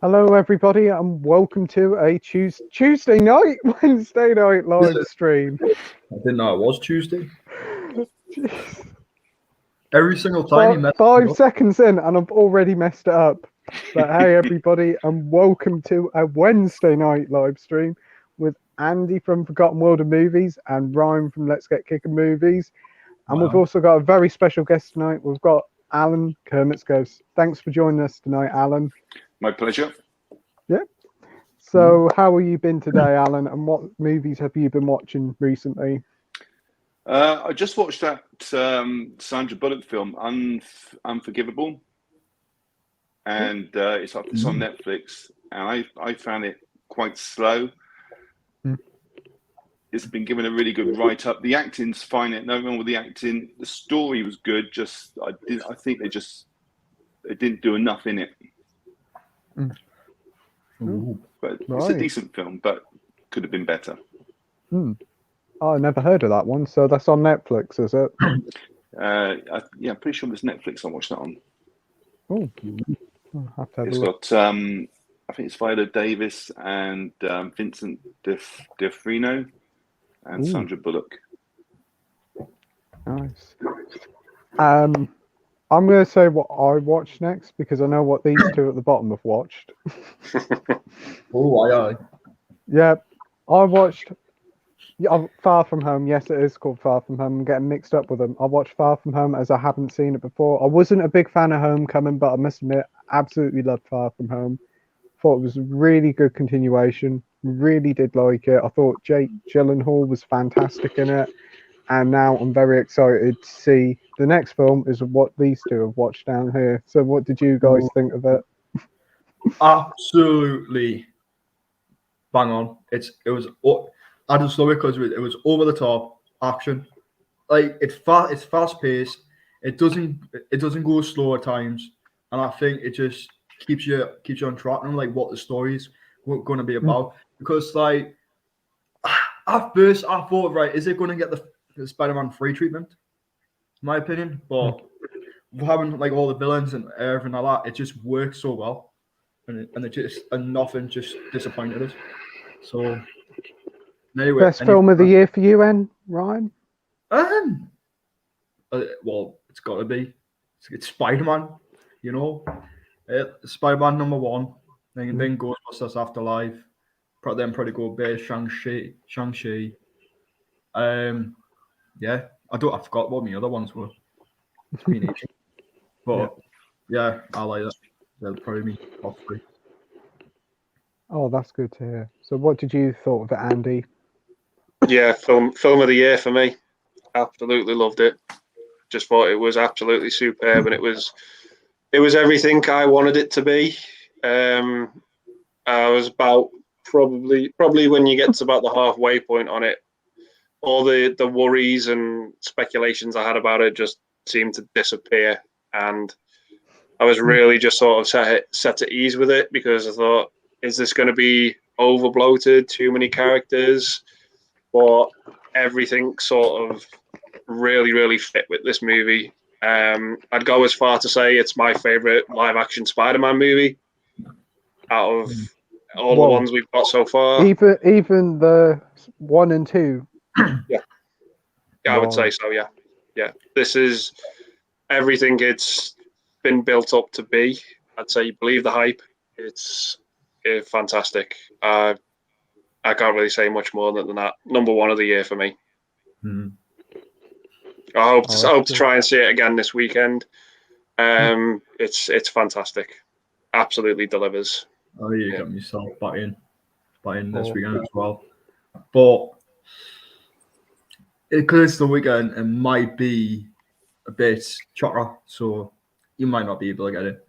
Hello, everybody, and welcome to a Tuesday night, Wednesday night live stream. I didn't know it was Tuesday. Every single time. 5 seconds in, and I've already messed it up. But hey, everybody, and welcome to a Wednesday night live stream with Andy from Forgotten World of Movies and Ryan from Let's Get Kicking Movies. And We've also got a very special guest tonight. We've got Alan, Kermits Ghost. Thanks for joining us tonight, Alan. My pleasure. Yeah. So, how have you been today, Alan? And what movies have you been watching recently? I just watched that Sandra Bullock film, Unforgivable, and it's on Netflix. And I found it quite slow. It's been given a really good write-up. The acting's fine. No wrong with the acting. The story was good. I think they didn't do enough in it. But it's a decent film, but could have been better. Oh, I never heard of that one. So that's on Netflix, is it? Yeah, I'm pretty sure it's Netflix. I watched that on. Oh, I'll have to have It's a look. got I think it's Viola Davis and Vincent D'Onofrio and Sandra Bullock. Nice. I'm going to say what I watched next because I know what these two at the bottom have watched. Aye. Yeah, I watched Far From Home. Yes, it is called Far From Home. I'm getting mixed up with them. I watched Far From Home as I haven't seen it before. I wasn't a big fan of Homecoming, but I must admit, absolutely loved Far From Home. Thought it was a really good continuation. Really did like it. I thought Jake Gyllenhaal was fantastic in it. And now I'm very excited to see the next film is what these two have watched down here. So what did you guys think of it? Absolutely bang on. I just love it because it was over the top action. Like it's fast paced. It doesn't go slow at times, and I think it just keeps you on track and like what the story's going to be about. Because like at first I thought, right, is it going to get the Spider-Man free treatment? In my opinion, but having like all the villains and everything like that, it just works so well, and nothing just disappointed us. So anyway, Best film of the year for you, Ryan? Well, it's got to be it's Spider-Man, you know. Spider-Man number one, then Ghostbusters Afterlife, then probably go Bear, Shang-Chi. Yeah, I forgot what my other ones were. It's been easy. But yeah, I like that. They'll probably be top three. Oh, that's good to hear. So what did you thought of it, Andy? Yeah, film of the year for me. Absolutely loved it. Just thought it was absolutely superb, and it was everything I wanted it to be. I was about probably when you get to about the halfway point on it, all the worries and speculations I had about it just seemed to disappear, and I was really just sort of set at ease with it because I thought, is this going to be over bloated, too many characters? But everything sort of really, really fit with this movie. I'd go as far to say it's my favorite live-action Spider-Man movie out of all the ones we've got so far. Even the 1 and 2. Yeah, I would say so. Yeah. This is everything it's been built up to be. I'd say believe the hype. It's fantastic. I can't really say much more than that. Number one of the year for me. I hope to try and see it again this weekend. It's fantastic. Absolutely delivers. Oh, you got yourself back in this weekend as well. But because it's the weekend, it might be a bit chocker, so you might not be able to get it.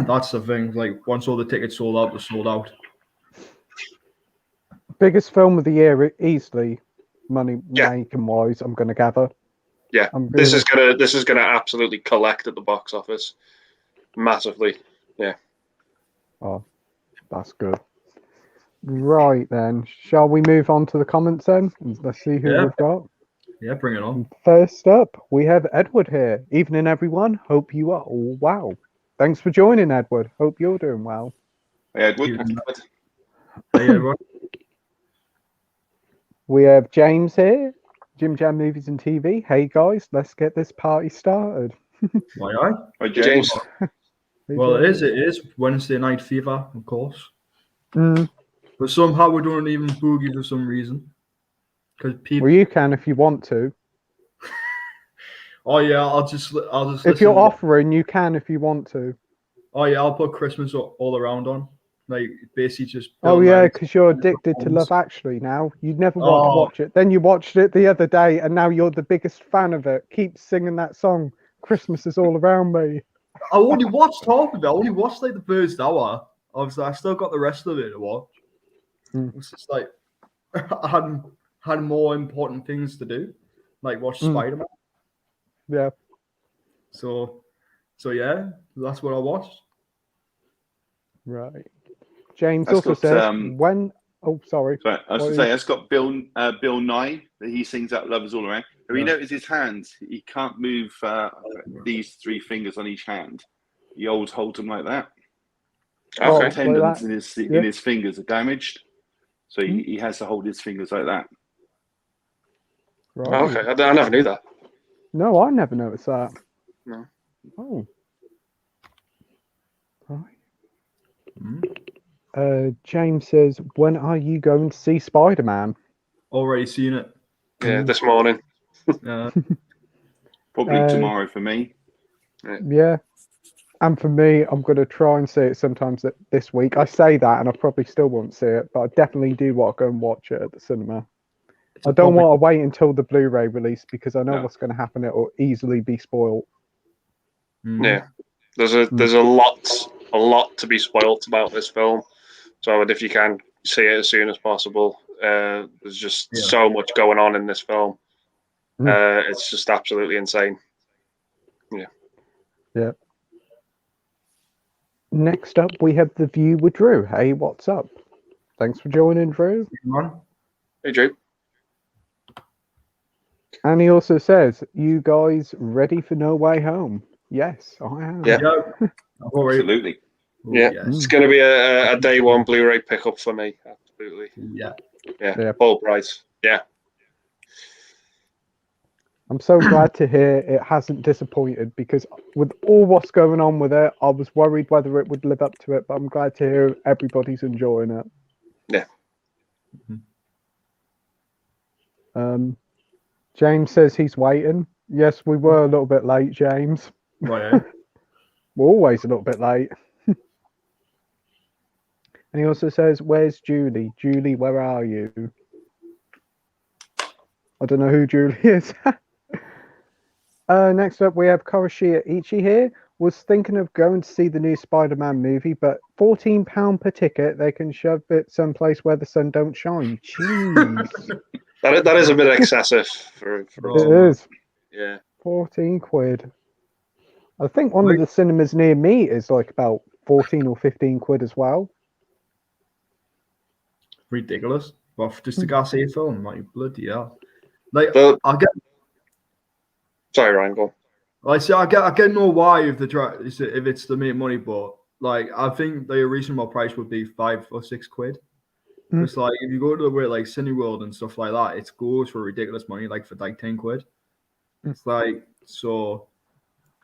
That's the thing. Like once all the tickets sold out, they're sold out. Biggest film of the year, easily, money making wise. I'm going to gather. Yeah, this is gonna absolutely collect at the box office, massively. Yeah. Oh, that's good. Right then, shall we move on to the comments then? Let's see who we've got. Yeah, bring it on. First up, we have Edward here. Evening, everyone. Hope you are all well. Thanks for joining, Edward. Hope you're doing well. Hey, Edward. Even that. Hey, everyone. We have James here, Jim Jam Movies and TV. Hey guys, let's get this party started. Why, aye? Hi, James. Well, it is Wednesday Night Fever, of course. Mm. But somehow we don't even boogie for some reason. Because people. Well, you can if you want to. Oh yeah, I'll just If listen. you're offering, you can if you want to. Oh yeah, I'll put Christmas all around on. Like basically just. Oh Bill yeah, Nye. because you're addicted to Love Actually now. You'd never want to Oh. watch it. Then you watched it the other day, and now you're the biggest fan of it. Keep singing that song. Christmas is all around me. I only watched half of it. I only watched like the first hour. Obviously, I still got the rest of it to watch. Mm. It was just like I had more important things to do, like watch Spider-Man. Yeah. So yeah, that's what I watched. Right. James That's also got, says when. Oh, sorry. So I was What to is- say, that's got Bill Nye that he sings out "Love Is All Around." Have you Yeah. noticed his hands? He can't move these three fingers on each hand. He always holds them like that. Oh, Okay. like Tendons that? in his fingers are damaged, so Hmm. he has to hold his fingers like that. Right. Okay. I never knew that. No, I never noticed that. No. Oh. Right. Mm. James says, when are you going to see Spider-Man? Already seen it. Yeah, this morning. Probably tomorrow for me. Yeah. And for me, I'm going to try and see it sometimes this week. I say that, and I probably still won't see it, but I definitely do want to go and watch it at the cinema. I don't want to wait until the Blu-ray release because I know No. what's going to happen. It will easily be spoiled. Yeah. There's a lot to be spoilt about this film. So if you can see it as soon as possible, there's just so much going on in this film. It's just absolutely insane. Yeah. Next up, we have The View with Drew. Hey, what's up? Thanks for joining, Drew. Hey, Drew. And he also says, you guys ready for No Way Home? Yes, I am. Yeah. Absolutely. Yeah, Yes. it's going to be a day one Blu-ray pickup for me. Absolutely. Yeah. Full price. Yeah. I'm so glad to hear it hasn't disappointed because with all what's going on with it, I was worried whether it would live up to it, but I'm glad to hear everybody's enjoying it. Yeah. James says he's waiting. Yes, we were a little bit late, James. Right. We're always a little bit late. And he also says, where's Julie? Julie, where are you? I don't know who Julie is. Next up, we have Koroshiya Ichi here. Was thinking of going to see the new Spider-Man movie, but £14 per ticket, they can shove it someplace where the sun don't shine. Jeez. That is a bit excessive for It is. Yeah. 14 quid. I think one of the cinemas near me is like about 14 or 15 quid as well. Ridiculous. Well, just to go see a film, like bloody hell. Like I get. Sorry, Ryan. Go. I say I get no why if it's to make money, but like I think the reasonable price would be 5 or 6 quid. It's like if you go to the way like Cineworld and stuff like that, it goes for ridiculous money, like for like 10 quid. It's like so.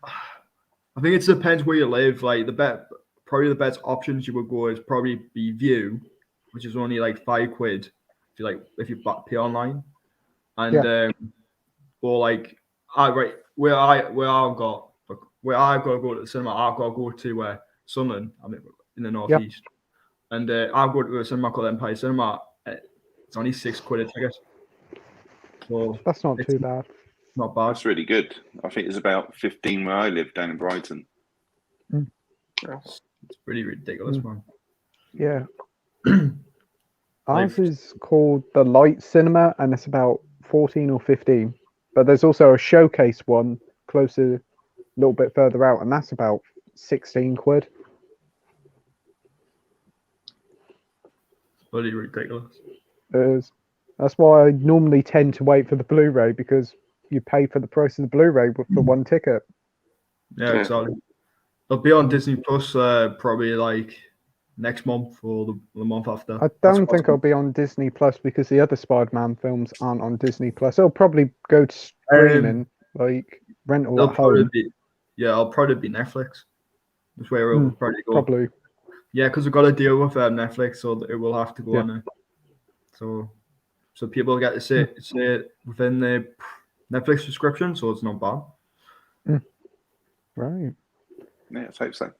I think it depends where you live. Like probably the best options you would go is probably be View, which is only like 5 quid if you pay online, and or like where I've got to go to the cinema, I've got to go to Sunderland. I mean, in the northeast, and I've got to go to a cinema called Empire Cinema. It's only 6 quid a ticket, so that's not too bad. Not bad. That's really good. I think there's about 15 where I live down in Brighton. It's pretty ridiculous, man. Yeah. Ours is called the Light Cinema, and it's about 14 or 15. But there's also a showcase one closer, a little bit further out, and that's about 16 quid. It's pretty ridiculous. It is. That's why I normally tend to wait for the Blu-ray, because you pay for the price of the Blu-ray for one ticket. Yeah, exactly. It'll be on Disney Plus probably like next month or the month after. I don't think it'll be on Disney Plus because the other Spider-Man films aren't on Disney Plus. It'll probably go to streaming, like rental It'll at probably home. it'll probably be Netflix. That's where it'll probably go. Probably. Yeah, because we've got to deal with Netflix, so it will have to go Yeah. on there. So people get to see it within the Netflix subscription, so it's not bad. Right. Yeah, let's hope so.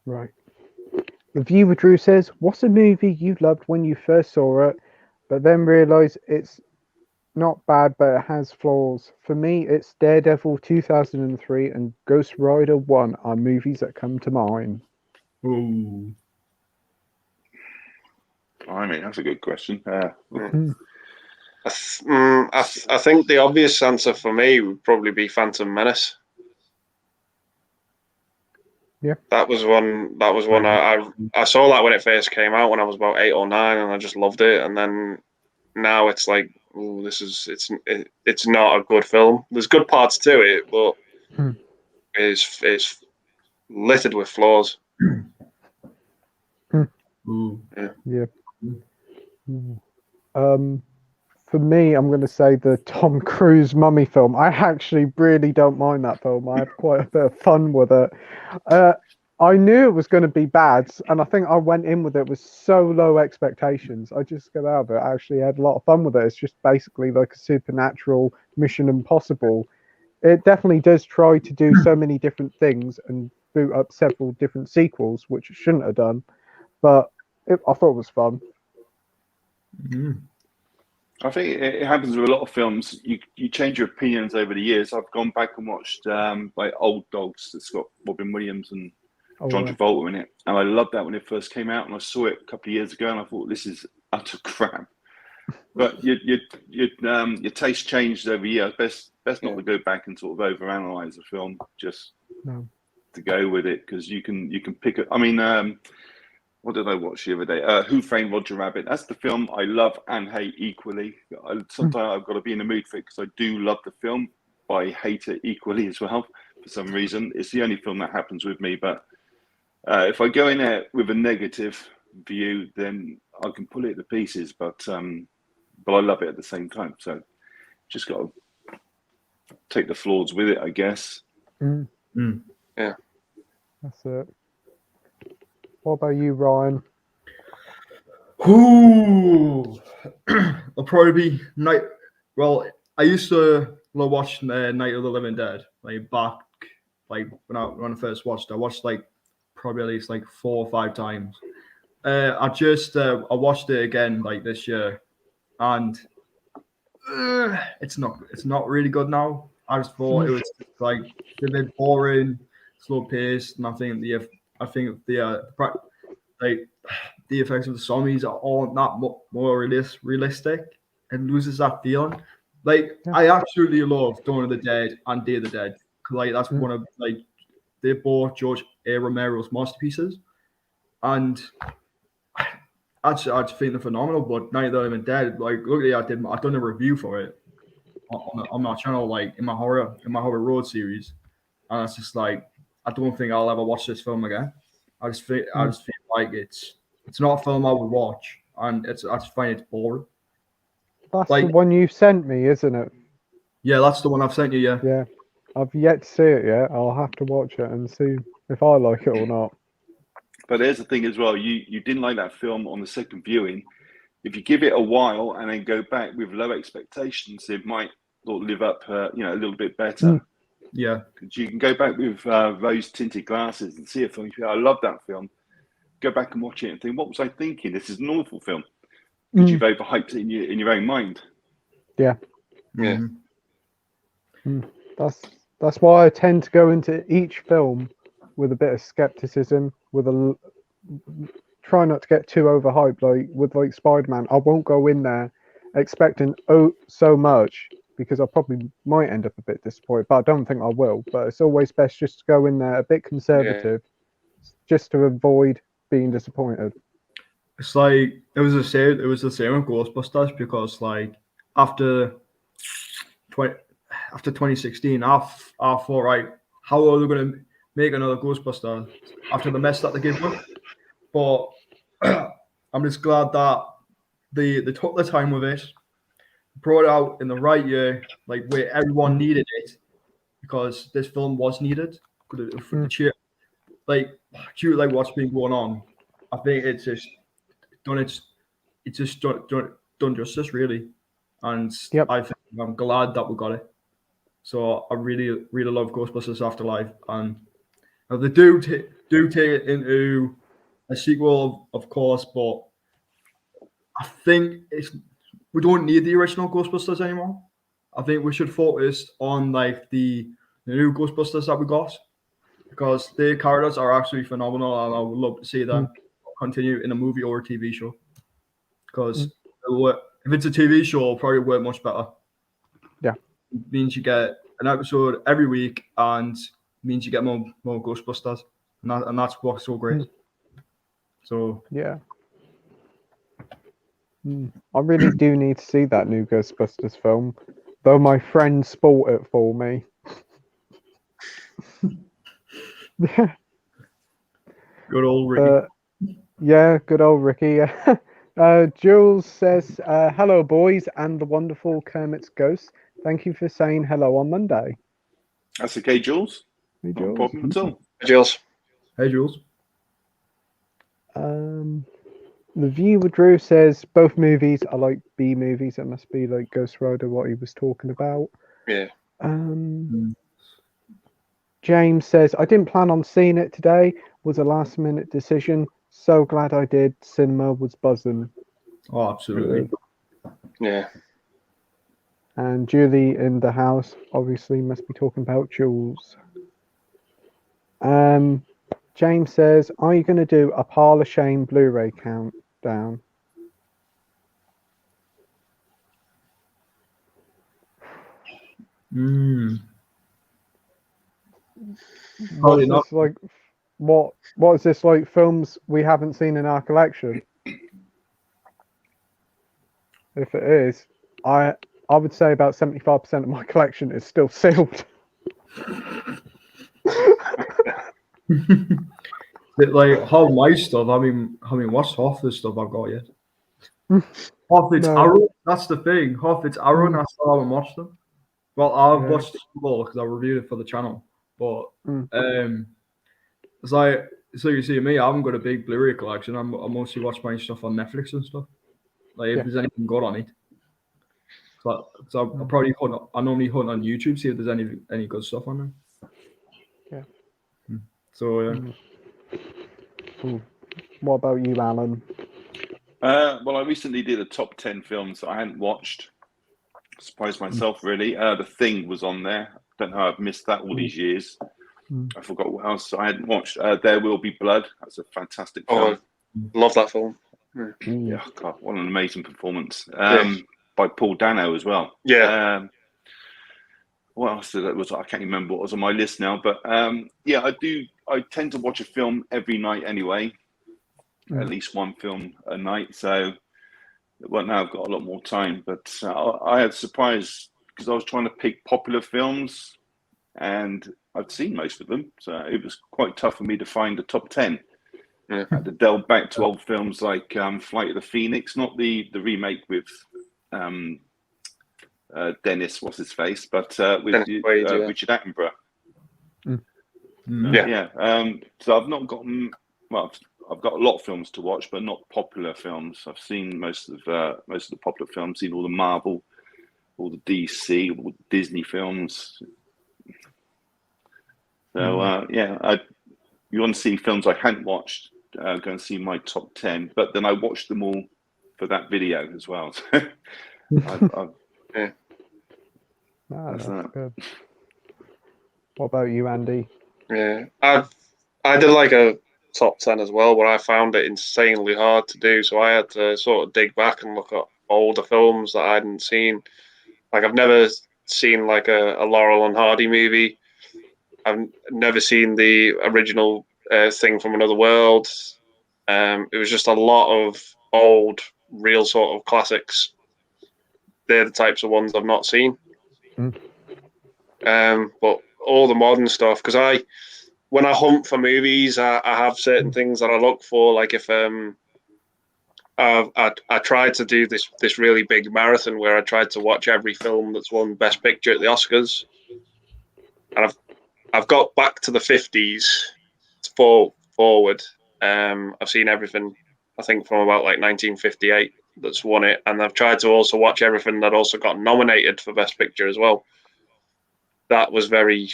Right. The Viewer Drew says, "What's a movie you loved when you first saw it, but then realised it's not bad, but it has flaws? For me, it's Daredevil 2003 and Ghost Rider 1 are movies that come to mind." Ooh. I mean, that's a good question. I think the obvious answer for me would probably be Phantom Menace. Yeah. That was one. I saw that when it first came out when I was about 8 or 9, and I just loved it. And then now it's like, ooh, it's not a good film. There's good parts to it, but it's littered with flaws. Ooh. Yeah. For me, I'm going to say the Tom Cruise Mummy film. I actually really don't mind that film. I have quite a bit of fun with it. I knew it was going to be bad, and I think I went in with it with so low expectations. I just got out of it. I actually had a lot of fun with it. It's just basically like a supernatural Mission Impossible. It definitely does try to do so many different things and boot up several different sequels, which it shouldn't have done. But I thought it was fun. I think it happens with a lot of films. You change your opinions over the years. I've gone back and watched like Old Dogs that's got Robin Williams and John Travolta in it, and I loved that when it first came out. And I saw it a couple of years ago, and I thought this is utter crap. But your taste changed over years. Best not to go back and sort of overanalyze a film. Just to go with it, because you can pick it. I mean, what did I watch the other day? Who Framed Roger Rabbit? That's the film I love and hate equally. Sometimes I've got to be in the mood for it because I do love the film, but I hate it equally as well for some reason. It's the only film that happens with me. But if I go in there with a negative view, then I can pull it to pieces. But I love it at the same time. So just got to take the flaws with it, I guess. Yeah, that's it. What about you, Ryan? Ooh. I'll probably be Night. Well, I used to watch Night of the Living Dead back when I first watched. I watched probably at least 4 or 5 times. I watched it again this year, and it's not really good now. I just thought it was a bit boring, slow paced, and I think the effects of the zombies are all not more realistic. It loses that feeling. I absolutely love Dawn of the Dead and Day of the Dead because that's one of they're both George A. Romero's masterpieces, and I just think they're phenomenal. But Night of the Living Dead, luckily I've done a review for it on my channel, in my horror road series, and it's just I don't think I'll ever watch this film again. I just feel like it's not a film I would watch, and I just find it boring. That's the one you sent me, isn't it? Yeah, that's the one I've sent you. Yeah. Yeah, I've yet to see it yet. I'll have to watch it and see if I like it or not. But there's the thing as well. You didn't like that film on the second viewing. If you give it a while and then go back with low expectations, it might live up, a little bit better. Yeah, because you can go back with rose-tinted glasses and see a film. I love that film. Go back and watch it and think, what was I thinking? This is an awful film. Because you've overhyped it in your own mind. Yeah. Yeah. That's why I tend to go into each film with a bit of skepticism, try not to get too overhyped. With Spider-Man, I won't go in there expecting so much, because I probably might end up a bit disappointed, but I don't think I will. But it's always best just to go in there a bit conservative, just to avoid being disappointed. It's it was the same with Ghostbusters, because after 2016, I thought, right, how are they going to make another Ghostbusters after the mess that they gave us? but I'm just glad that they took the time with it, brought it out in the right year, like where everyone needed it, because this film was needed. Like due to like what's been going on, I think it's just done justice really, and I think I'm glad that we got it. So I really love Ghostbusters Afterlife, and if they do take it into a sequel, of course, but I think we don't need the original Ghostbusters anymore. I think we should focus on like the new Ghostbusters that we got, because their characters are absolutely phenomenal, and I would love to see them continue in a movie or a TV show. Because if it's a TV show, it'll probably work much better. Yeah, it means you get an episode every week, and means you get more Ghostbusters, and that's what's so great. So yeah. I really do need to see that new Ghostbusters film, though my friend spoiled it for me. Good old Ricky. Yeah, good old Ricky. Jules says, hello, boys, and the wonderful Kermits Ghost. Thank you for saying hello on Monday. That's okay, Jules. Hey, Jules. No problem at all. Hey, Jules. Hey, Jules. The Viewer Drew says both movies are like B movies. It must be like Ghost Rider, what he was talking about. Yeah. James says, I didn't plan on seeing it today. Was a last minute decision. So glad I did. Cinema was buzzing. Oh, absolutely. Yeah. And Julie in the house obviously must be talking about Jules. James says, are you going to do a Pile of Shame Blu-ray countdown? Probably not. Like, what is this, like films we haven't seen in our collection? If it is, I would say about 75% of my collection is still sealed. Like half my stuff. I mean, what's half the stuff I've got yet? Half it's Arrow. That's the thing. Half it's Arrow, and I still haven't watched them. Well, I've watched the Super because I reviewed it for the channel. But it's like, so you see me, I haven't got a big Blu-ray collection. I mostly watch my stuff on Netflix and stuff. Like if there's anything good on it. So I probably I normally hunt on YouTube, see if there's any good stuff on there. Yeah. So What about you, Alan? Well, I recently did a top 10 films that I hadn't watched. Surprised myself, really. The Thing was on there. Don't know how I've missed that all these years. I forgot what else I hadn't watched. There Will Be Blood. That's a fantastic film. Love that film. Yeah, God, what an amazing performance. By Paul Dano as well. Yeah. What else that was? I can't remember what was on my list now. But yeah, I tend to watch a film every night anyway. At least one film a night. So, well, now I've got a lot more time. But I had surprise because I was trying to pick popular films, and I'd seen most of them. So it was quite tough for me to find the top 10. I had to delve back to old films like Flight of the Phoenix, not the remake with Dennis, what's his face, but with Richard Attenborough. So I've not gotten. Well, I've got a lot of films to watch, but not popular films. I've seen most of the popular films. Seen all the Marvel, all the DC, all the Disney films. So you want to see films I hadn't watched? Go and see my top 10. But then I watched them all for that video as well. That's good. What about you, Andy? Yeah, I did like a top 10 as well, but I found it insanely hard to do. So I had to sort of dig back and look at older films that I hadn't seen. Like I've never seen like a Laurel and Hardy movie. I've never seen the original Thing from Another World. It was just a lot of old, real sort of classics. They're the types of ones I've not seen. But all the modern stuff, because when I hunt for movies, I have certain things that I look for. Like if I tried to do this really big marathon where I tried to watch every film that's won Best Picture at the Oscars, and I've got back to the 50s forward. I've seen everything, I think, from about like 1958 that's won it, and I've tried to also watch everything that also got nominated for Best Picture as well. That was very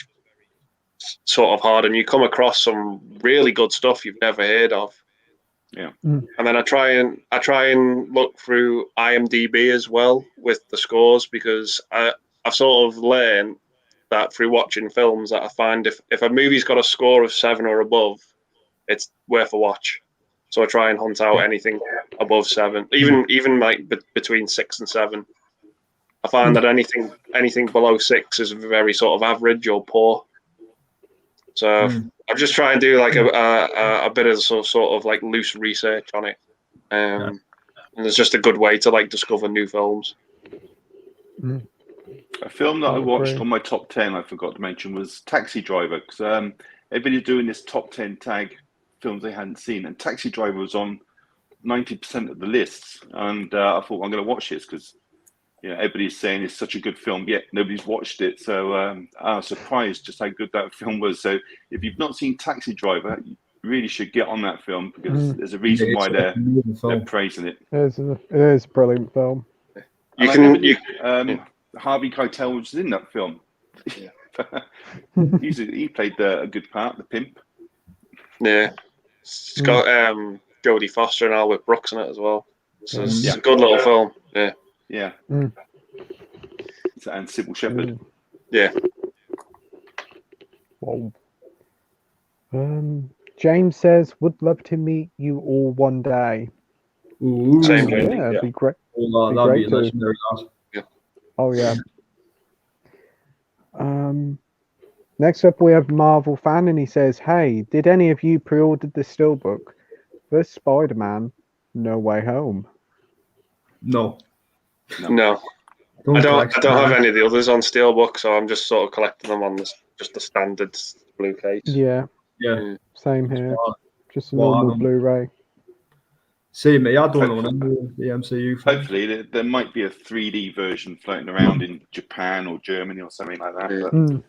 sort of hard, and you come across some really good stuff you've never heard of. Yeah. And then I try and look through IMDb as well with the scores, because I've sort of learned that through watching films that I find if a movie's got a score of 7 or above, it's worth a watch. So I try and hunt out anything above 7, even like between 6 and 7. I find that anything below 6 is very sort of average or poor. So I'm just trying to do like a bit of sort of like loose research on it, and it's just a good way to like discover new films. A film that I watched on my top 10, I forgot to mention, was Taxi Driver, because everybody's doing this top 10 tag films they hadn't seen, and Taxi Driver was on 90% of the lists, and I thought, I'm going to watch this because everybody's saying it's such a good film, yet nobody's watched it. So I was surprised just how good that film was. So if you've not seen Taxi Driver, you really should get on that film, because there's a reason why they're praising it. It is a brilliant film. Harvey Keitel was in that film. He played a good part, the pimp. Yeah, it's got Jodie Foster and Albert Brooks in it as well. So it's a good little film. Yeah. And Sybil Shepherd. Yeah. Wow. James says, would love to meet you all one day. Ooh, same Yeah, here. it'd be great. That'd be legendary. Oh yeah. Next up we have Marvel Fan, and he says, hey, did any of you pre-order the Steelbook for Spider-Man No Way Home? No. I don't have any of the others on Steelbook, so I'm just sort of collecting them on just the standard blue case. Yeah. Same here. Just a normal Blu-ray. See me, I don't know the MCU. Hopefully there might be a 3D version floating around in Japan or Germany or something like that.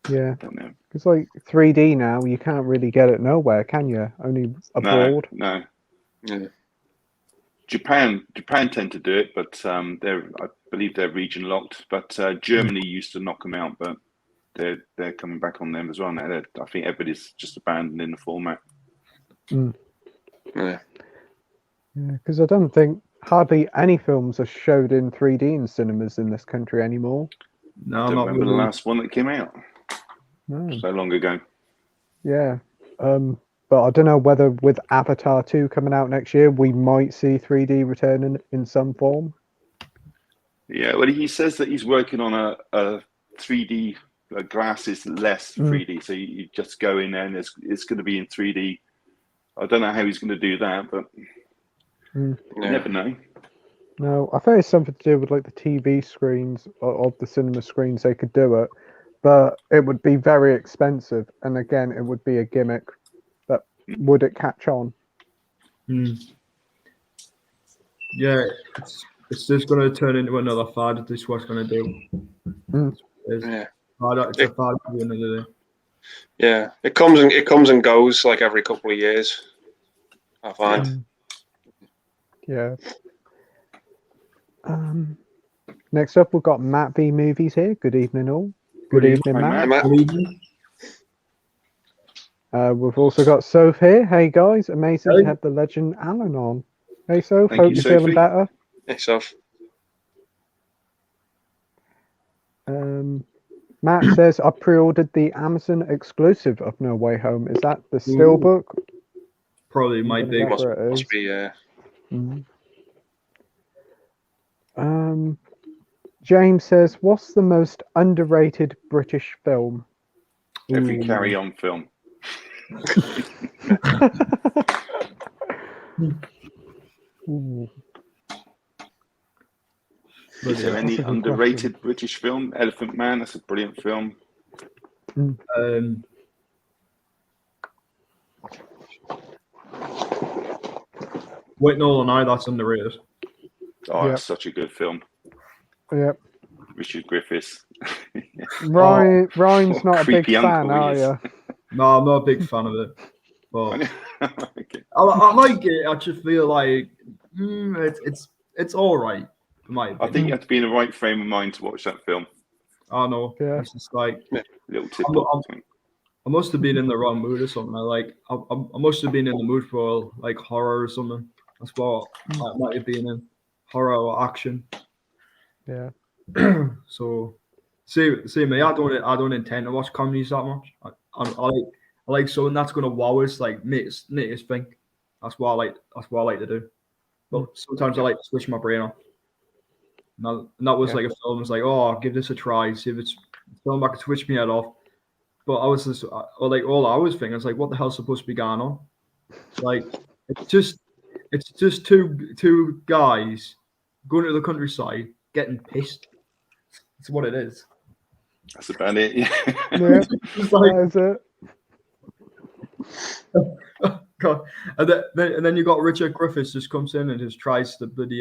But yeah. I don't know. It's like 3D now, you can't really get it nowhere, can you? Only abroad. No. Yeah. Japan tend to do it, but I believe they're region locked. But Germany used to knock them out, but they're coming back on them as well now. I think everybody's just abandoning the format. Yeah, because I don't think hardly any films are showed in 3D in cinemas in this country anymore. No, I don't remember the last one that came out. No. So long ago. Yeah. But I don't know whether with Avatar 2 coming out next year, we might see 3D returning in some form. Yeah, well, he says that he's working on a 3D glasses less 3D. So you just go in there and it's going to be in 3D. I don't know how he's going to do that, but you never know. No, I think it's something to do with like the TV screens of the cinema screens. They could do it, but it would be very expensive. And again, it would be a gimmick. But would it catch on? Yeah, it's just going to turn into another fad. This is what's going to do. It's a fad at the end of the day. Yeah, it comes and goes like every couple of years, I find. Yeah. Next up, we've got Matt V Movies here. Good evening, all. Good evening, Matt. Good evening. We've also got Soph here. Hey, guys. Amazing to have the legend Alan on. Hey, Soph. Hope you're feeling better. Hey, Soph. Matt says, I pre-ordered the Amazon exclusive of No Way Home. Is that the Steelbook? Probably might be. Must be, yeah. James says, what's the most underrated British film? Every Carry On film. Is there any underrated British film? Elephant Man, that's a brilliant film. Waiting all night. That's underrated. Oh, Yeah. it's such a good film. Yeah. Richard Griffiths. Ryan's not a big Creepy fan, uncle he are is. you? No, I'm not a big fan of it. But Okay. I like it. I just feel like it's all right. In my I opinion. think you have to be in the right frame of mind to watch that film. I know. Yeah. It's just like Little tip. I must have been in the wrong mood or something. I must have been in the mood for like horror or something. That's what I might have been in, horror or action. Yeah. So, see me. I don't intend to watch comedies that much. I like something that's gonna wow us, like make us think. That's what I like to do. But sometimes I like to switch my brain off. And that was like a film. It's like, oh, I'll give this a try. See if it's a film I could switch me head off. But I was just, like, all I was thinking, it's like, what the hell's supposed to be going on? Like, it's just two guys going to the countryside getting pissed. It's what it is. That's about it. Yeah. Yeah. It's like, That is it. God. And then you got Richard Griffiths just comes in and just tries to bloody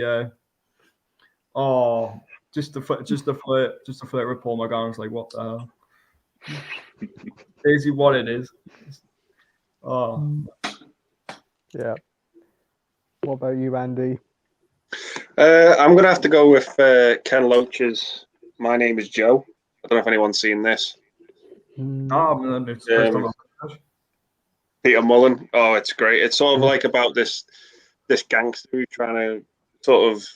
just to flirt with Paul McGann. It's like, what the hell? Basically what it is. Oh. Yeah. What about you, Andy? I'm going to have to go with Ken Loach's My Name is Joe. I don't know if anyone's seen this. Man, it's the first time I've heard. Peter Mullen. Oh, it's great. It's sort of like about this gangster who's trying to sort of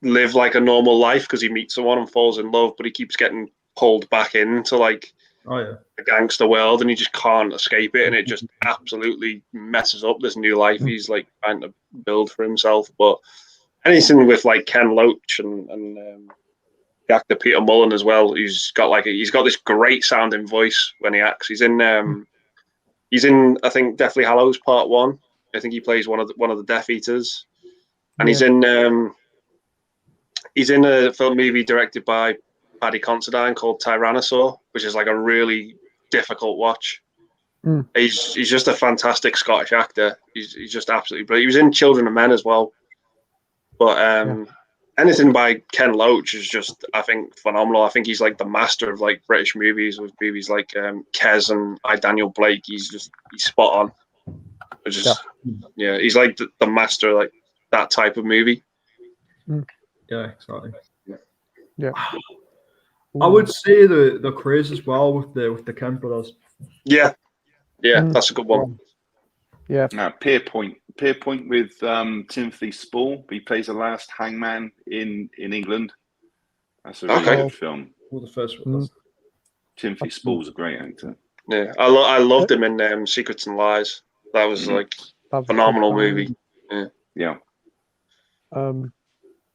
live like a normal life because he meets someone and falls in love, but he keeps getting pulled back into like the gangster world, and he just can't escape it, and it just absolutely messes up this new life he's like trying to build for himself. But anything with like Ken Loach and the actor Peter Mullen as well, he's got this great sounding voice when he acts. He's in I think Deathly Hallows Part 1. I think he plays one of the Death Eaters, and he's in a film movie directed by Paddy Considine called Tyrannosaur, which is like a really difficult watch. He's just a fantastic Scottish actor. He's just absolutely brilliant. He was in Children of Men as well. But anything by Ken Loach is just, I think, phenomenal. I think he's like the master of like British movies, with movies like Kes and I, Daniel Blake. He's spot on. He's like the master of like that type of movie. Yeah, exactly. Yeah. I would say the craze as well with the Kemp brothers. Yeah, that's a good one. Yeah. Pierpoint with Timothy Spall. He plays the last hangman in England. That's a really good film. Well, the first one. Timothy Spall's a great actor. Yeah, I loved him in Secrets and Lies. That was like a phenomenal movie. Yeah. I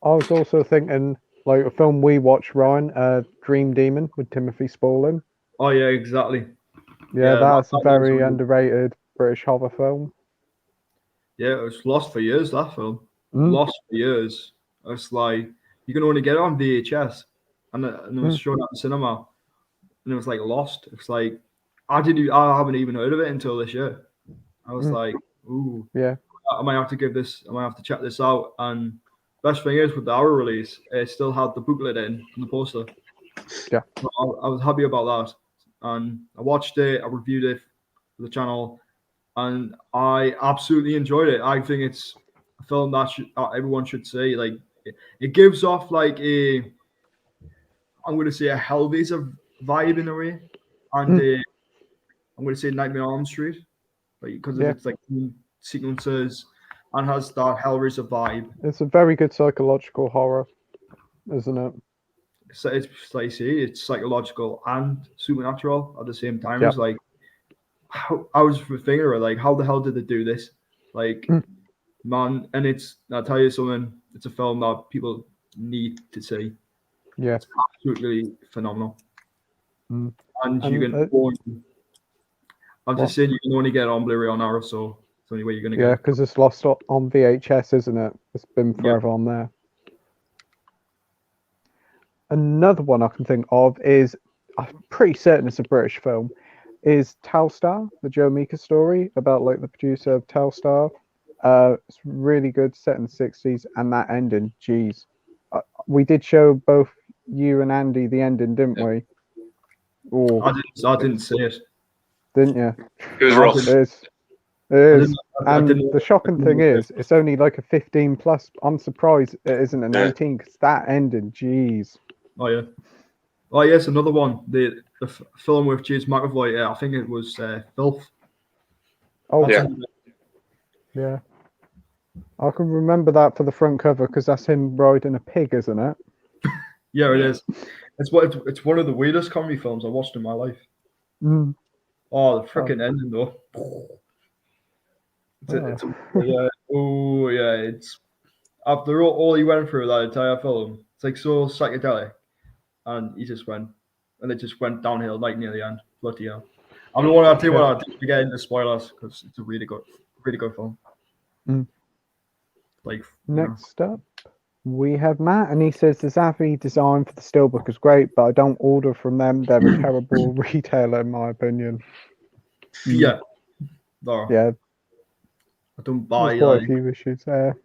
was also thinking like a film we watched, Ryan, Dream Demon with Timothy Spall in. Oh yeah, exactly. Yeah, that's a very underrated British horror film. Yeah, it was lost for years, that film. Lost for years. It's like you can only get it on VHS, and it was shown at the cinema, and it was like lost. It's like I haven't even heard of it until this year. I was like, ooh, yeah, I might have to check this out. And best thing is with the hour release, it still had the booklet in the poster. Yeah, so I was happy about that, and I watched it. I reviewed it for the channel. And I absolutely enjoyed it. I think it's a film that everyone should see. Like, it gives off like I'm going to say a Hellraiser vibe in a way, and I'm going to say Nightmare on Elm Street, because it's like sequences and has that Hellraiser vibe. It's a very good psychological horror, isn't it? So it's like you say, it's psychological and supernatural at the same time. It's like. I was thinking, like, how the hell did they do this? Like, man, and I'll tell you something, it's a film that people need to see. Yeah. It's absolutely phenomenal. And you can I'm just saying you can only get it on Blu-ray on Arrow, so it's the only way you're going to get it. Yeah, because it's lost on VHS, isn't it? It's been forever on there. Another one I can think of is, I'm pretty certain it's a British film, is Telstar, the Joe Meeker story about like the producer of Telstar. It's really good, set in the 60s, and that ending, jeez. We did show both you and Andy the ending, didn't we? Oh, I didn't see it. didn't you? It was No, I rough. didn't. It is. It I is. didn't- I And didn't- the shocking thing is, it's only like a 15 plus. I'm surprised it isn't an Yeah. 18 because that ending, jeez. Oh yeah. Oh yes, another one. The film with James McAvoy. Yeah, I think it was Filth. Oh, That's Yeah. another- yeah. I can remember that for the front cover because that's him riding a pig, isn't it? Yeah, it Yeah. is. It's one of the weirdest comedy films I watched in my life. Mm. Oh, the freaking ending though. It's after all he went through that entire film. It's like so psychedelic, and he just went, and it just went downhill like near the end. Bloody hell! I don't want to tell you what I did get into spoilers because it's a really good film. Mm. Like Next up, we have Matt, and he says the Zavi design for the steelbook is great, but I don't order from them. They're a terrible retailer, in my opinion. yeah, no, Yeah, I don't buy. there's quite a few issues there.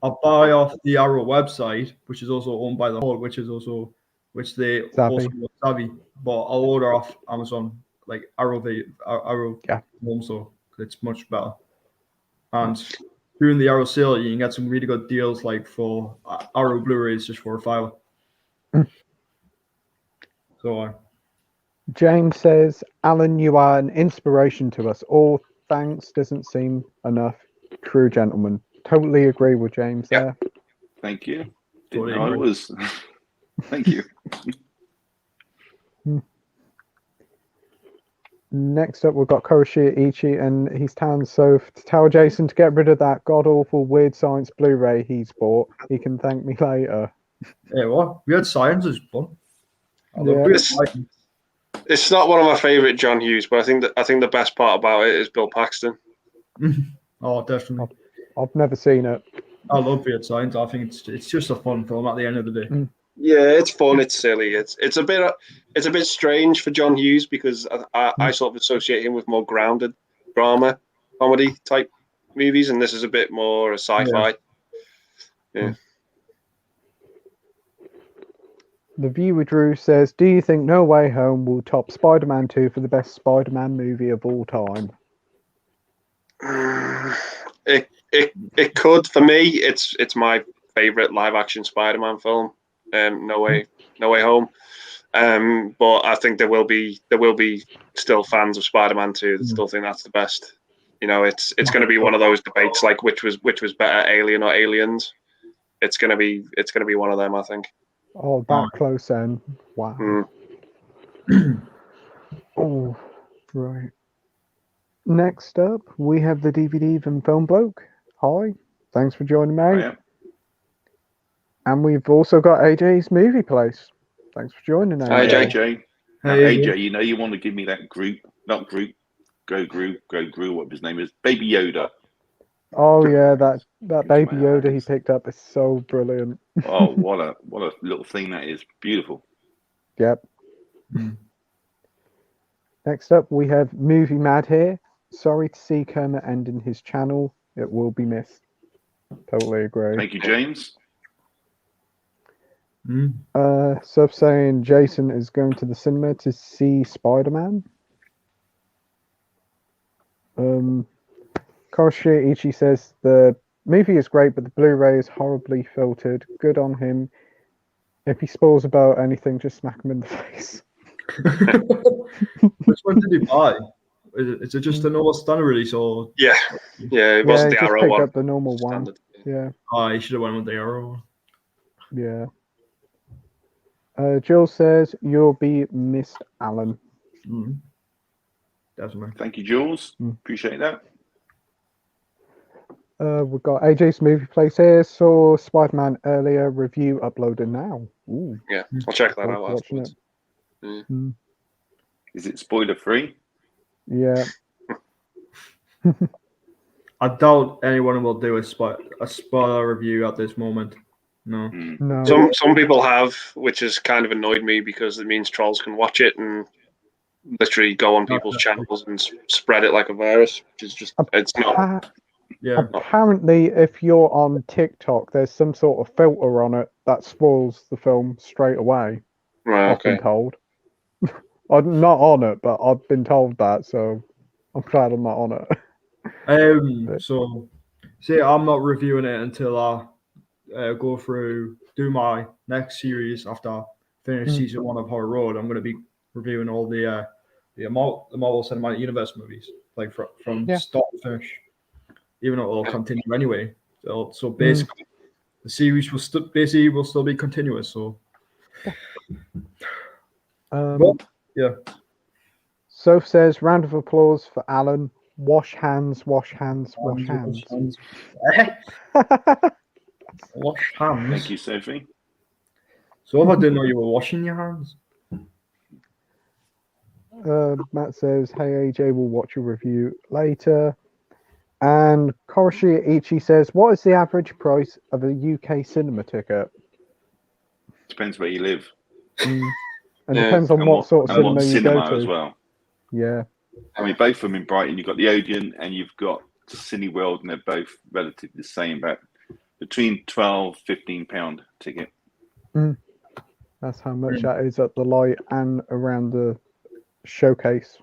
I buy off the Arrow website, which is also owned by the Hall, which they also Zavi. Savvy. But I'll order off Amazon, like Arrow Yeah. Home Store. It's much better. And during the Arrow sale, you can get some really good deals, like for Arrow Blu-rays just for $5. So James says, Alan, you are an inspiration to us all. Thanks doesn't seem enough. True gentleman. Totally agree with James Yeah. there. Thank you. Didn't Totally know I agree. was. Thank you. Next up, we've got Koroshi Ichi, and he's telling to tell Jason to get rid of that god awful weird science Blu-ray he's bought. He can thank me later. yeah, what weird science is fun. I love Yeah. weird science. It's not one of my favourite John Hughes, but I think the best part about it is Bill Paxton. Oh, definitely. I've never seen it. I love weird science. I think it's just a fun film at the end of the day. Yeah, it's fun. It's silly. It's a bit strange for John Hughes because I sort of associate him with more grounded drama, comedy type movies, and this is a bit more a sci-fi. Yeah. The Viewer Drew says, do you think No Way Home will top Spider-Man 2 for the best Spider-Man movie of all time? It could. For me, it's my favourite live action Spider-Man film. No Way Home. But I think there will be still fans of Spider-Man 2 that still think that's the best. You know, it's going to be one of those debates like which was better, Alien or Aliens. It's going to be one of them, I think. Oh, that close then. Wow. Oh, right. Next up, we have the DVD from Film Bloke. Hi, thanks for joining me. Yeah. And we've also got AJ's Movie Place. Thanks for joining us. Hi, Hey, AJ. AJ. Now, Hey, AJ, you know you want to give me that group, not group, go Gru, whatever his name is, Baby Yoda. Oh yeah, that Baby Man, Yoda he it's- picked up is so brilliant. Oh, what a little thing that is. Beautiful. Yep. Next up, we have Movie Mad here. Sorry to see Kermit ending his channel. It will be missed. Totally agree. Thank you, James. Sub saying Jason is going to the cinema to see Spider-Man. Koroshi Ichi says the movie is great, but the Blu-ray is horribly filtered. Good on him. If he spoils about anything, just smack him in the face. Which one did you buy? Is it just a normal standard release or? Yeah, it wasn't he the just Arrow picked one. up the normal one. Standard. Yeah, Oh, you should have went with the Arrow. yeah. Jill says you'll be missed, Alan. Definitely. Thank you, Jules. Appreciate that. We've got AJ's Movie Place here. Saw Spider-Man earlier. Review uploaded now. Ooh, Yeah, I'll check that look out forward to watching afterwards. Is it spoiler free? Yeah. I doubt anyone will do a spoiler review at this moment. No. No. Some people have, which has kind of annoyed me because it means trolls can watch it and literally go on people's channels and spread it like a virus, which is just it's not. Yeah. Apparently, if you're on TikTok, there's some sort of filter on it that spoils the film straight away. Right. I've been Okay. told. I'm not on it, but I've been told that, so I'm glad I'm not on it. So, see, I'm not reviewing it until I do my next series after I finish season 1 of Horror Road. I'm going to be reviewing all the Marvel Cinematic Universe movies, like from start to finish, even though it'll continue anyway. So basically, the series will still be continuous. So, yeah. Soph says, round of applause for Alan. Wash hands, wash hands, wash hands. Wash hands. Thank you, Sophie. So if I didn't know you were washing your hands. Matt says, hey AJ, we'll watch your review later. And Koroshi Ichi says, what is the average price of a UK cinema ticket? Depends where you live. And depends on what sort of cinema you go to. As well. Yeah. I mean, both of them in Brighton, you've got the Odeon and you've got Cineworld, and they're both relatively the same, about between £12-15 ticket. That's how much that is at the light and around the showcase.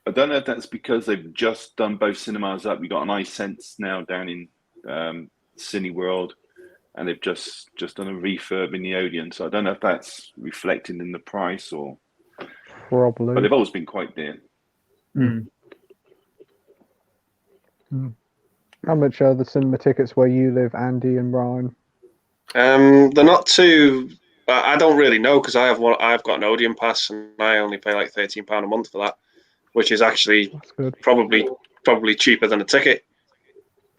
I don't know if that's because they've just done both cinemas up. We've got an iSense now down in Cineworld, and they've just done a refurb in the Odeon. So I don't know if that's reflected in the price or... Probably. But they've always been quite dear. How much are the cinema tickets where you live, Andy and Ryan? They're not too... I don't really know, because I've got an Odeon pass, and I only pay like £13 a month for that, which is actually probably cheaper than a ticket.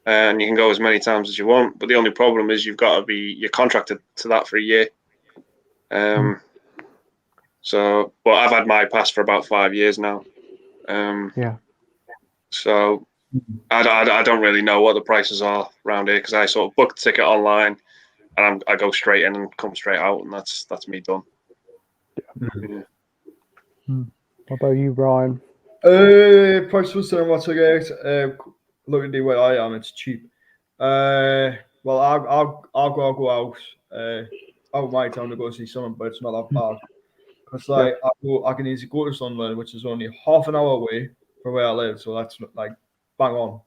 And you can go as many times as you want. But the only problem is you're contracted to that for a year. So, but I've had my pass for about 5 years now. So I don't really know what the prices are around here, because I sort of book the ticket online, and I go straight in and come straight out, and that's me done. What about you, Ryan? Price for cinema ticket. Looking at where I am, it's cheap. Well, I'll go out out my town to go see someone, but it's not that bad. Because like I can easily go to Sunderland, which is only half an hour away from where I live, so that's like bang on.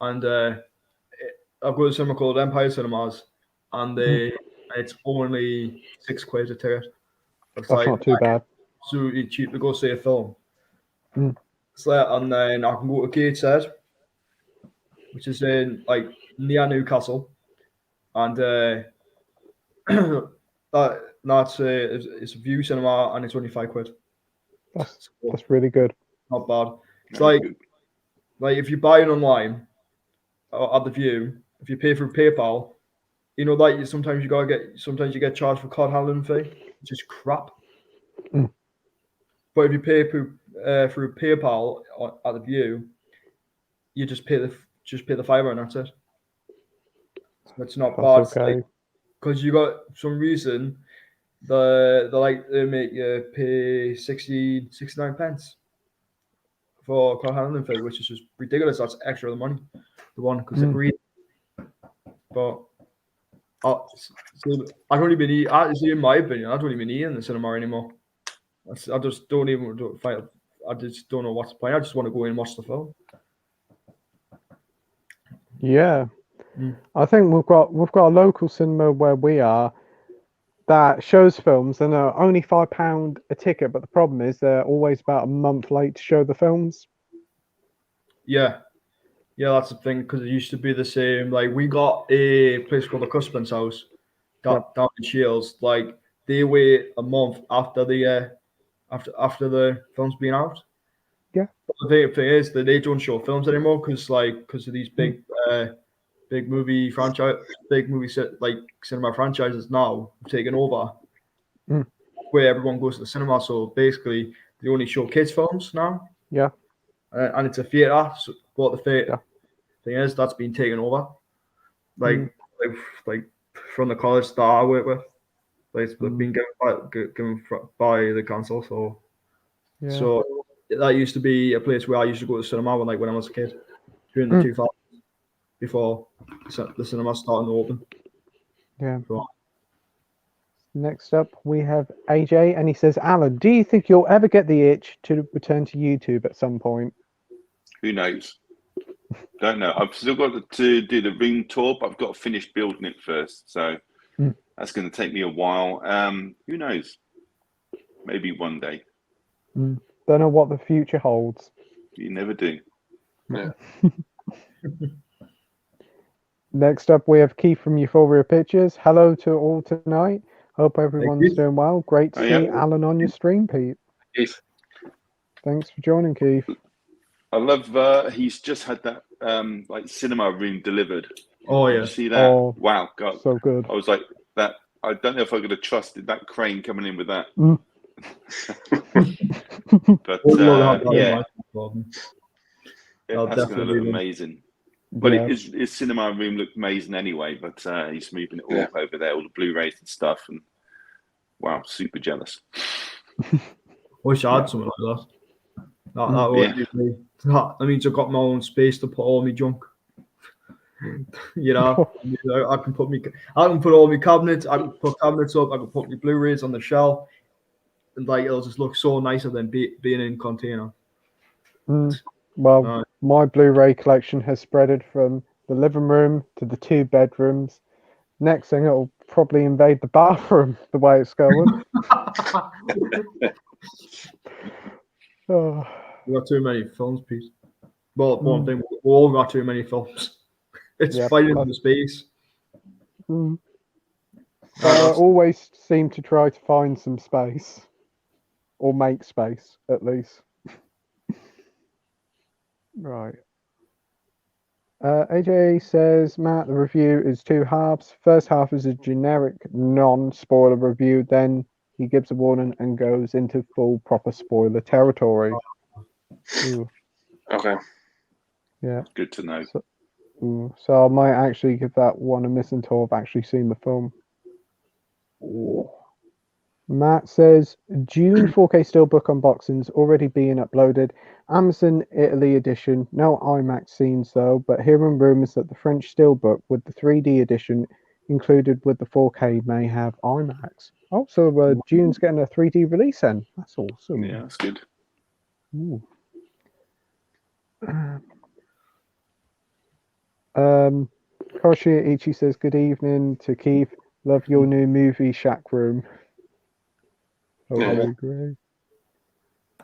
And I've got a cinema called Empire Cinemas, and it's only £6 a ticket. That's not too bad. So it's cheap to go see a film. So, and then I can go to Gateshead, which is in like near Newcastle, and that's it's a view cinema, and it's only £5. That's really good. Not bad. It's like if you buy it online at the View, if you pay through PayPal, you know, like sometimes you get charged for card handling fee, which is crap. But if you pay through PayPal at the View, you just pay the £5 and that's it. So it's not bad. Okay. Because you got some reason they make you pay 69 pence for card handling fee, which is just ridiculous. That's extra money. The one because they're greedy. But I don't even eat. In my opinion, I don't even eat in the cinema anymore. I just don't even fight. I just don't know what's playing. I just want to go in and watch the film. Yeah, I think we've got a local cinema where we are that shows films, and they're only £5 a ticket. But the problem is they're always about a month late to show the films. Yeah, that's the thing, because it used to be the same. Like we got a place called the Cuspin's House down in Shields. Like they wait a month after the film's been out. Yeah. But the thing is that they don't show films anymore because of these big movie franchise, like cinema franchises now have taken over, where everyone goes to the cinema. So basically, they only show kids films now. Yeah. And it's a theatre, but the thing is that's been taken over. Like from the college that I work with, it's been given by the council. So that used to be a place where I used to go to cinema when I was a kid during the 2000s. before the cinema starting to open. Yeah. So, Next up, we have AJ, and he says, Alan, do you think you'll ever get the itch to return to YouTube at some point? Who knows? Don't know. I've still got to do the ring tour, but I've got to finish building it first. So that's going to take me a while. Who knows? Maybe one day. Don't know what the future holds. You never do. Yeah. Next up, we have Keith from Euphoria Pictures. Hello to all tonight. Hope everyone's Keith. doing well. Great to Oh, see yeah. Alan on your stream, Pete. Keith. Thanks for joining, Keith. I love. He's just had that like cinema room delivered. oh Did yeah, you see that? Oh, Wow, God! so good. I was like that. I don't know if I could have trusted that crane coming in with that. But yeah, I'll that's going to definitely look do. amazing. Well, Yeah. his cinema room looked amazing anyway, but he's moving it all Yeah. up over there, all the Blu-rays and stuff, and wow, super jealous. Wish I had something like that. That would Yeah. be me. That means I've got my own space to put all my junk. You know, I can put all my cabinets. I can put cabinets up. I can put my Blu-rays on the shelf, and like it'll just look so nicer than being in container. Well, my Blu-ray collection has spreaded from the living room to the 2 bedrooms. Next thing, it'll probably invade the bathroom the way it's going. Oh. We got too many films, Pete. Well, one thing, we all got too many films. It's fighting for the space. But I always seem to try to find some space, or make space at least. Right. AJ says, Matt, the review is 2 halves. First half is a generic non-spoiler review. Then he gives a warning and goes into full proper spoiler territory. Ooh. Okay. Yeah. Good to know. So I might actually give that one a miss until I've actually seen the film. Matt says, June 4K Steelbook unboxings already being uploaded. Amazon Italy edition, no IMAX scenes though, but hearing rumours that the French Steelbook with the 3D edition included with the 4K may have IMAX. Oh, so June's getting a 3D release then. That's awesome. Yeah, that's good. Ooh. Koshi Ichi says, good evening to Keith. Love your new movie shack room. Oh, Yeah. I agree.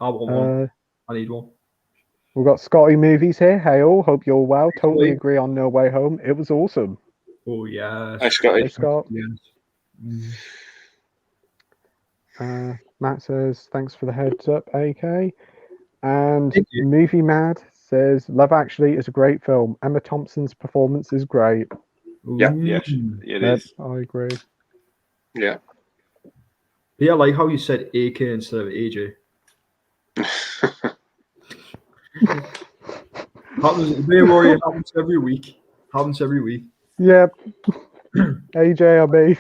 I want one. I need one. We've got Scotty Movies here. Hey all, hope you're well. Totally agree on No Way Home. It was awesome. Oh yeah. Hi, Scotty. Hey Scott. Yes. Matt says, thanks for the heads up, AK. And Thank you. Movie Mad says, Love Actually is a great film. Emma Thompson's performance is great. Yeah. Yes, it is. I agree. Yeah. Yeah, I like how you said AK instead of AJ. Don't worry, it happens every week. Yep. AJ, I mean.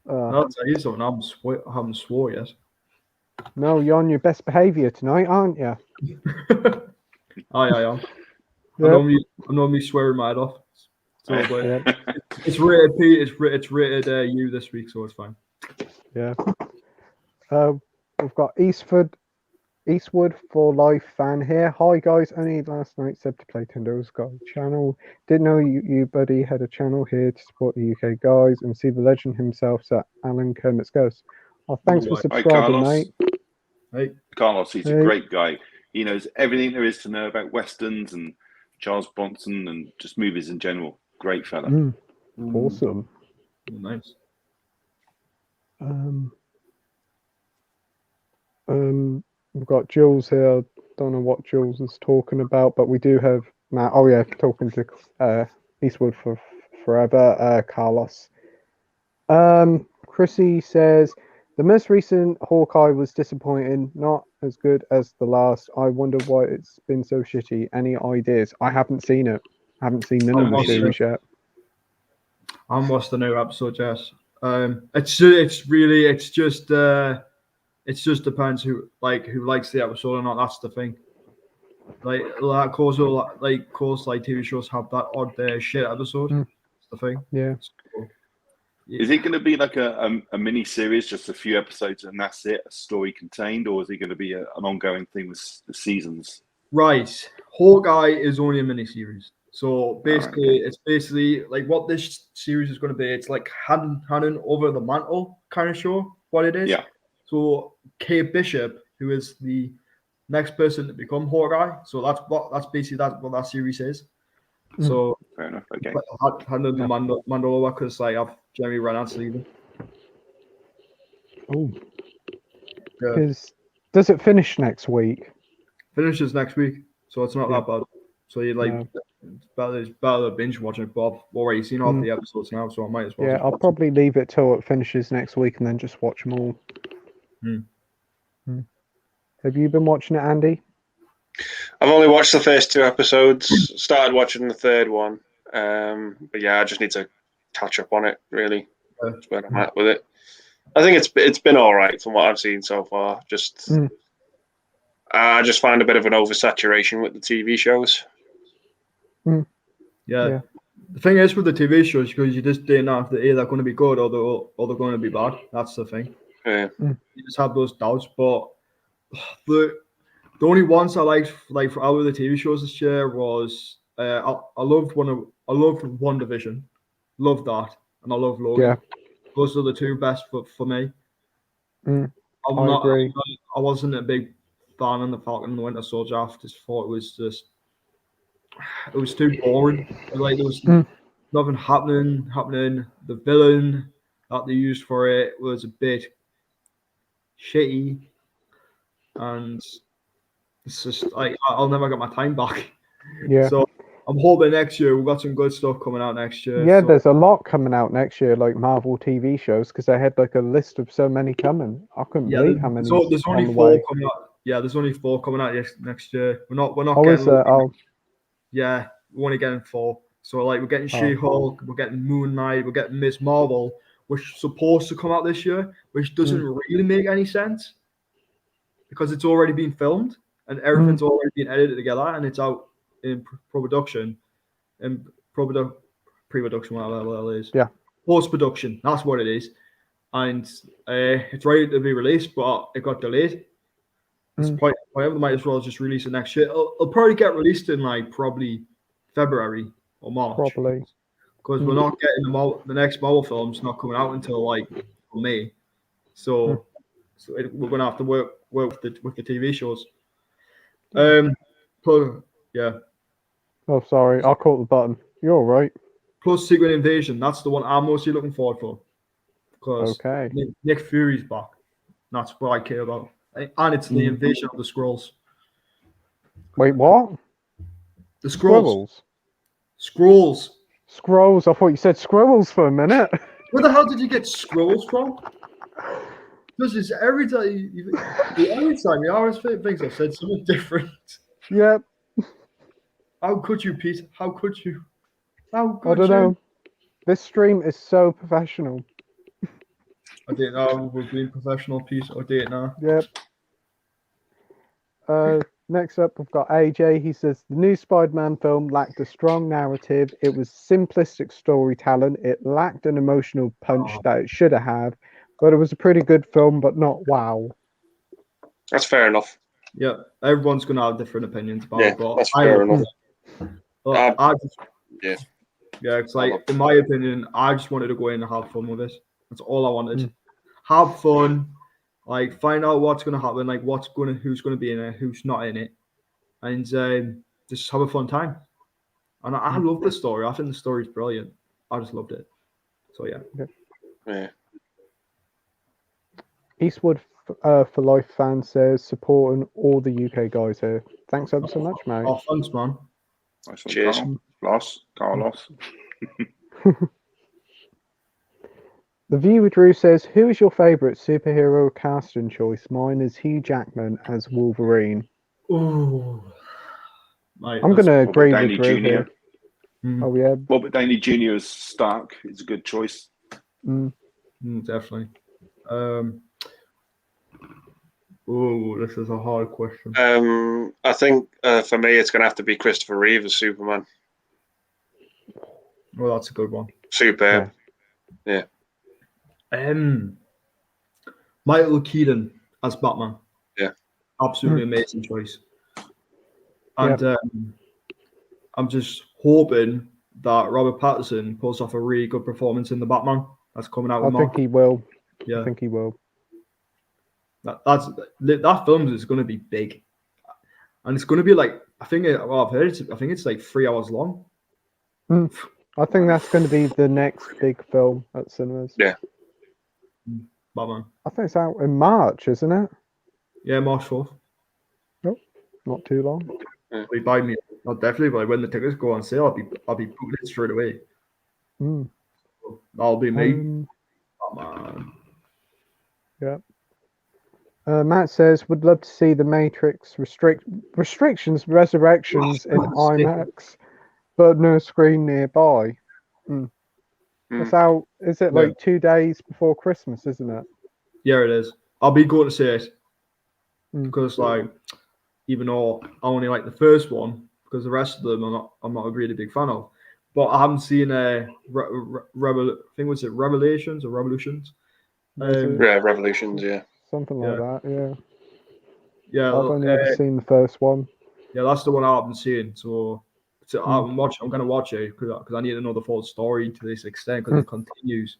I'll tell you something. I haven't swore yet. No, you're on your best behaviour tonight, aren't you? I am. Yep. I normally swearing my head off. So, but Yep. it's rated P. It's rated U this week, so it's fine. Yeah. We've got Eastwood for Life fan here. Hi guys, only last night said to Playtendo's got a channel. Didn't know you buddy had a channel here to support the UK guys and see the legend himself, Sir Alan Kermits Ghost. Oh, thanks for Hi, subscribing, Carlos. mate. Hey, Carlos, he's Hey. a great guy. He knows everything there is to know about westerns and Charles Bronson and just movies in general. Great fella. Awesome. Nice. We've got Jules here. Don't know what Jules is talking about, but we do have Matt. Oh yeah, talking to Eastwood for forever. Carlos. Chrissy says the most recent Hawkeye was disappointing, not as good as the last. I wonder why it's been so shitty. Any ideas? I haven't seen it. I haven't seen none of the series yet. I watched the new episode, yes. It just depends who likes the episode or not. That's the thing. Like course TV shows have that odd shit episode. Mm. That's the thing. Yeah. So, Is it going to be like a mini series, just a few episodes, and that's it, a story contained, or is it going to be an ongoing thing with the seasons? Right, Hawkeye is only a miniseries. So basically, okay. it's basically like what this series is going to be. It's like handing over the mantle kind of show. What it is. Yeah. So Kate Bishop, who is the next person to become Hawkeye. So that's basically what that series is. Mm. So Fair enough. Okay. handing the mantle over because like I've Jeremy Renner's leaving. Oh, Yeah. because does it finish next week? Finishes next week, so it's not Yeah. that bad. So you like. No. It's better binge watching it, but I've already seen all the episodes now, so I might as well. Yeah, just I'll watch probably leave it till it finishes next week and then just watch them all. Hmm. Have you been watching it, Andy? I've only watched the first 2 episodes. Started watching the third one, but yeah, I just need to catch up on it. Really, that's where I'm at with it. I think it's been all right from what I've seen so far. Just I just find a bit of an oversaturation with the TV shows. Yeah. The thing is with the TV shows, because you just don't know if they're either going to be good or they're going to be bad. That's the thing. Yeah. You just have those doubts. But the only ones I liked, like out of the TV shows this year, was I loved WandaVision, loved that, and I love Logan. Yeah. Those are the 2 best for me. I agree. I wasn't a big fan of the Falcon and the Winter Soldier. I just thought it was too boring. Like there was nothing happening. The villain that they used for it was a bit shitty, and it's just like I'll never get my time back. Yeah. So I'm hoping next year we've got some good stuff coming out next year. Yeah, so, there's a lot coming out next year, like Marvel TV shows, because they had like a list of so many coming. I couldn't believe how many. There's only on the 4 way. coming out. Yeah, there's only 4 coming out next year. We're not Oh, getting. is there? Oh, Yeah, we're only getting 4. So like we're getting She-Hulk, we're getting Moon Knight, we're getting Miss Marvel, which is supposed to come out this year, which doesn't really make any sense because it's already been filmed and everything's already been edited together and it's out in pre-production, pre-production, whatever the hell it is. Yeah. Post-production, that's what it is. And it's ready to be released, but it got delayed. It's quite whatever. They might as well just release it next year. It'll probably get released in like probably February or March. probably. Because we're not getting the next Marvel film's not coming out until like May. So, we're gonna have to work with the TV shows. Yeah. Oh, sorry, I caught the button. You're all right. Plus Secret Invasion. That's the one I'm mostly looking forward for. Because Okay. Nick Fury's back. That's what I care about. And it's the invasion of the Skrulls. Wait, what? The Skrulls. Squirrels. Skrulls. Scrolls. I thought you said squirrels for a minute. Where the hell did you get Skrulls from? Because it's every time you always think I've said something different. Yep. How could you, Pete? How could you? How could I don't you? know. This stream is so professional. I didn't know we're being professional, Pete. I didn't know. Yep. Next up, we've got AJ. He says the new Spider-Man film lacked a strong narrative. It was simplistic storytelling. It lacked an emotional punch that it should have had, but it was a pretty good film, but not wow. That's fair enough. Yeah, everyone's gonna have different opinions about Yeah, it, but that's fair enough. It's like in my opinion, I just wanted to go in and have fun with this. That's all I wanted. Have fun, like find out what's gonna happen, like who's gonna be in it, who's not in it, and just have a fun time. And I love the story. I think the story's brilliant. I just loved it. So yeah. Eastwood for Life fan says supporting all the UK guys here. Thanks ever so much, mate. Oh, thanks, man. Nice one, Cheers. Carlos. The Viewer Drew says, who is your favourite superhero casting choice? Mine is Hugh Jackman as Wolverine. Ooh. Mate, I'm going to agree Downey with Drew Jr. here. Oh, yeah. Robert Downey Jr. as Stark is a good choice. Definitely. Oh, this is a hard question. I think for me, it's going to have to be Christopher Reeve as Superman. Well, that's a good one. Superb. Michael Keaton as Batman. Yeah. Absolutely amazing choice. And I'm just hoping that Robert Pattinson pulls off a really good performance in the Batman that's coming out. I think he will. Yeah. I think he will. That film is going to be big, and it's going to be like I've heard I think it's like 3 hours long. I think that's going to be the next big film at cinemas. Yeah. Batman. I think it's out in March, isn't it? Yeah, March 4th. Nope, not too long. They buy me. I'll definitely buy when the tickets go on sale. I'll be booking it straight away. That'll be me. Batman. Yeah. Matt says, would love to see the Matrix Resurrections in IMAX, but no screen nearby. That's out, is it like 2 days before Christmas, isn't it? Yeah, it is. I'll be going to see it because, like, even though I only like the first one, because the rest of them I'm not a really big fan of. But I haven't seen I think was it Revelations or Revolutions? Revolutions, yeah. Something like that, yeah. Yeah, I've only ever seen the first one. Yeah, that's the one I haven't seen. So I'm going to watch it because I need to know the full story to this extent because it continues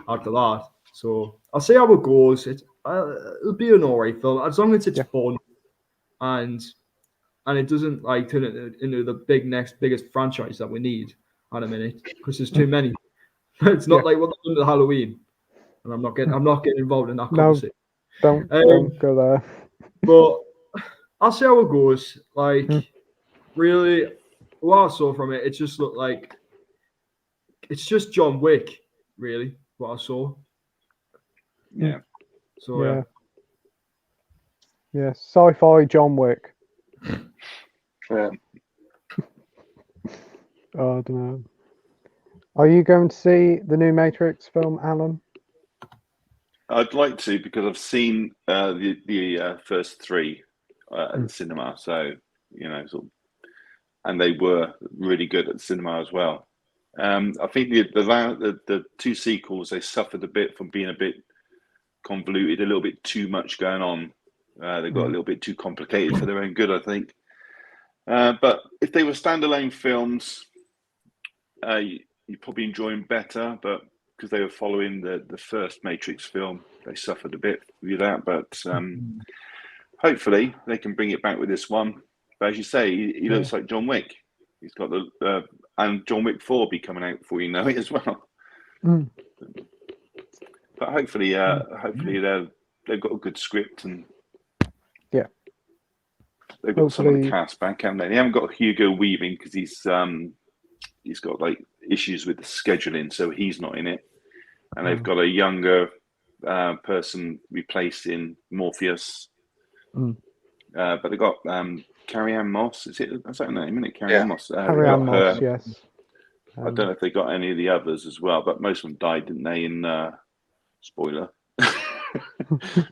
after that. So I'll see how it goes. It'll be an alright film as long as it's fun and it doesn't like turn it into the biggest franchise that we need at a minute because there's too many. It's not like what they're doing to Halloween, and I'm not getting involved in that conversation. Don't go there. But I'll see how it goes. Like, really, what I saw from it, it just looked like it's just John Wick, really, what I saw. Yeah. So, yeah, sci-fi John Wick. Yeah. Oh, I don't know. Are you going to see the new Matrix film, Alan? I'd like to because I've seen the first three at the cinema, so and they were really good at the cinema as well. I think the two sequels, they suffered a bit from being a bit convoluted, a little bit too much going on. They got a little bit too complicated for their own good, I think. But if they were standalone films, you'd probably enjoy them better. But because they were following the first Matrix film, they suffered a bit with that. But hopefully they can bring it back with this one. But as you say, he looks like John Wick. He's got and John Wick 4 will be coming out before you know it as well. But hopefully they've got a good script and they've got some of the cast back, haven't they? They haven't got Hugo Weaving because he's got like issues with the scheduling, so he's not in it. And they've got a younger person replacing Morpheus. But they got Carrie-Anne Moss. That's her name, isn't it? Carrie-Anne Moss. Carrie-Anne Moss, yes. I don't know if they got any of the others as well, but most of them died, didn't they? In spoiler,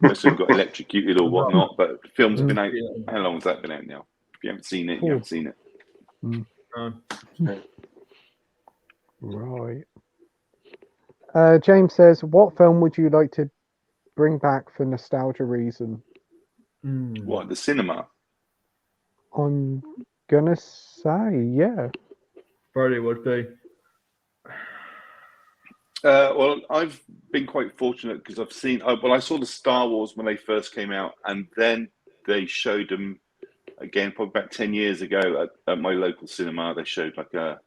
most of them got electrocuted or whatnot. But the films have been out. How long has that been out now? If you haven't seen it, you haven't seen it. Right. James says, "What film would you like to bring back for nostalgia reason?" What, the cinema? I'm gonna say, yeah. Probably would be. Well, I've been quite fortunate because I've seen. I saw the Star Wars when they first came out, and then they showed them again probably about 10 years ago at my local cinema. They showed like the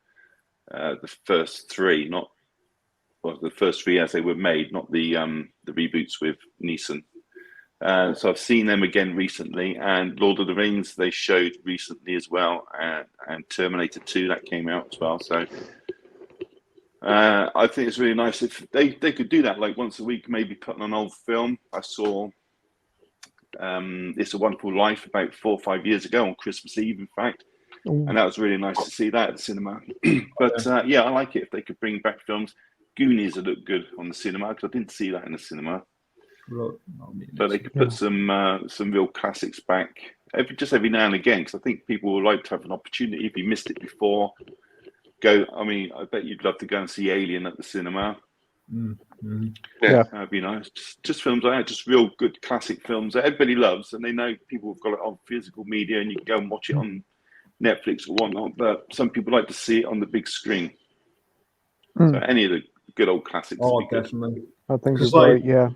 first three, the first three as they were made, not the reboots with Neeson. So I've seen them again recently, and Lord of the Rings they showed recently as well, and Terminator 2 that came out as well. So I think it's really nice if they could do that, like once a week, maybe put on an old film. I saw It's a Wonderful Life about 4 or 5 years ago on Christmas Eve, in fact, and that was really nice to see that at the cinema. But I like it if they could bring back films. Goonies would look good on the cinema because I didn't see that in the cinema. Look, But they could put some real classics back every now and again, because I think people would like to have an opportunity. If you missed it before, go. I mean, I bet you'd love to go and see Alien at the cinema. Yeah. That'd be nice. Just films like that, just real good classic films that everybody loves, and they know people have got it on physical media, and you can go and watch it on Netflix or whatnot. But some people like to see it on the big screen. So any of the good old classics. Oh, definitely. I think Because it's right, yeah.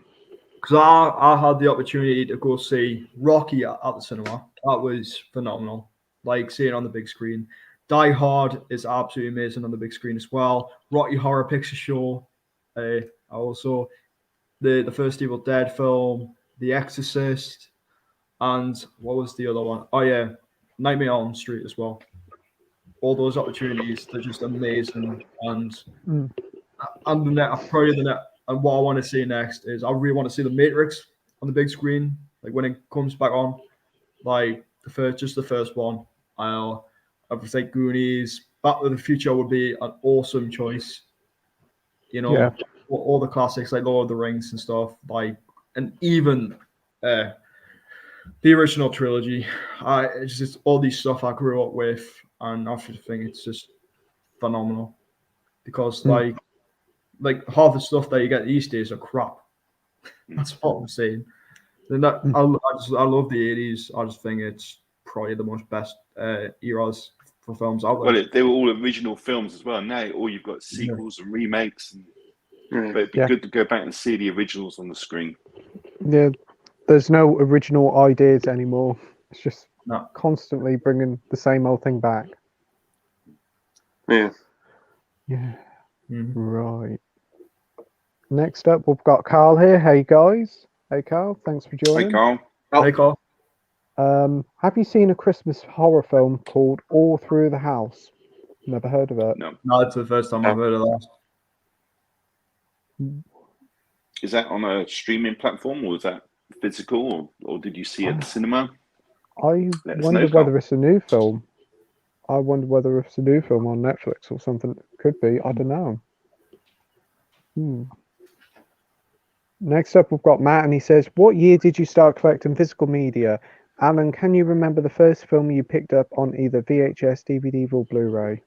Because I had the opportunity to go see Rocky at the cinema. That was phenomenal. Like seeing it on the big screen. Die Hard is absolutely amazing on the big screen as well. Rocky Horror Picture Show. Also the first Evil Dead film, The Exorcist, and what was the other one? Oh yeah, Nightmare on Elm Street as well. All those opportunities, they're just amazing. And and what I want to see next is I really want to see The Matrix on the big screen, like when it comes back on, like the first one. I would say Goonies, Back to the Future would be an awesome choice. You know, all the classics like Lord of the Rings and stuff, and even the original trilogy. It's just all these stuff I grew up with, and I think it's just phenomenal because like half the stuff that you get these days are crap. That's what I'm saying. And I love the 80s. I just think it's probably the most best eras for films out there. Well, they were all original films as well. Now all you've got sequels and remakes. But it'd be good to go back and see the originals on the screen. Yeah, there's no original ideas anymore. It's just constantly bringing the same old thing back. Yeah. Right. Next up, we've got Carl here. Hey guys. Hey Carl, thanks for joining. Hey Carl. Hey Carl. Have you seen a Christmas horror film called All Through the House? Never heard of it. No, it's the first time I've heard of that. Is that on a streaming platform, or is that physical, or did you see it at the cinema? I wonder whether it's a new film. I wonder whether it's a new film on Netflix or something. It could be. I don't know. Next up, we've got Matt, and he says, "What year did you start collecting physical media? Alan, can you remember the first film you picked up on either VHS, DVD, or Blu-ray?"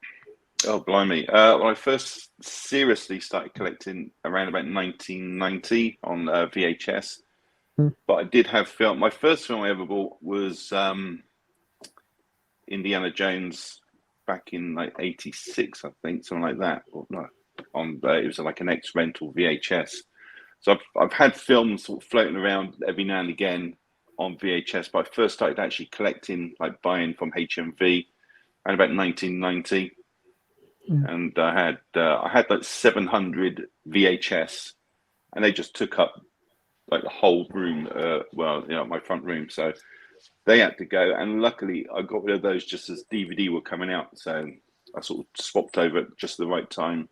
Oh, blimey. Well, I first seriously started collecting around about 1990 on VHS. But I did have film. My first film I ever bought was Indiana Jones back in like 86, I think, something like that. Or no, it was like an ex-rental VHS. So I've had films sort of floating around every now and again on VHS, but I first started actually collecting, like buying from HMV around about 1990. And I had like 700 VHS, and they just took up like the whole room. My front room. So they had to go, and luckily I got rid of those just as DVD were coming out. So I sort of swapped over at just the right time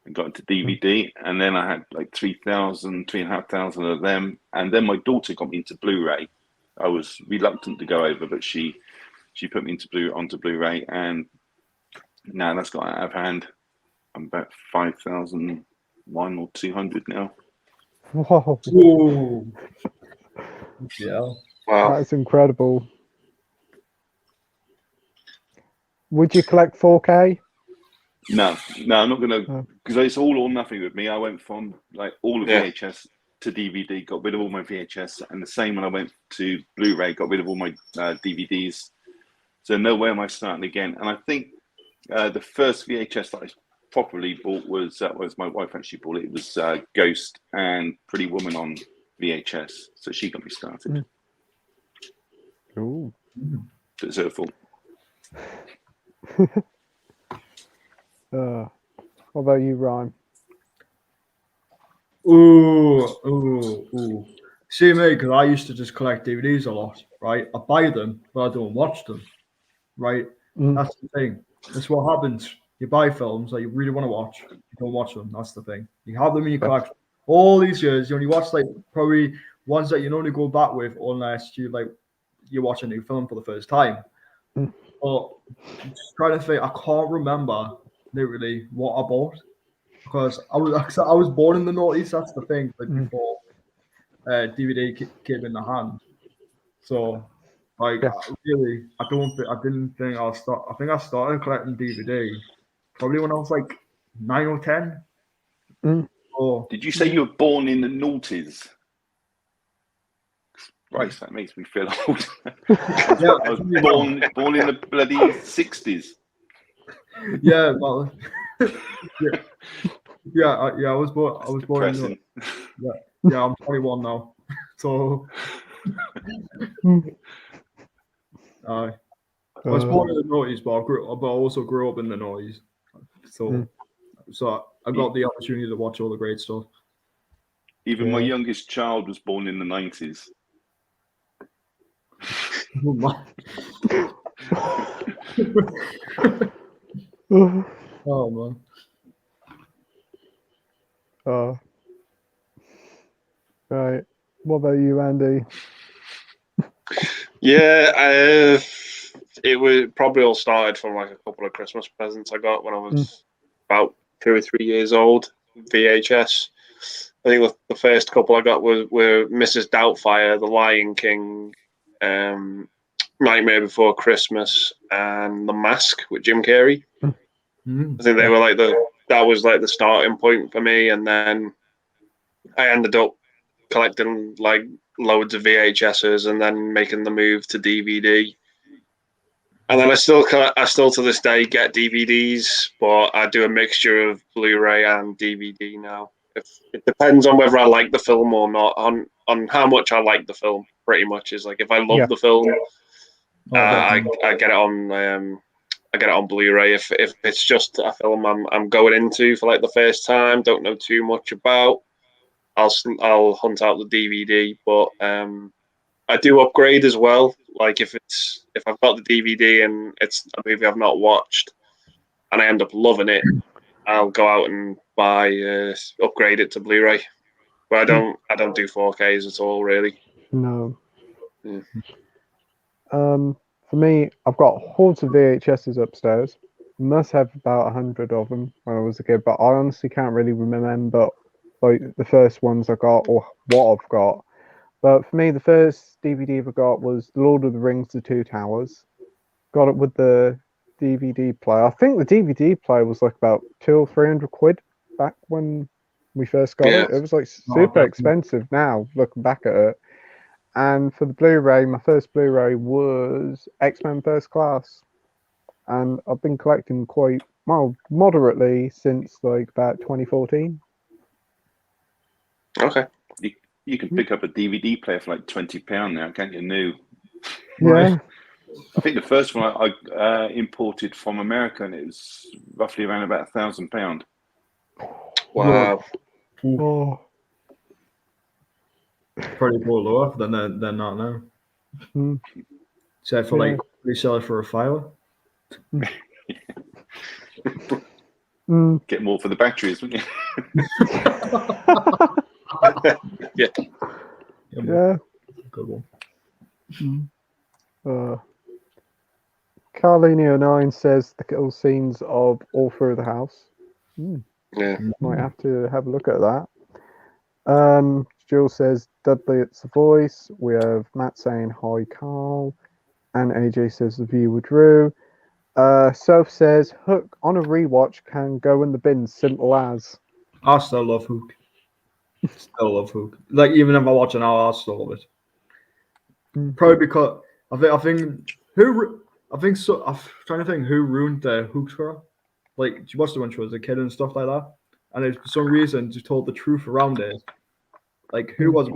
and got into DVD. And then I had like 3,500 of them. And then my daughter got me into Blu-ray. I was reluctant to go over, but she put me onto Blu-ray, and now that's got out of hand. I'm about 5,001 or 200 now. Whoa. Ooh. Yeah. Wow. That's incredible. Would you collect 4K? No, I'm not gonna, because it's all or nothing with me. I went from like all of VHS to DVD, got rid of all my VHS, and the same when I went to Blu-ray, got rid of all my DVDs. So no way am I starting again. And I think the first VHS that I properly bought was my wife actually bought it. It was Ghost and Pretty Woman on VHS. So she got me started. Ooh. So it's her fault. What about you, Ryan? Ooh. See me, because I used to just collect DVDs a lot, right? I buy them, but I don't watch them, right? That's the thing. That's what happens. You buy films that you really want to watch, you don't watch them. That's the thing. You have them in your collection. All these years, you only watch like probably ones that you can only go back with unless you watch a new film for the first time. But just trying to think, I can't remember literally what I bought because I was born in the noughties. That's the thing. Like before, DVD came in the hand. So, like, Yes. I didn't think I'll start. I think I started collecting DVD probably when I was like 9 or 10. Mm. Or Did you say you were born in the noughties? Right, that makes me feel old. yeah, I was born in the bloody 60s. yeah, well, yeah, I was born. I was born in Depressing. yeah, I'm 21 now. So, I was born in the noughties, but I also grew up in the noughties. So, I got the opportunity to watch all the great stuff. Even my youngest child was born in the 90s. Oh man. Right. What about you, Andy? Yeah, it was probably all started from like a couple of Christmas presents I got when I was about 2 or 3 years old. VHS. I think the first couple I got were Mrs. Doubtfire, The Lion King, Nightmare Before Christmas, and The Mask with Jim Carrey. I think they were like that was like the starting point for me, and then I ended up collecting like loads of VHSs and then making the move to DVD. And then I still to this day get DVDs, but I do a mixture of Blu-ray and DVD now. It depends on whether I like the film or not, on how much I like the film. Pretty much is like if I love the film, I get it on I get it on Blu-ray. If it's just a film I'm going into for like the first time, don't know too much about, I'll hunt out the DVD. But I do upgrade as well. Like if I've got the DVD and it's a movie I've not watched, and I end up loving it, I'll go out and buy upgrade it to Blu-ray. But I don't do 4Ks at all, really. No. Yeah. For me, I've got hordes of VHSs upstairs. Must have about 100 of them when I was a kid, but I honestly can't really remember like the first ones I got or what I've got. But for me, the first DVD I got was The Lord of the Rings: The Two Towers. Got it with the DVD player. I think the DVD player was like about 200 or 300 quid back when we first got it. It was like super expensive now, looking back at it. And for the Blu-ray, my first Blu-ray was X-Men First Class. And I've been collecting quite, well, moderately since like about 2014. Okay. You can pick up a DVD player for like £20 now, can't you? New. Yeah. I think the first one I imported from America, and it was roughly around about £1,000. Wow. Oh. Probably more lower than not now. So for like resell it for a file. Get more for the batteries, wouldn't you? Yeah. Good one. Carlinio9 says the kill scenes of All Through the House. Yeah. Might have to have a look at that. Jules says Dudley, it's the voice. We have Matt saying hi, Carl, and AJ says the view with Drew. Soph says Hook on a rewatch can go in the bin, simple as. I still love Hook. Still love Hook. Like even if I watch an hour, I still love it. Probably because I'm trying to think who ruined the Hook for her. Like she watched it when she was a kid and stuff like that, and for some reason just told the truth around it. Like who was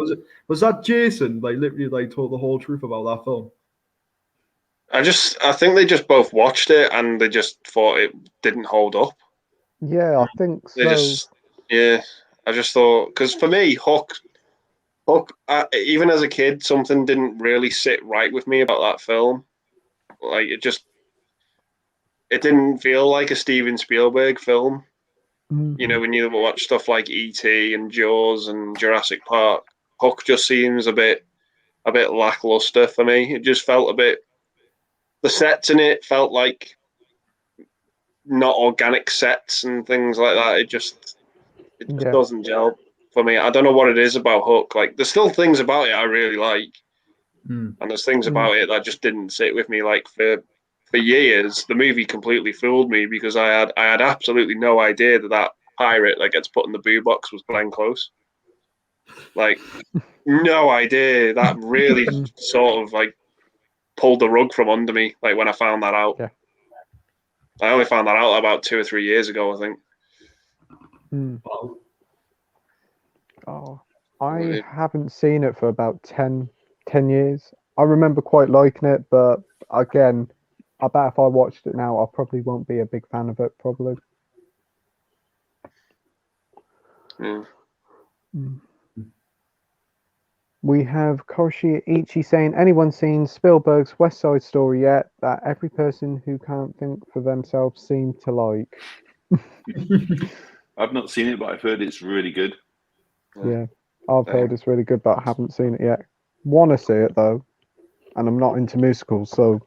that Jason? Like literally like told the whole truth about that film. I think they just both watched it and they just thought it didn't hold up. Yeah, I think so. I just thought, because for me, Hook, even as a kid, something didn't really sit right with me about that film. Like it didn't feel like a Steven Spielberg film. You know, when you watch stuff like E.T. and Jaws and Jurassic Park, Hook just seems a bit lackluster for me. It just felt a bit. The sets in it felt like not organic sets and things like that. It just doesn't gel. for me. I don't know what it is about Hook. Like, there's still things about it I really like, Mm. and there's things about it that just didn't sit with me. Like for years, the movie completely fooled me because I had absolutely no idea that pirate that gets put in the boo box was Glenn Close. Like, no idea. That really sort of like pulled the rug from under me. Like when I found that out. Yeah. I only found that out about 2 or 3 years ago, I think. Wow. Oh, I haven't seen it for about 10 years. I remember quite liking it, but again, I bet if I watched it now, I probably won't be a big fan of it, probably. Yeah. We have Koshi Ichi saying, anyone seen Spielberg's West Side Story yet? That every person who can't think for themselves seem to like. I've not seen it, but I've heard it's really good. Yeah, I've heard it's really good, but I haven't seen it yet. Want to see it though, and I'm not into musicals, so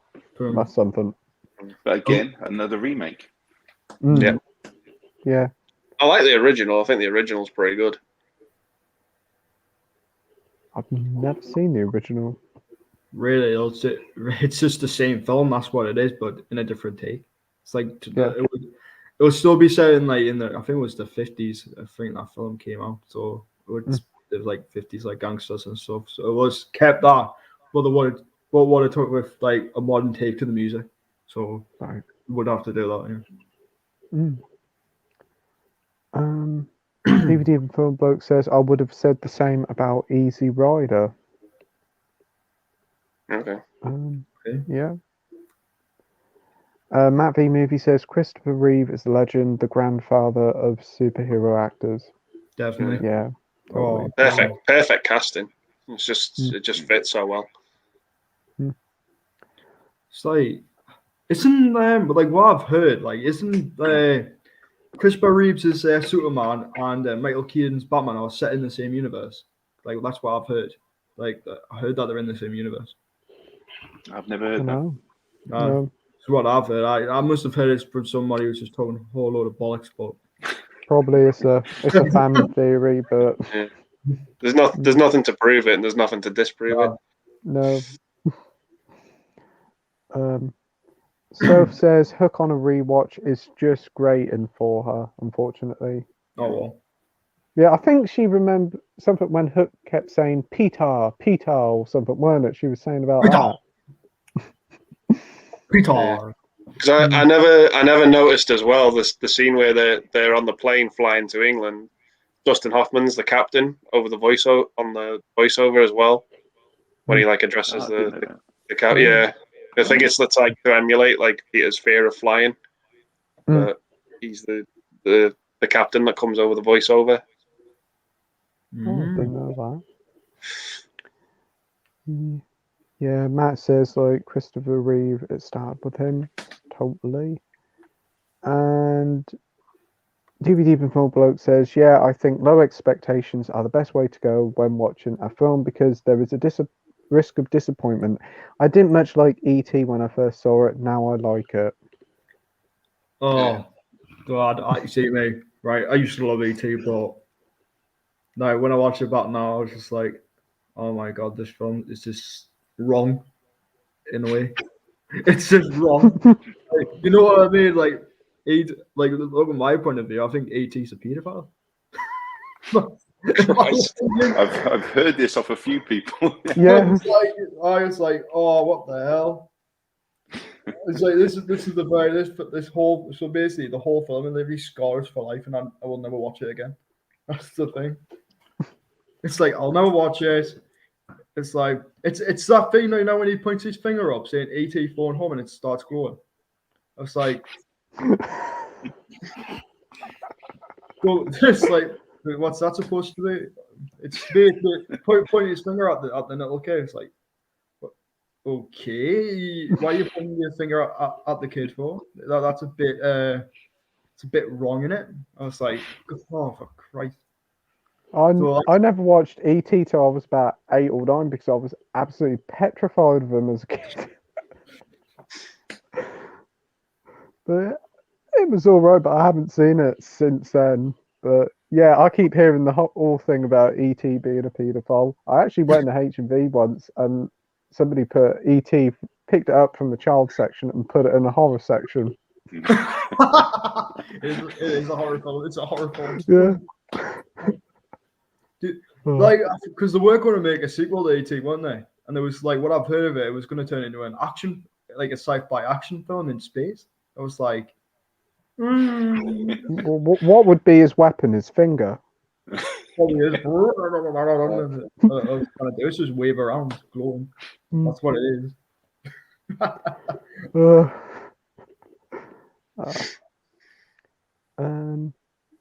that's something. But again, another remake. Yeah. Yeah. I like the original. I think the original's pretty good. I've never seen the original. Really, it's just the same film. That's what it is, but in a different take. It's like it would still be set in like in the, I think it was the 50s. I think that film came out, so it was like 50s, like gangsters and stuff. So it was kept that, but what it took with like a modern take to the music. So Right. would have to do that. Yeah. DVD Film Bloke says, I would have said the same about Easy Rider. Okay. Yeah. Matt V Movie says, Christopher Reeve is the legend, the grandfather of superhero actors. Definitely. Yeah. Totally. Perfect casting. It just fits so well. It's like, isn't like what I've heard, like isn't Christopher Reeves' Superman and Michael Keaton's Batman are set in the same universe? Like that's what I've heard. Like I heard that they're in the same universe. I've never heard that. No. It's what I've heard. I must have heard it from somebody who's just talking a whole load of bollocks, but Probably it's a fan theory, but Yeah. There's nothing to prove it, and there's nothing to disprove it. no. Soph says Hook on a rewatch is just grating for her, unfortunately. Oh well. Yeah, I think she remembered something when Hook kept saying Peter, or something, weren't it? She was saying about that. Peter. Because I never noticed as well the scene where they're on the plane flying to England. Dustin Hoffman's the captain over the voiceover as well, when he like addresses the captain. Yeah, I think it's like to emulate like Peter's fear of flying, but he's the captain that comes over the voiceover. Oh, I didn't know that. Yeah, Matt says like Christopher Reeve, it started with him, totally. And DVD Before Bloke says, yeah, I think low expectations are the best way to go when watching a film because there is a risk of disappointment. I didn't much like E.T. when I first saw it. Now I like it. Oh God, you see me, right? I used to love E.T., but no, when I watch it back now, I was just like, oh my God, this film is just wrong in a way. It's just wrong. Like, you know what I mean? Like, look at my point of view, I think E.T.'s a paedophile. I've heard this off a few people. Yeah. I was like, oh, what the hell? It's like this is the very this whole, so basically the whole film and literally scars for life, and I will never watch it again. That's the thing. It's like I'll never watch it. It's like it's that thing, you know, when he points his finger up saying "E.T. phone home" and it starts glowing. I was like, well, it's like, what's that supposed to be? It's pointing his finger at the little kid. It's like, okay, why are you pointing your finger at the kid for? That's a bit it's a bit wrong in it. I was like, oh for Christ. I never watched E.T. till I was about 8 or 9 because I was absolutely petrified of him as a kid. But it was all right, but I haven't seen it since then. But Yeah, I keep hearing the whole thing about ET being a paedophile. I actually went to H&V once, and somebody put ET, picked it up from the child section and put it in the horror section. It is a horror film. It's a horror film. Yeah. Dude, Oh. like, because they were going to make a sequel to ET, weren't they? And there was like, what I've heard of it, it was going to turn into an action, like a sci-fi action film in space. I was like, Well, what would be his weapon? His finger? probably is. I was trying to do is just wave around, glowing. That's what it is.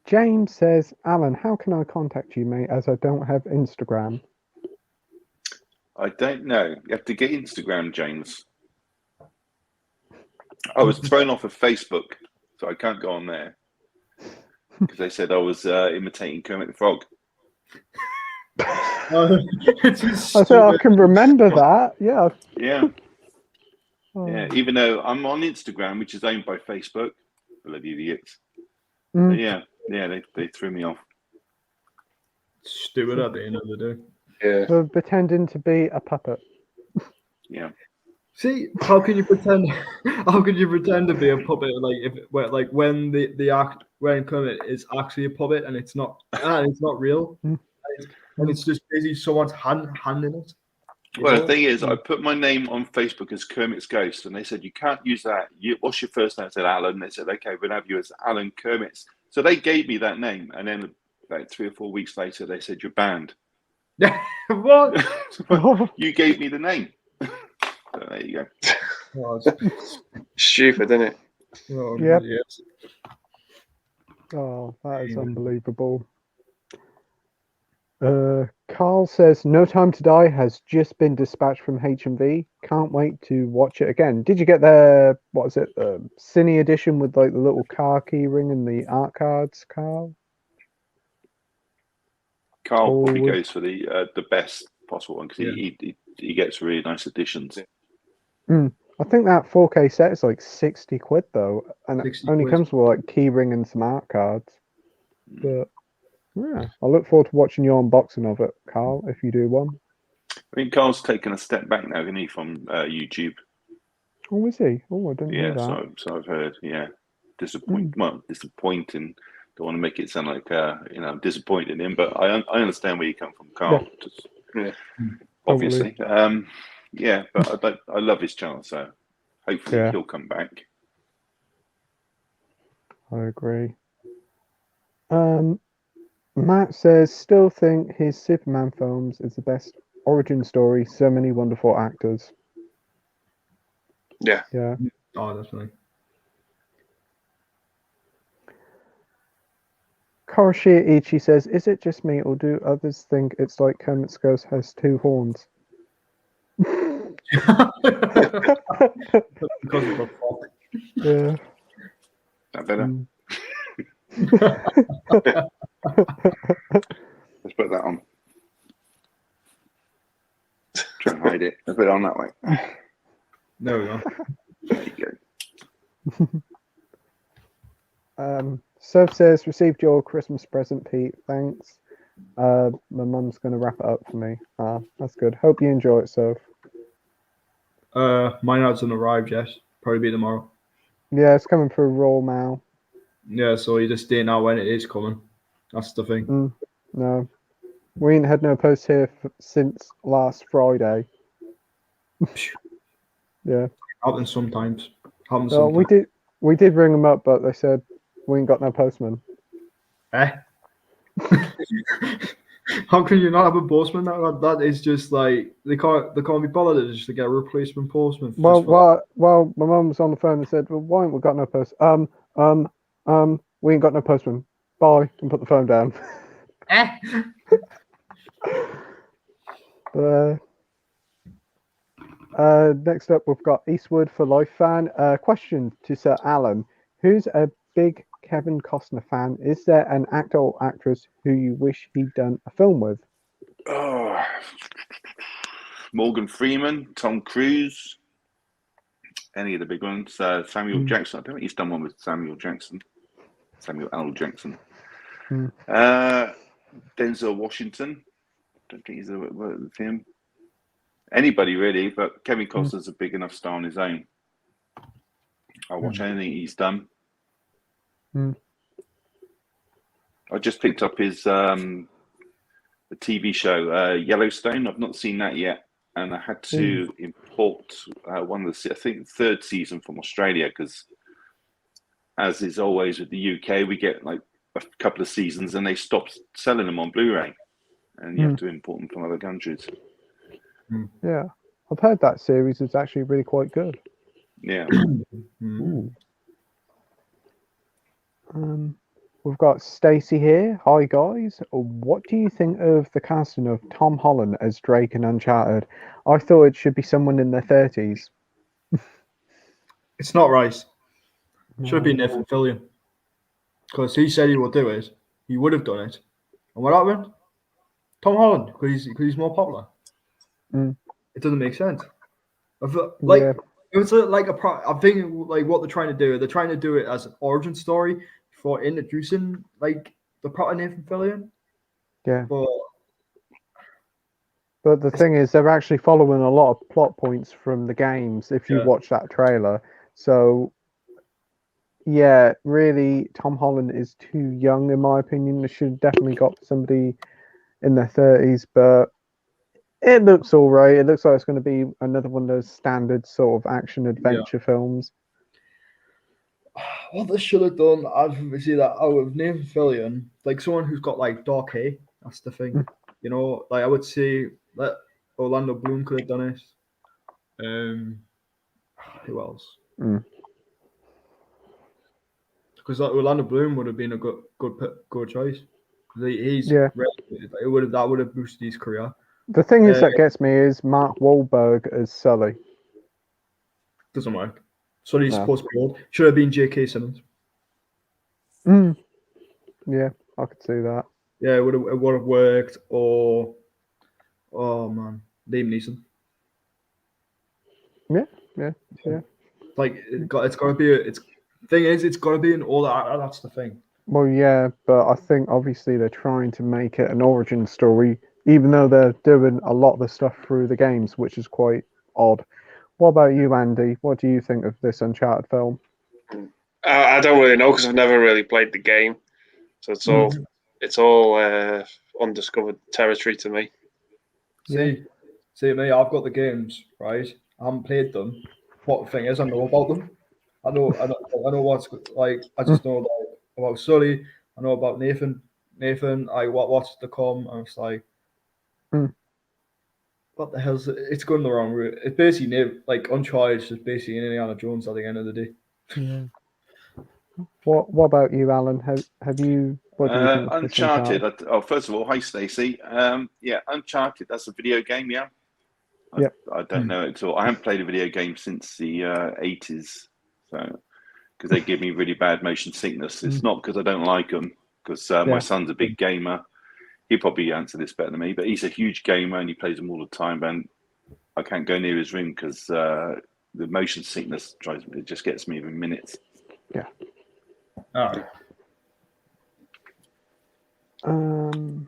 James says, Alan, how can I contact you, mate, as I don't have Instagram? I don't know. You have to get Instagram, James. I was thrown off of Facebook, so I can't go on there because they said I was imitating Kermit the Frog. I thought I can remember that. Yeah. Yeah. Oh. Yeah. Even though I'm on Instagram, which is owned by Facebook, bloody idiots. But yeah, they threw me off. Stupid at the end of the day. Yeah. For pretending to be a puppet. Yeah. See, how can you pretend? How can you pretend to be a puppet? Like when when Kermit is actually a puppet and it's not real, and it's just basically someone's hand in it. Well, the thing is, I put my name on Facebook as Kermit's Ghost, and they said you can't use that. What's your first name? I said Alan. They said, okay, we'll have you as Alan Kermit's. So they gave me that name, and then like 3 or 4 weeks later, they said you're banned. What? You gave me the name. So there you go. Stupid, isn't it? Yep. Yes. Oh, that is unbelievable. Carl says, No Time to Die has just been dispatched from H&V. Can't wait to watch it again. Did you get the Cine edition with like the little car key ring and the art cards, Carl? Carl probably goes for the best possible one because he gets really nice editions. I think that 4K set is like 60 quid though, and it only comes with like key ring and some art cards. But yeah, I look forward to watching your unboxing of it, Carl, if you do one. I think Carl's taken a step back now, isn't he, from YouTube? Oh, is he? Oh, I didn't know that. So I've heard. Yeah, disappointing. Don't want to make it sound like disappointing him, but I understand where you come from, Carl. Yeah. Obviously. Yeah, but I love his channel, so hopefully he'll come back. I agree. Matt says, still think his Superman films is the best origin story. So many wonderful actors. Yeah. Yeah. Oh, definitely. Koroshia Ichi says, is it just me or do others think it's like Kermit's Ghost has 2 horns? Because of the fuck. Yeah. That better? Let's put that on. Try and hide it. Let's put it on that way. There we go. There you go. Soph says, received your Christmas present, Pete. Thanks. My mum's going to wrap it up for me. That's good. Hope you enjoy it, Soph. Mine hasn't arrived yet. Probably be tomorrow. Yeah, it's coming through raw mail. Yeah, so you just didn't know when it is coming. That's the thing. No. We ain't had no post here since last Friday. Yeah. Happens sometimes. We did ring them up, but they said we ain't got no postman. Eh? How can you not have a postman? That is just like they can't be bothered just to get a replacement postman. Well, my mum was on the phone and said, "Well, why ain't we got no post? We ain't got no postman. Bye," and put the phone down. Next up, we've got Eastwood for Life fan. Question to Sir Alan: who's a big Kevin Costner fan? Is there an actor or actress who you wish he'd done a film with? Oh, Morgan Freeman, Tom Cruise, any of the big ones. Samuel Jackson. I don't think he's done one with Samuel L. Jackson. Denzel Washington. Don't think he's with him. Anybody really, but Kevin Costner's a big enough star on his own. I'll watch anything he's done. I just picked up his the TV show Yellowstone. I've not seen that yet, and I had to import one of the, I think, third season from Australia, because, as is always with the UK, we get like a couple of seasons and they stopped selling them on Blu-ray, and you have to import them from other countries. Yeah, I've heard that series is actually really quite good. Yeah. We've got Stacey here. Hi guys. What do you think of the casting of Tom Holland as Drake in Uncharted? I thought it should be someone in their 30s. It's not right. Should be Nathan Fillion, because he said he would do it. He would have done it, and what happened? Tom Holland, because he's more popular. It doesn't make sense. I feel, like it was like I'm thinking like what they're trying to do. They're trying to do it as an origin story for introducing like the proper Nathan Fillion. Yeah. But the thing is, they're actually following a lot of plot points from the games. If you watch that trailer, so. Yeah, really, Tom Holland is too young, in my opinion. They should have definitely got somebody in their 30s, but it looks all right. It looks like it's going to be another one of those standard sort of action adventure films. What they should have done, I'd see that out of Nathan Fillion, like someone who's got like dark hair. That's the thing, you know. Like I would say that Orlando Bloom could have done it. Who else? Because like Orlando Bloom would have been a good choice. That would have boosted his career. The thing is that gets me is Mark Wahlberg as Sully. Doesn't work. Sully's supposed to be old. Should have been J.K. Simmons. Yeah, I could see that. Yeah, it would have worked. Or Liam Neeson. Yeah. Like it's got to be. Thing is, it's got to be in all that. That's the thing. Well, yeah, but I think obviously they're trying to make it an origin story, even though they're doing a lot of the stuff through the games, which is quite odd. What about you, Andy? What do you think of this Uncharted film? I don't really know, because I've never really played the game, so it's all undiscovered territory to me. See, me, I've got the games, right? I haven't played them. What the thing is, I know about them. I know what's like. I just know about Sully. I know about Nathan. What's to come. And it's like, what the hell's it? It's going the wrong route. It's basically like Uncharted is just basically Indiana Jones at the end of the day. Yeah. What about you, Alan? Have you? What do you think of Uncharted? First of all, hi Stacey. Uncharted. That's a video game, yeah. I don't know it at all. I haven't played a video game since the 80s. So, because they give me really bad motion sickness. It's not because I don't like them, because my son's a big gamer. He'll probably answer this better than me, but he's a huge gamer and he plays them all the time. And I can't go near his room because the motion sickness just gets me in minutes. Yeah. All right.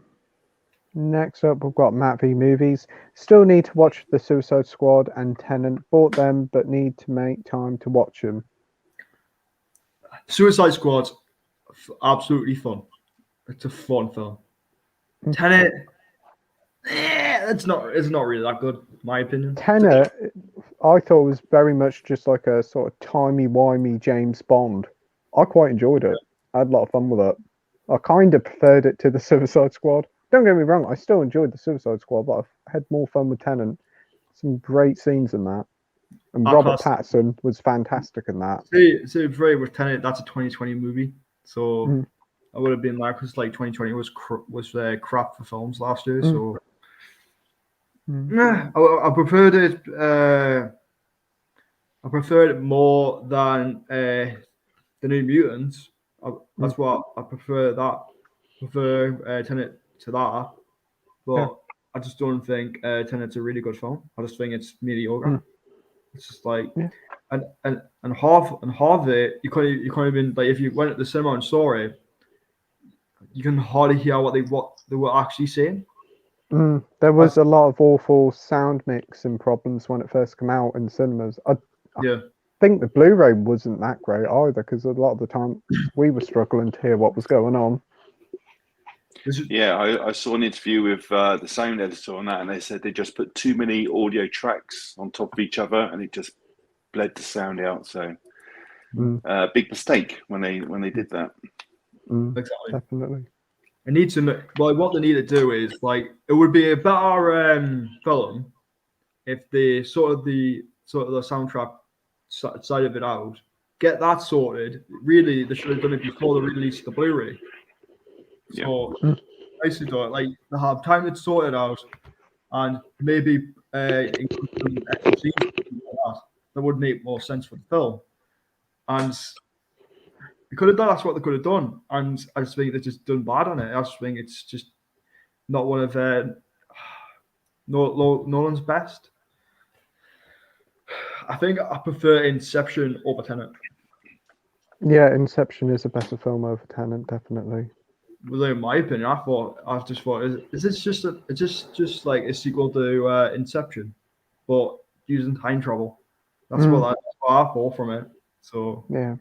Next up, we've got Matt v Movies. Still need to watch The Suicide Squad and Tenet. Bought them, but need to make time to watch them. Suicide Squad's absolutely fun. It's a fun film. Tenet, it's not really that good, in my opinion. Tenet, I thought was very much just like a sort of timey-wimey James Bond. I quite enjoyed it. I had a lot of fun with it. I kind of preferred it to The Suicide Squad. Don't get me wrong, I still enjoyed The Suicide Squad, but I've had more fun with Tenet. Some great scenes in that. And Robert Pattinson was fantastic in that. See, with Tenet, that's a 2020 movie. So I would have been like, because like 2020 was crap for films last year. So I preferred it. I preferred it more than the New Mutants. That's what I prefer. Prefer Tenet to that, but I just don't think Tenet's a really good film. I just think it's mediocre. It's just like, and half of it, you could have been like, if you went at the cinema and saw it, you can hardly hear what they were actually saying. There was a lot of awful sound mixing problems when it first came out in cinemas. I think the Blu-ray wasn't that great either, because a lot of the time we were struggling to hear what was going on. Yeah, I saw an interview with the sound editor on that, and they said they just put too many audio tracks on top of each other, and it just bled the sound out. So, big mistake when they did that. Exactly. Definitely. It needs to what they need to do is it would be a better film if the soundtrack side of it out, get that sorted. Really, they should have done it before they released the Blu-ray. So basically, they have time to sort it out, and maybe include some extra scenes like that would make more sense for the film. And they could have done. That's what they could have done. And I just think they've just done bad on it. I just think it's just not one of Nolan's best. I think I prefer Inception over Tenet. Yeah, Inception is a better film over Tenet, definitely. Well, in my opinion, I just thought, is this just like a sequel to Inception, but using time travel? That's what I thought from it. So yeah.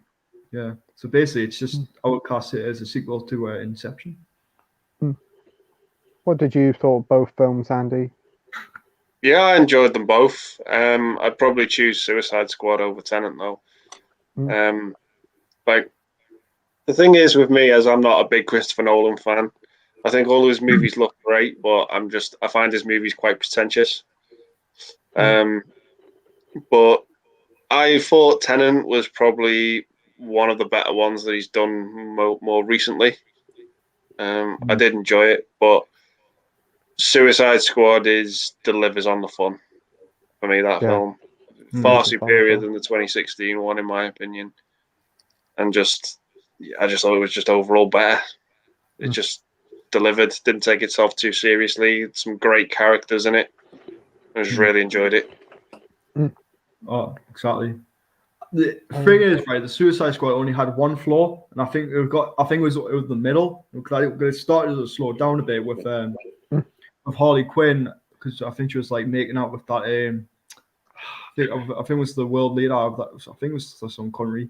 So basically, it's just I would cast it as a sequel to Inception. What did you thought of both films, Andy? Yeah, I enjoyed them both. I'd probably choose Suicide Squad over Tenet though. The thing is with me, as I'm not a big Christopher Nolan fan, I think all his movies look great, but I find his movies quite pretentious. But I thought Tenet was probably one of the better ones that he's done more recently. I did enjoy it, but Suicide Squad delivers on the fun for me. That film far superior than the 2016 one, in my opinion, and I just thought it was just overall better. It just delivered, didn't take itself too seriously. Some great characters in it. I just really enjoyed it. Oh, exactly. The thing is, right, the Suicide Squad only had one flaw, and I think it was the middle. It started to slow down a bit with Harley Quinn, because I think she was like making out with that. I think it was the world leader of that. I think it was some Connery,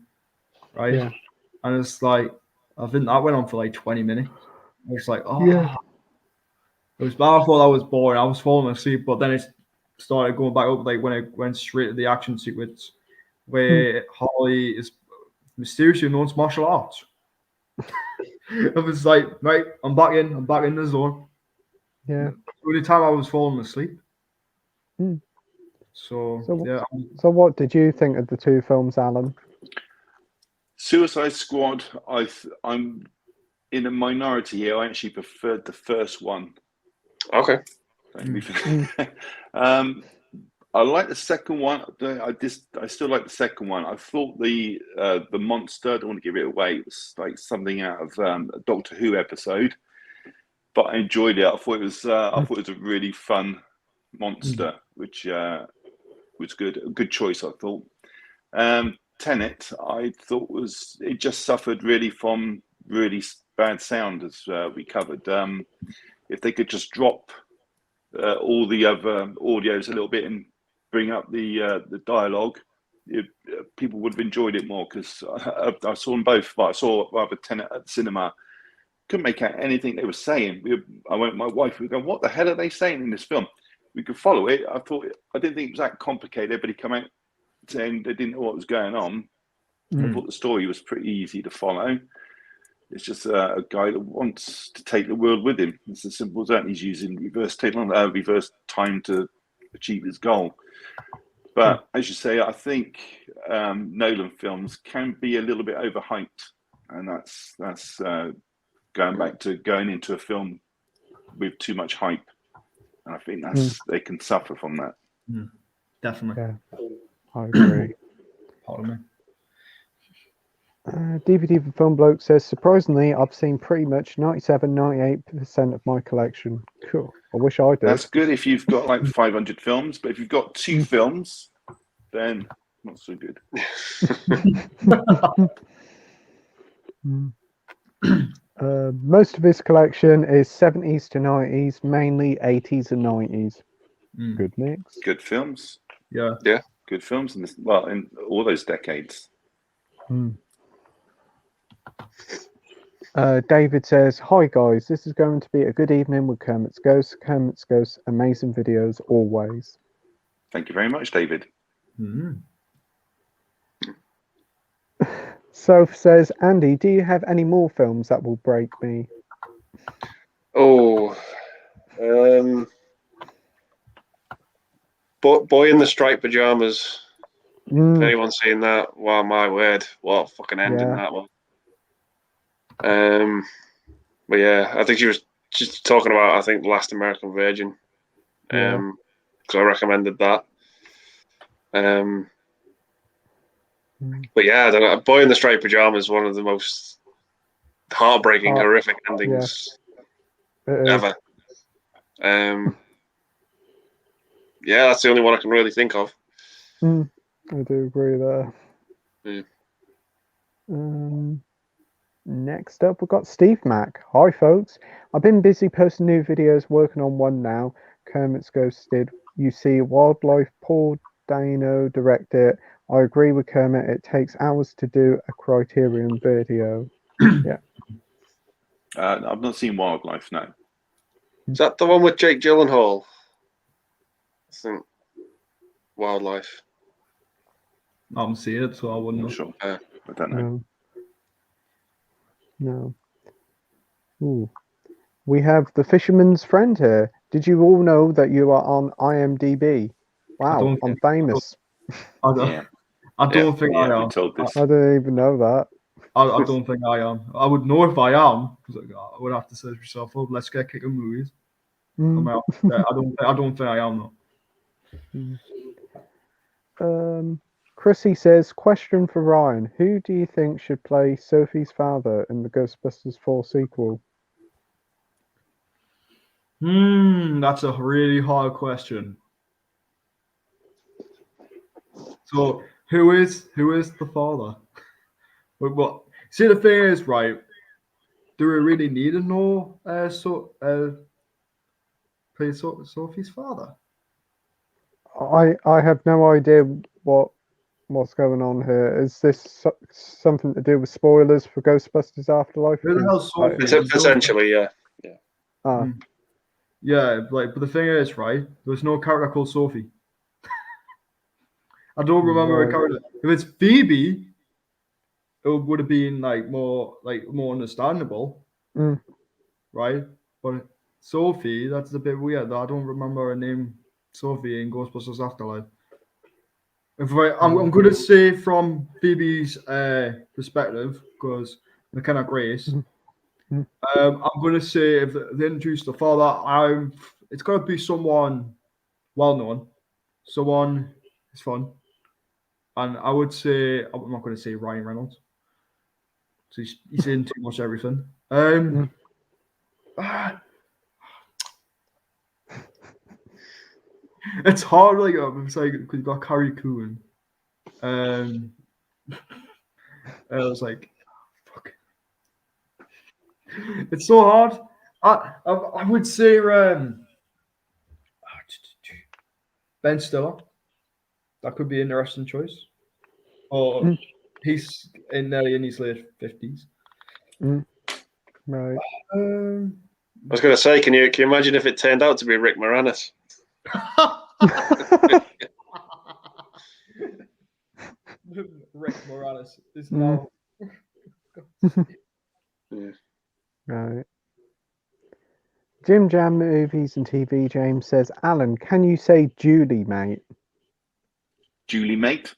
right? Yeah. And it's like, I think that went on for like 20 minutes. I was like, it was bad. I thought that was boring. I was falling asleep, but then it started going back up, like when it went straight to the action sequence where Harley is mysteriously known martial arts. It was like, right, I'm back in the zone. Yeah. The only time I was falling asleep. So what did you think of the two films, Alan? Suicide Squad, I'm in a minority here. I actually preferred the first one. Okay. I like the second one. I still like the second one. I thought the monster, I don't want to give it away, it was like something out of a Doctor Who episode, but I enjoyed it. I thought it was a really fun monster, which was good. A good choice, I thought. Tenet, I thought it just suffered really from really bad sound, as we covered. If they could just drop all the other audios a little bit and bring up the dialogue, people would have enjoyed it more, because I saw them both. But I saw rather Tenet at the cinema. Couldn't make out anything they were saying. I went with my wife. We go, what the hell are they saying in this film? We could follow it. I didn't think it was that complicated. Everybody come out saying they didn't know what was going on. I thought the story was pretty easy to follow. It's just a guy that wants to take the world with him. It's as simple as that. He's using reverse time to achieve his goal. But as you say, I think Nolan films can be a little bit overhyped, and that's going into a film with too much hype. And I think they can suffer from that. Definitely. Yeah, I agree. Pardon me. DVD for Film Bloke says, surprisingly, I've seen pretty much 97-98% of my collection. Cool. I wish I did. That's good if you've got like 500 films, but if you've got 2 films, then not so good. Most of his collection is 70s to 90s, mainly 80s and 90s. Mm. Good mix. Good films. Yeah. Good films in this. Well, in all those decades. David says, "Hi guys, this is going to be a good evening with Kermit's Ghost. Kermit's Ghost, amazing videos always." Thank you very much, David. Mm. Soph says, "Andy, do you have any more films that will break me?" Oh, Boy in the Striped Pajamas. If anyone's seen that, wow, my word, what a fucking ending Yeah. that was. But yeah, I think she was just talking about, I think, Last American Virgin. Yeah. Because I recommended that. But yeah, I don't know. Boy in the Striped Pajamas is one of the most heartbreaking, horrific endings ever. Yeah, that's the only one I can really think of. I do agree there. Yeah. Next up, we've got Steve Mack. "Hi, folks. I've been busy posting new videos, working on one now. Kermit's Ghost did. You see wildlife, Paul Dano direct it. I agree with Kermit. It takes hours to do a Criterion video." Yeah. I've not seen Wildlife, no. Is that the one with Jake Gyllenhaal? I think Wildlife. I haven't seen it, so I wouldn't know. Not sure. I don't know. No. Ooh. We have the Fisherman's Friend here. "Did you all know that you are on IMDb? Wow, I'm famous." I don't think I am. We told this. I don't even know that. I don't think I am. I would know if I am, because I would have to search myself up. Let's get kicking movies. I don't think I am though. Chrissy says, "Question for Ryan. Who do you think should play Sophie's father in the Ghostbusters 4 sequel?" That's a really hard question. So who is the father? What? See, the thing is, right? Do we really need to know play Sophie's father? I have no idea what's going on here. Is this something to do with spoilers for Ghostbusters Afterlife? Who the hell's Sophie? Potentially, yeah. Yeah, but the thing is, right? There was no character called Sophie. I don't remember a character. If it's Phoebe, it would have been more understandable, right? But Sophie, that's a bit weird. I don't remember her name, Sophie, in Ghostbusters Afterlife. I'm going to say from Phoebe's perspective, because McKenna Grace, I'm going to say if they introduce the father, it's got to be someone well known, someone who's fun, and I would say I'm not going to say Ryan Reynolds. So he's in too much everything. It's hard, it's like because you got Carrie Coon. I was like, fuck. It's so hard. I would say Ben Stiller. That could be an interesting choice. Or he's in his late 50s. Right. I was going to say, can you imagine if it turned out to be Rick Moranis? Rick Moranis is now. Right. Jim Jam Movies and TV James says, "Alan, can you say Julie, mate?" Julie, mate?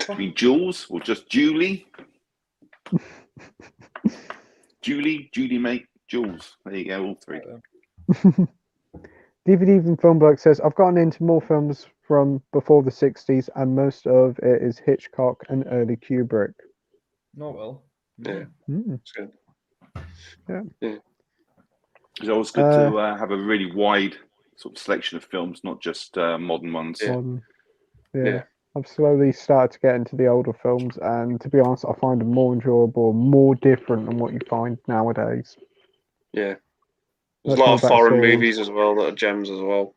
I mean, Jules or just Julie? Julie, mate, Jules. There you go, all three. DVD from Filmbloke says, "I've gotten into more films from before the 60s, and most of it is Hitchcock and early Kubrick." Oh, well. Yeah. That's good. Yeah. It's always good to have a really wide sort of selection of films, not just modern ones. Yeah. I've slowly started to get into the older films, and to be honest, I find them more enjoyable, more different than what you find nowadays. Yeah. There's Much a lot more of about foreign stories. movies as well that are gems as well.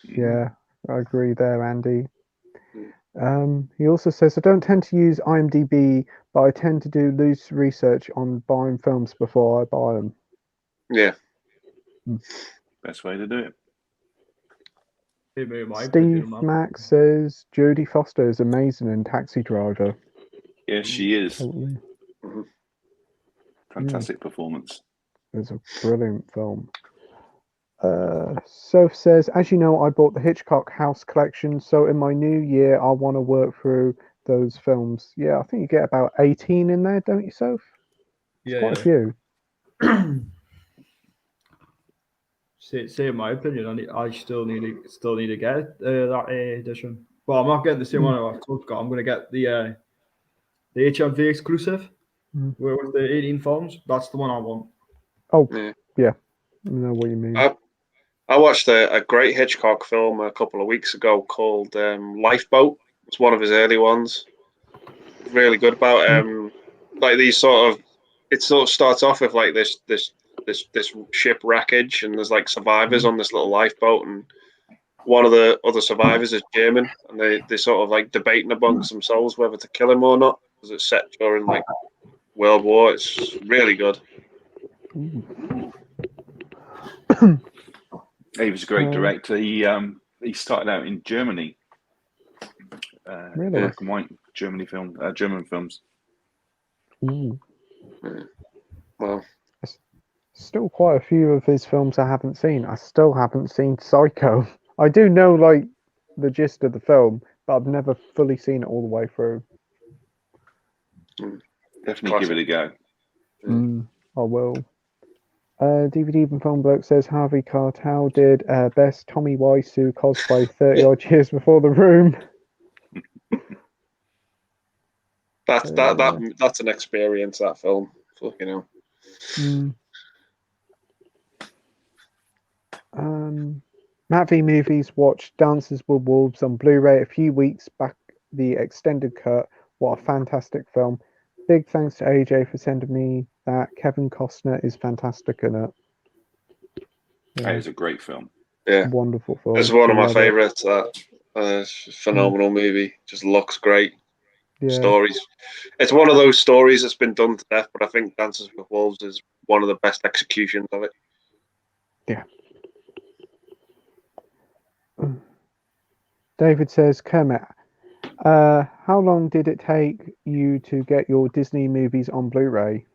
Yeah, I agree there, Andy. Mm. He also says, I don't tend to use IMDb, but I tend to do loose research on buying films before I buy them. Yeah. Best way to do it. Steve Max says, Jodie Foster is amazing in Taxi Driver. Yes, she is. Totally. Mhm. Fantastic performance. It's a brilliant film. Soph says, as you know, I bought the Hitchcock House collection, so in my new year, I want to work through those films. Yeah, I think you get about 18 in there, don't you, Soph? Yeah, Quite a few. Say in my opinion, I still need to get that edition. But I'm not getting the same one I've got. I'm going to get the HMV exclusive with the 18 films. That's the one I want. Oh, Yeah. yeah. I know what you mean. I watched a great Hitchcock film a couple of weeks ago called Lifeboat. It's one of his early ones. Really good about like these sort of. It sort of starts off with like this ship wreckage, and there's like survivors on this little lifeboat, and one of the other survivors is German, and they sort of like debating amongst themselves whether to kill him or not, because it's set during like World War. It's really good. He was a great director. He started out in Germany. Really? Black and white German films. Ooh. Well, Still quite a few of his films I haven't seen. I still haven't seen Psycho. I do know like the gist of the film, but I've never fully seen it all the way through. Definitely give it a go. I will. DVD and Film Bloke says Harvey Keitel did best Tommy Wiseau cosplay 30 odd years before The Room. That's an experience, that film. Fucking hell. Matt V Movies watched Dances with Wolves on Blu-ray a few weeks back, the extended cut. What a fantastic film. Big thanks to AJ for sending me that. Kevin Costner is fantastic in it. That is a great film. Yeah. Wonderful film. It's one of my Love it. favourites. That phenomenal movie. Just looks great. Yeah. Stories. It's one of those stories that's been done to death, but I think Dances with Wolves is one of the best executions of it. Yeah. David says, Kermit, how long did it take you to get your Disney movies on Blu-ray?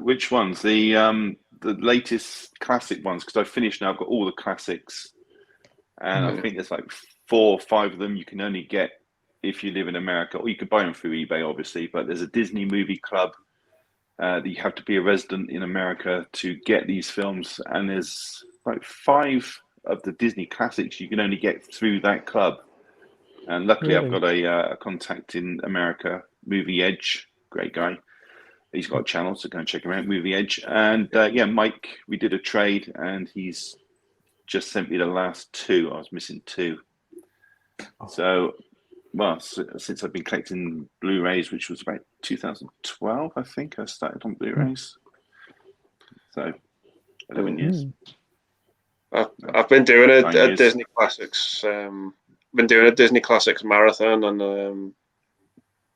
Which ones? The latest classic ones, because I've finished now. I've got all the classics, and I think there's like 4 or 5 of them you can only get if you live in America, or you could buy them through eBay, obviously. But there's a Disney movie club that you have to be a resident in America to get these films, and there's like 5 of the Disney classics you can only get through that club. And luckily, I've got a contact in America, Movie Edge, great guy. He's got a channel, so go and check him out, Movie Edge. And Mike, we did a trade, and he's just sent me the last 2. I was missing 2. So, since I've been collecting Blu-rays, which was about 2012, I think I started on Blu-rays. So, 11 years. I've been doing a Disney Classics. Been doing a Disney Classics marathon, and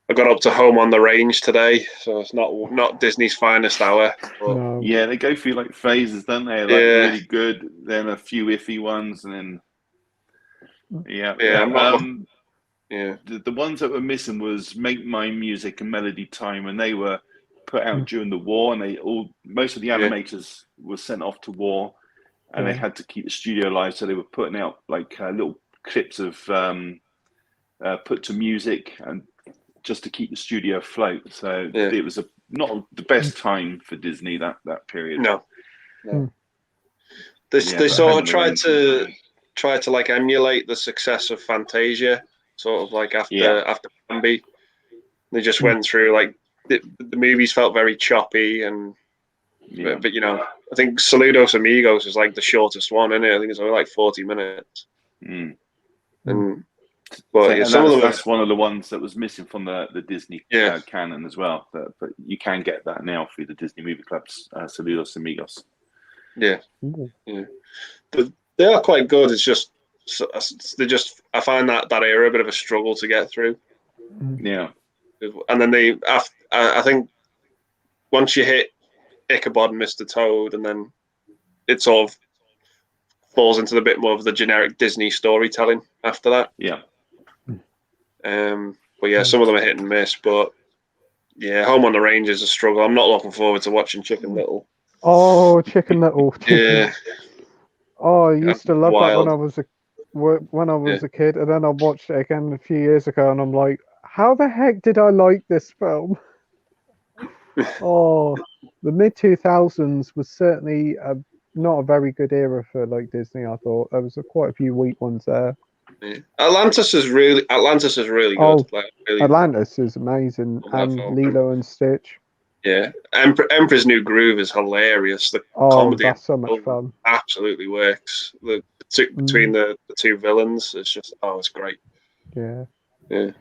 I got up to Home on the Range today, so it's not Disney's finest hour. But... No. Yeah, they go through like phases, don't they? Like really good, then a few iffy ones, and then the ones that were missing was Make My Music and Melody Time, and they were put out during the war, and most of the animators were sent off to war, and they had to keep the studio alive, so they were putting out like little clips of put to music and just to keep the studio afloat. So it was not the best time for Disney that period. No. They sort of tried to like emulate the success of Fantasia, sort of like after Bambi. They just went through like the movies felt very choppy, and but you know, I think Saludos Amigos is like the shortest one, isn't it? I think it's only like 40 minutes. And But yeah, And some of them. that's one of the ones that was missing from the Disney Yeah. canon as well. But you can get that now through the Disney Movie Club's Saludos Amigos. Yeah, Ooh. yeah. They are quite good. It's just I find that era a bit of a struggle to get through. Yeah. And then I think once you hit Ichabod and Mr. Toad, and then it sort of falls into the bit more of the generic Disney storytelling after that. Yeah. But yeah, some of them are hit and miss. But yeah, Home on the Range is a struggle. I'm not looking forward to watching Chicken Little. Oh, Chicken Little. Yeah. Oh, I used to love that Wild. when I was a kid, and then I watched it again a few years ago, and I'm like, how the heck did I like this film? Oh, the mid 2000s was certainly not a very good era for like Disney. I thought there was quite a few weak ones there. Yeah. Atlantis is really good. Oh, Like, really, Atlantis is amazing, love that and film. Lilo and Stitch. Yeah, Emperor's New Groove is hilarious. The Oh, comedy that's so much fun. absolutely works. Between the two villains, it's just it's great. Yeah. Yeah.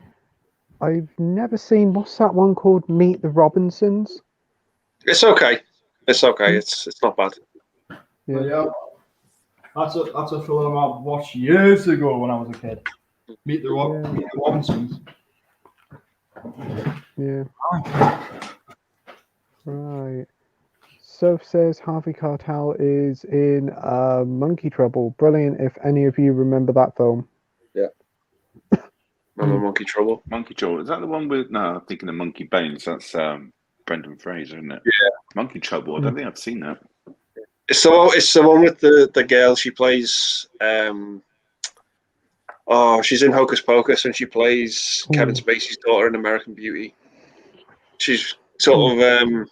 I've never seen, what's that one called? Meet the Robinsons. It's okay. It's okay. It's not bad. Yeah. Yeah. That's a film I watched years ago when I was a kid. Meet the Robinsons. Yeah. Right. Soph says Harvey Keitel is in Monkey Trouble. Brilliant. If any of you remember that film. Yeah. Remember Monkey Trouble? Monkey Trouble. Is that the one with? No, I'm thinking of Monkey Bones. That's Brendan Fraser, isn't it? Yeah. Monkey Trouble. I don't think I've seen that. It's the one with the girl. She plays. She's in Hocus Pocus, and she plays Kevin Spacey's daughter in American Beauty. She's sort of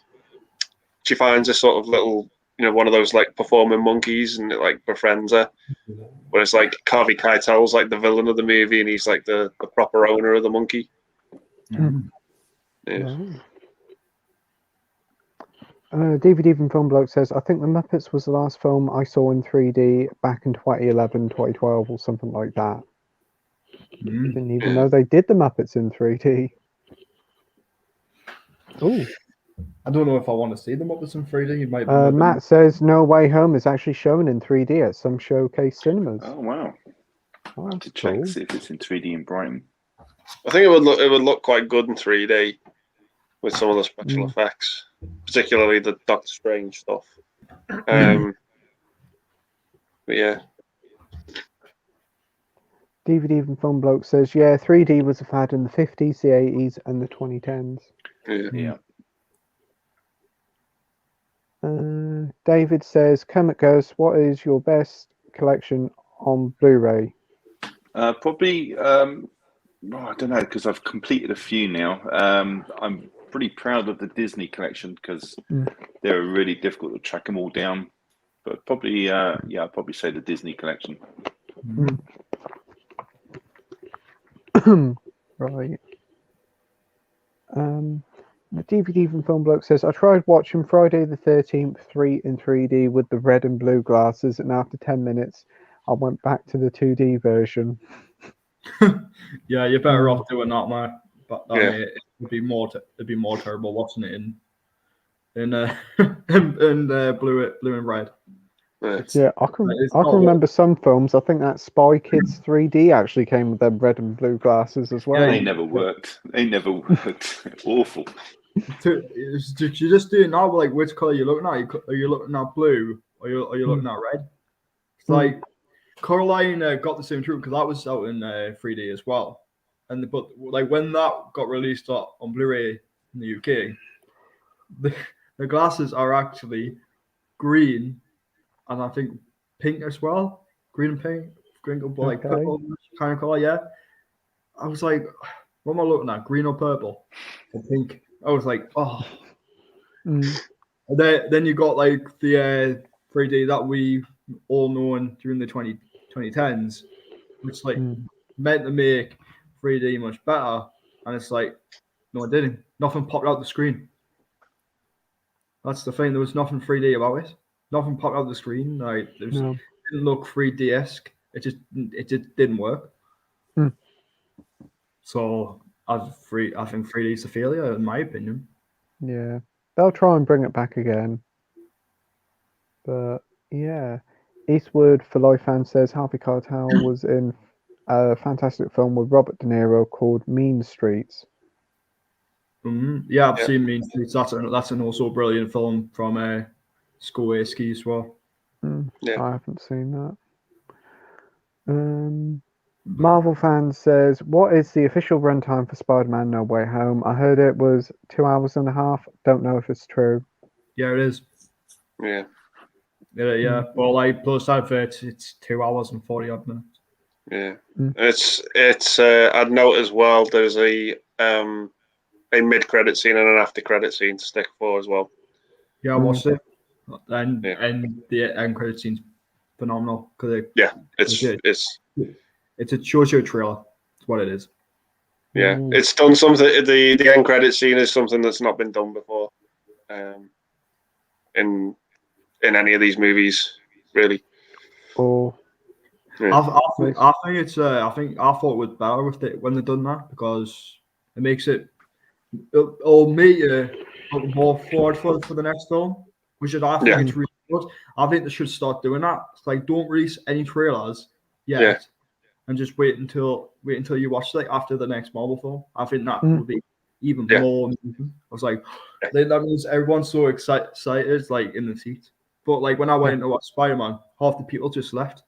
she finds a sort of little, one of those like performing monkeys, and it like befriends her. But it's like Harvey Keitel's like the villain of the movie, and he's like the proper owner of the monkey. Yeah. DVD from Film Bloke says, I think The Muppets was the last film I saw in 3D back in 2011, 2012 or something like that. Didn't even know they did The Muppets in 3D. Oh. I don't know if I want to see them up with some 3D. You might. Matt says No Way Home is actually shown in 3D at some showcase cinemas. Oh wow! Oh, To check see if it's in 3D in Brighton. I think it would look quite good in 3D with some of the special effects, particularly the Doctor Strange stuff. But yeah. DVD from Film Bloke says, 3D was a fad in the 50s, the 80s, and the 2010s. Yeah. David says, Kermits Ghost, what is your best collection on Blu-ray? Probably, I don't know, because I've completed a few now. I'm pretty proud of the Disney collection because they're really difficult to track them all down. But probably, I'd probably say the Disney collection. Right. The DVD from Film Bloke says, I tried watching Friday the 13th 3 in 3D with the red and blue glasses, and after 10 minutes, I went back to the 2D version. Yeah, you're better off doing that, man. But it would be more terrible watching it in blue and red. Yeah, I can remember some films. I think that Spy Kids 3D actually came with them red and blue glasses as well. Yeah, they never worked. Awful. You just do it now, like which color you're looking at. Are you looking at blue or are you looking at red? It's like Coraline got the same treatment because that was out in 3D as well. But when that got released on Blu-ray in the UK, the glasses are actually green and I think pink as well. Green and pink, purple kind of color. Yeah, I was like, what am I looking at? Green or purple or pink? I was like, oh. And then you got like the 3D that we all known during the 2010s, which meant to make 3D much better. And it's like, no, it didn't. Nothing popped out the screen. That's the thing. There was nothing 3D about it. Nothing popped out the screen. It didn't look 3D-esque. It just didn't work. So I think 3D is a failure, in my opinion. Yeah, they'll try and bring it back again. But yeah, Eastwood for Life fan says Harvey Keitel was in a fantastic film with Robert De Niro called Mean Streets. Yeah, I've Yeah. seen Mean Streets. That's an also brilliant film from Skorsky as well. Yeah. I haven't seen that. Marvel fan says, what is the official runtime for Spider-Man No Way Home? I heard it was 2 hours and a half. Don't know if it's true. Yeah, it is. Yeah. Yeah. Well, like plus adverts, it's 2 hours and 40 odd minutes. Yeah. It's I'd note as well there's a mid-credit scene and an after-credit scene to stick for as well. Yeah, I watched it, and Yeah. the end credit scene's phenomenal because It's it shows you a trailer. It's what it is. yeah, it's done something. The end credit scene is something that's not been done before, in any of these movies, really. Or I think it's. I thought it was better with it when they done that because it makes it. It'll make you look more forward for the next film, which is I think it's really good. I think they should start doing that. It's like don't release any trailers yet, and just wait until you watch like after the next Marvel film. I think that would be even more amazing. I was like, that means everyone's so excited, like in the seats. But like when I went to watch Spider-Man, half the people just left.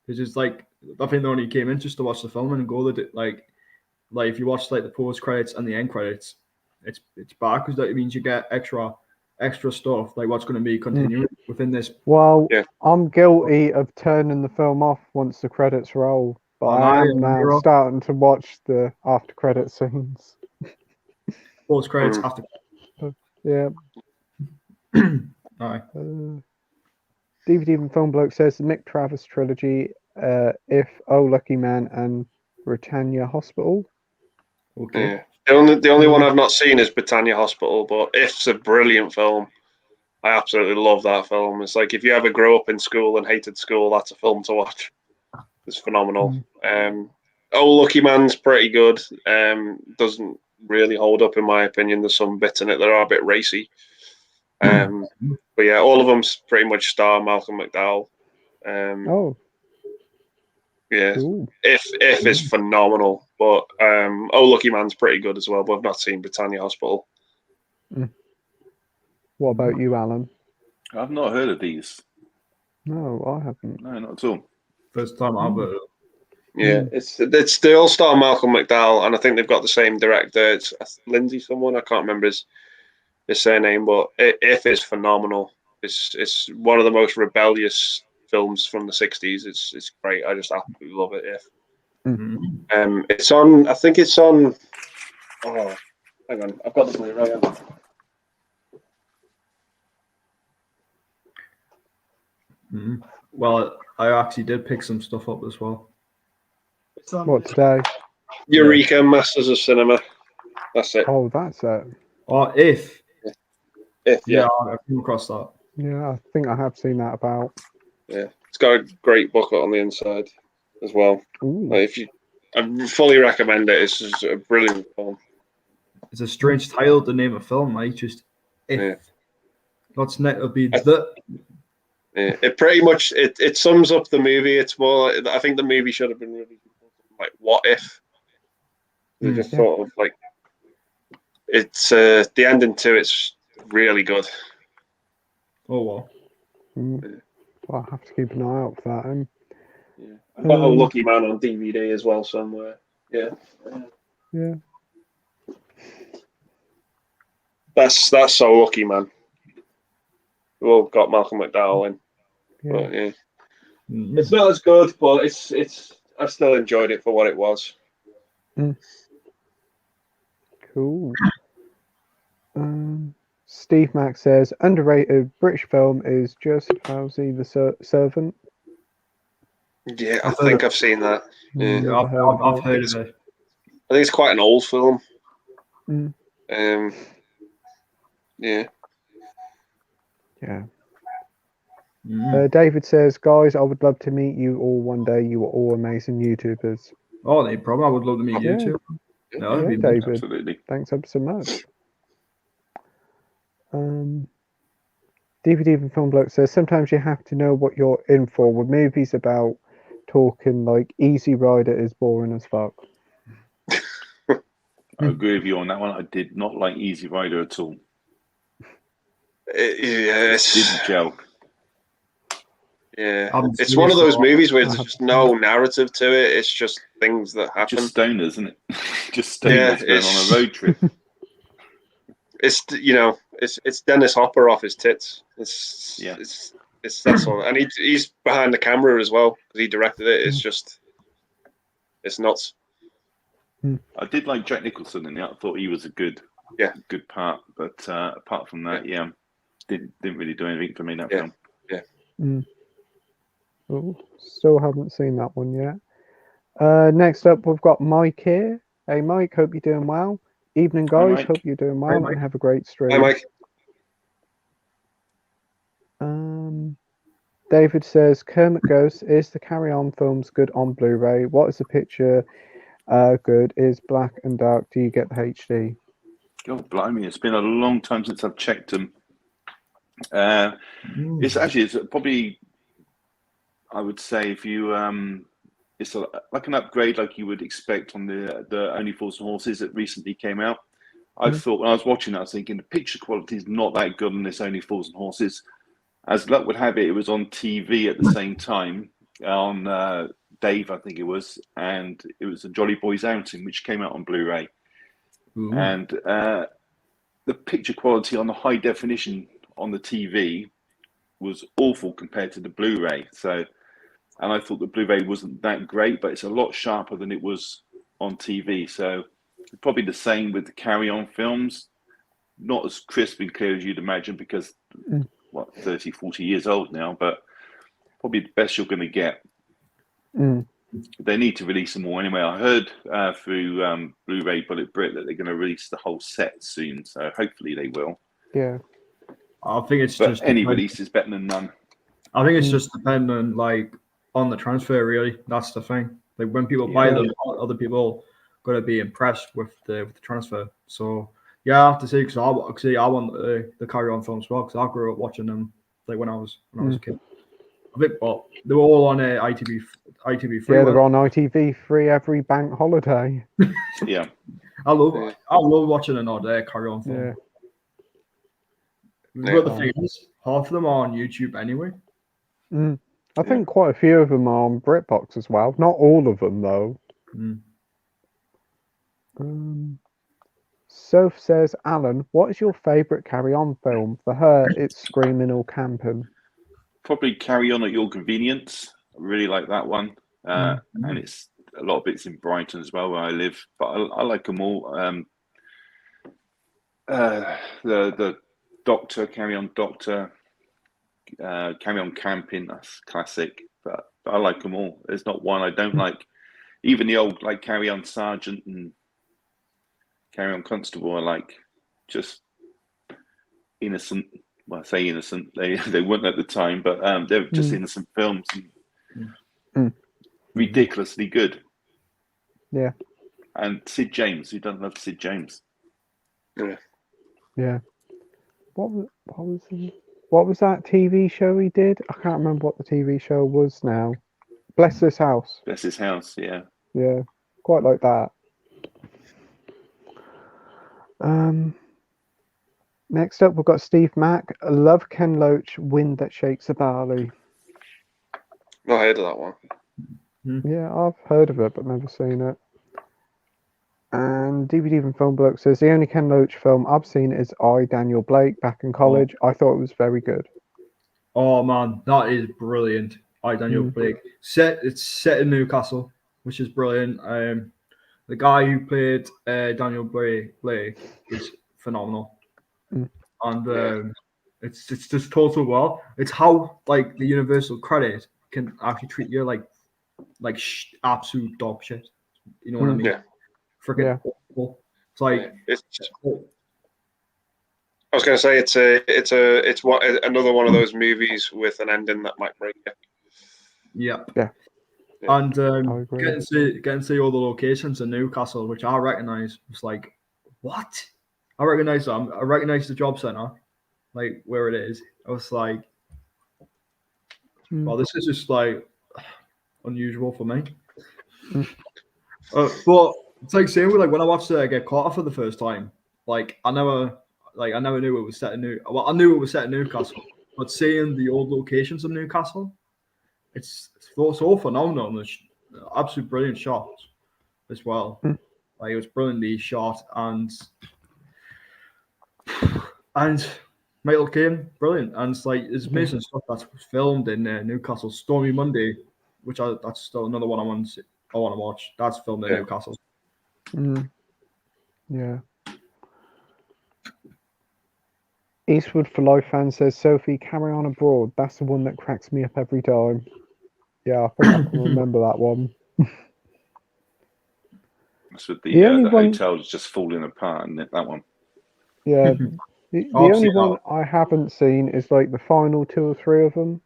It's just like I think they only came in just to watch the film and go. Like if you watch like the post credits and the end credits, it's bad because that means you get extra stuff like what's going to be continuing within this. Well, I'm guilty of turning the film off once the credits roll, but I am now starting to watch the after credit scenes. Post credits after. Yeah. All right. DVD and Film Bloke says the Nick Travis trilogy, If, Oh Lucky Man, and Britannia Hospital. Okay. Yeah. The only one I've not seen is Britannia Hospital, but If's a brilliant film. I absolutely love that film. It's like if you ever grew up in school and hated school, that's a film to watch. It's phenomenal. Oh Lucky Man's pretty good. Doesn't really hold up in my opinion. There's some bits in it that are a bit racy. But yeah, all of them pretty much star Malcolm McDowell. Yeah, cool. If is phenomenal, but Oh Lucky Man's pretty good as well. But I've not seen Britannia Hospital. What about you, Alan? I've not heard of these. No, I haven't. No, not at all. First time I've heard. Yeah, it's they all star Malcolm McDowell, and I think they've got the same director. It's Lindsay someone, I can't remember his surname, but If is phenomenal. It's one of the most rebellious films from the 60s. It's great. I just absolutely love it. If it's on, I think it's on. Oh, hang on, I've got the Blu-ray on. Well, I actually did pick some stuff up as well. What today? Eureka, Masters of Cinema. That's it. Oh, that's it. Oh, If. Yeah, I came across that. Yeah, I think I have seen that about. Yeah, it's got a great booklet on the inside as well. Like I fully recommend it. It's just a brilliant film. It's a strange title to name a film, right? Just If. What's next would be the. Yeah, it pretty much it sums up the movie. It's more. I think the movie should have been really like What If. They just sort of like it's the ending to it's really good. Oh well. I'll have to keep an eye out for that. I've got a Lucky Man on DVD as well somewhere. Yeah. That's So Lucky Man. We've all got Malcolm McDowell in. But, it's not as good, but it's I still enjoyed it for what it was. Cool. Steve Mack says underrated British film is Just Fauzi the Servant. Yeah, I think I've seen that. Yeah, I've heard of it. I think it's quite an old film. Yeah. David says, guys, I would love to meet you all one day. You are all amazing YouTubers. Oh, no problem. I would love to meet you too. No, Yeah, it'd be David. Absolutely. Thanks ever so much. DVD and Film Bloke says sometimes you have to know what you're in for. With movies about talking like Easy Rider is boring as fuck. I agree with you on that one. I did not like Easy Rider at all. Yes. Didn't gel. Yeah, haven't it's seen one it, of those so movies where I there's haven't just no narrative to it. It's just things that happen. Just stoners, isn't it? Just Yeah, stoners going on a road trip. It's it's Dennis Hopper off his tits. Yeah. It's that sort of, and he's behind the camera as well because he directed it. It's just it's nuts. I did like Jack Nicholson in it. I thought he was a good part. But apart from that, didn't really do anything for me that film. Oh, still haven't seen that one yet. Next up, we've got Mike here. Hey, Mike, hope you're doing well. Evening, guys. Mike. Hope you're doing well Mike. and have a great stream. Hi, Mike. David says, Kermit Ghost, is the Carry On films good on Blu-ray? What is the picture good? Is black and dark? Do you get the HD? God blimey, it's been a long time since I've checked them. It's probably, I would say, if you it's like an upgrade like you would expect on the Only Fools and Horses that recently came out. I thought when I was watching it, I was thinking the picture quality is not that good on this Only Fools and Horses. As luck would have it, it was on TV at the same time on Dave, I think it was, and it was a Jolly Boys Outing, which came out on Blu-ray. And the picture quality on the high definition on the TV was awful compared to the Blu-ray. And I thought the Blu-ray wasn't that great, but it's a lot sharper than it was on TV. So probably the same with the Carry On films. Not as crisp and clear as you'd imagine because, 30, 40 years old now, but probably the best you're going to get. They need to release them more anyway. I heard through Blu-ray Bullet Brit that they're going to release the whole set soon, so hopefully they will. Yeah. I think it's But just any release is better than none. I think it's just dependent, like, on the transfer. Really, that's the thing. Like when people buy them, other people gonna be impressed with the transfer. So yeah, I have to say because I want the Carry On films as well because I grew up watching them like when I was a kid. I think, well, they were all on ITV3. Yeah, they're on ITV3 every bank holiday. Yeah, I love watching an odd Carry On film. But the thing is, half of them are on YouTube anyway. I think quite a few of them are on BritBox as well. Not all of them though. Soph says, Alan, what is your favourite Carry On film? For her, it's Screaming or Camping. probably Carry On at Your Convenience. I really like that one, and it's a lot of it's in Brighton as well where I live. But I like them all. The Doctor, Carry On Doctor, Carry On Camping. That's classic. But I like them all. There's not one I don't like. Even the old like Carry On Sergeant and Carry On Constable are like just innocent. Well, I say innocent. They weren't at the time, but they're just innocent films and ridiculously good. Yeah. And Sid James, who doesn't love Sid James? Yeah. What was that TV show he did? I can't remember what the TV show was now. Bless This House. Bless His House, yeah. Yeah, quite like that. Next up, we've got Steve Mack. Love Ken Loach, Wind That Shakes the Barley. Not heard of that one. Yeah, I've heard of it, but never seen it. And DVD and Film Bloke says, the only Ken Loach film I've seen is I, Daniel Blake, back in college. I thought it was very good. Oh man, that is brilliant. I, Daniel Blake. It's set in Newcastle, which is brilliant. The guy who played Daniel Blake is phenomenal. And it's just total well. It's how like the Universal credit can actually treat you like absolute dog shit. You know what I mean? Yeah. Freaking awful. It's like I was going to say it's another one of those movies with an ending that might break you. Yeah. Yeah. And I agree. getting to see all the locations in Newcastle, which I recognise, was like, what? I recognise them. I recognise the job centre, like where it is. I was like, well, this is just like unusual for me. But it's like same with like when I watched Get Caught for the first time. Like I never knew it was set in I knew it was set in Newcastle, but seeing the old locations of Newcastle, it's so phenomenal. And it's absolute brilliant shots as well. Like it was brilliantly shot and Michael Caine, brilliant. And it's like it's amazing stuff that's filmed in Newcastle. Stormy Monday, which that's still another one I want to watch. That's filmed in Newcastle. Yeah. Eastwood for Life fan says, Sophie, Carry On Abroad. That's the one that cracks me up every time. Yeah, I think I can remember that one. That's with the only one... hotels just falling apart, isn't it? That one. Yeah. The only one I haven't seen is like the final 2 or 3 of them.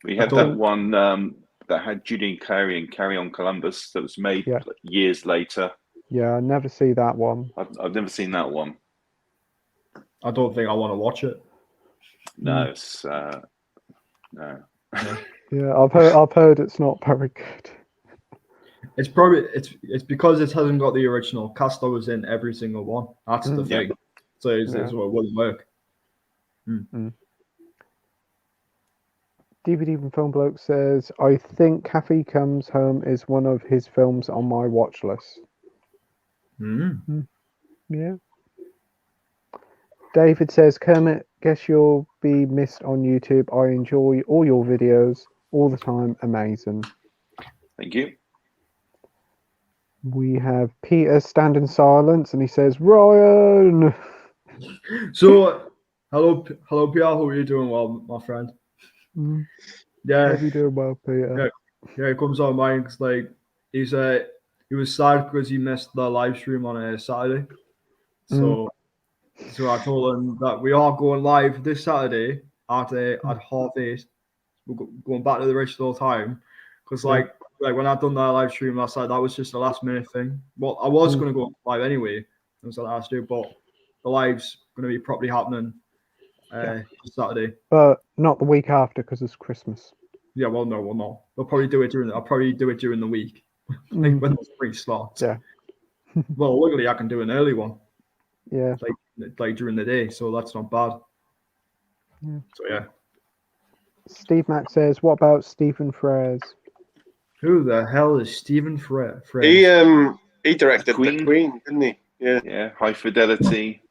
We had that one that had Judy Carey and Carry On Columbus that was made years later. Yeah, I never see that one. I've never seen that one. I don't think I want to watch it. No, it's no. Yeah, I've heard it's not very good. It's probably it's because it hasn't got the original cast that was in every single one. That's the thing. So it's what it wouldn't work. DVD from Film Bloke says, I think Kathy Comes Home is one of his films on my watch list. Yeah. David says, Kermit, guess you'll be missed on YouTube. I enjoy all your videos all the time. Amazing. Thank you. We have Peter stand in silence and he says, Ryan. So, hello, Peter. How are you doing? Well, my friend. Yeah. Hope you doing well, Peter. Yeah, it comes on mine. It's like he was sad because he missed the live stream on a Saturday. So I told him that we are going live this Saturday at 8:30. We're going back to the original time because like when I done that live stream last night, that was just a last minute thing. Well, I was going to go live anyway. It was the last do, but the live's going to be properly happening Saturday. But not the week after because it's Christmas. Yeah, well, no, we'll not. I'll probably do it during the week, like when the free slots. Yeah. Well, luckily I can do an early one. Yeah. Like during the day, so that's not bad. Yeah. So yeah. Steve Mack says, "What about Stephen Frears?" Who the hell is Stephen Frears? He directed The Queen, didn't he? Yeah. Yeah. High Fidelity.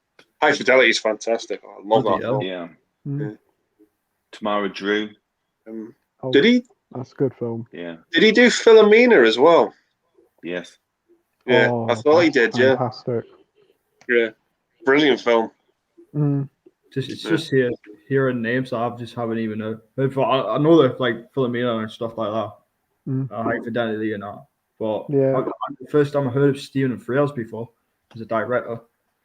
High Fidelity is fantastic. I love that film. Yeah. Tamara Drew. Did he? That's a good film. Yeah. Did he do Philomena as well? Yes. Yeah, I thought he did. Fantastic. Yeah. Brilliant film. Just hearing names that I just haven't even heard. I know that like Philomena and stuff like that. High Fidelity and that. But the first time I heard of Stephen Frears before as a director.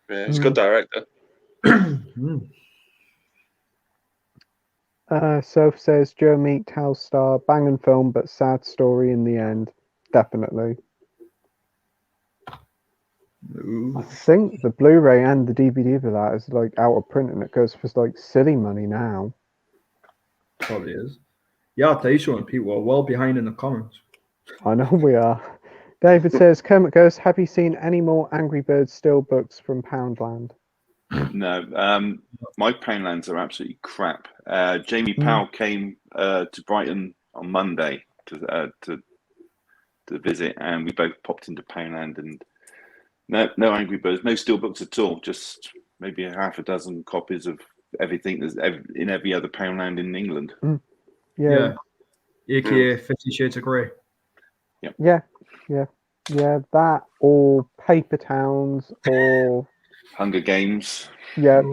Yeah, he's a good director. Soph says, Joe Meek tells star, banging film but sad story in the end. Definitely. I think the Blu-ray and the DVD for that is like out of print and it goes for like silly money now. Probably is. Yeah, I'll tell you something, people are well behind in the comments. I know we are. David says, Kermit Ghost, have you seen any more Angry Birds still books from Poundland? No. My Poundlands are absolutely crap. Jamie Powell came to Brighton on Monday to visit, and we both popped into Poundland and no Angry Birds, no steelbooks at all. Just maybe half a dozen copies of everything that's in every other Poundland in England. Yeah. AKA 50 Shades of Grey. Yeah. That or Paper Towns or Hunger Games. Yeah.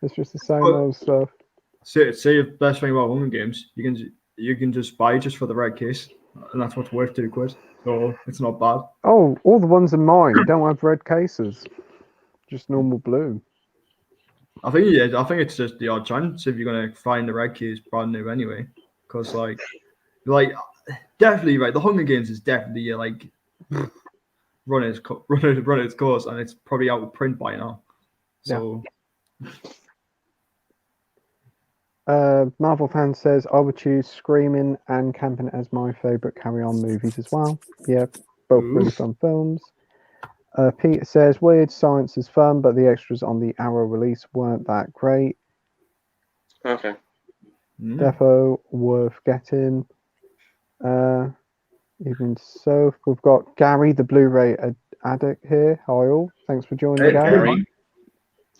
It's just the same old stuff. Say the best thing about Hunger Games, you can just buy just for the red case, and that's what's worth £2. So it's not bad. Oh, all the ones in mine don't have red cases, just normal blue. I think it's just the odd chance if you're gonna find the red case brand new anyway. because like definitely right. The Hunger Games is definitely like run its course, and it's probably out of print by now. So. Marvel fan says I would choose Screaming and Camping as my favourite carry-on movies as well. Yeah, both really fun films. Peter says Weird Science is fun, but the extras on the Arrow release weren't that great. Okay. Defo worth getting. Even so, we've got Gary, the Blu-ray addict here. Hi all, thanks for joining, Hey, Gary.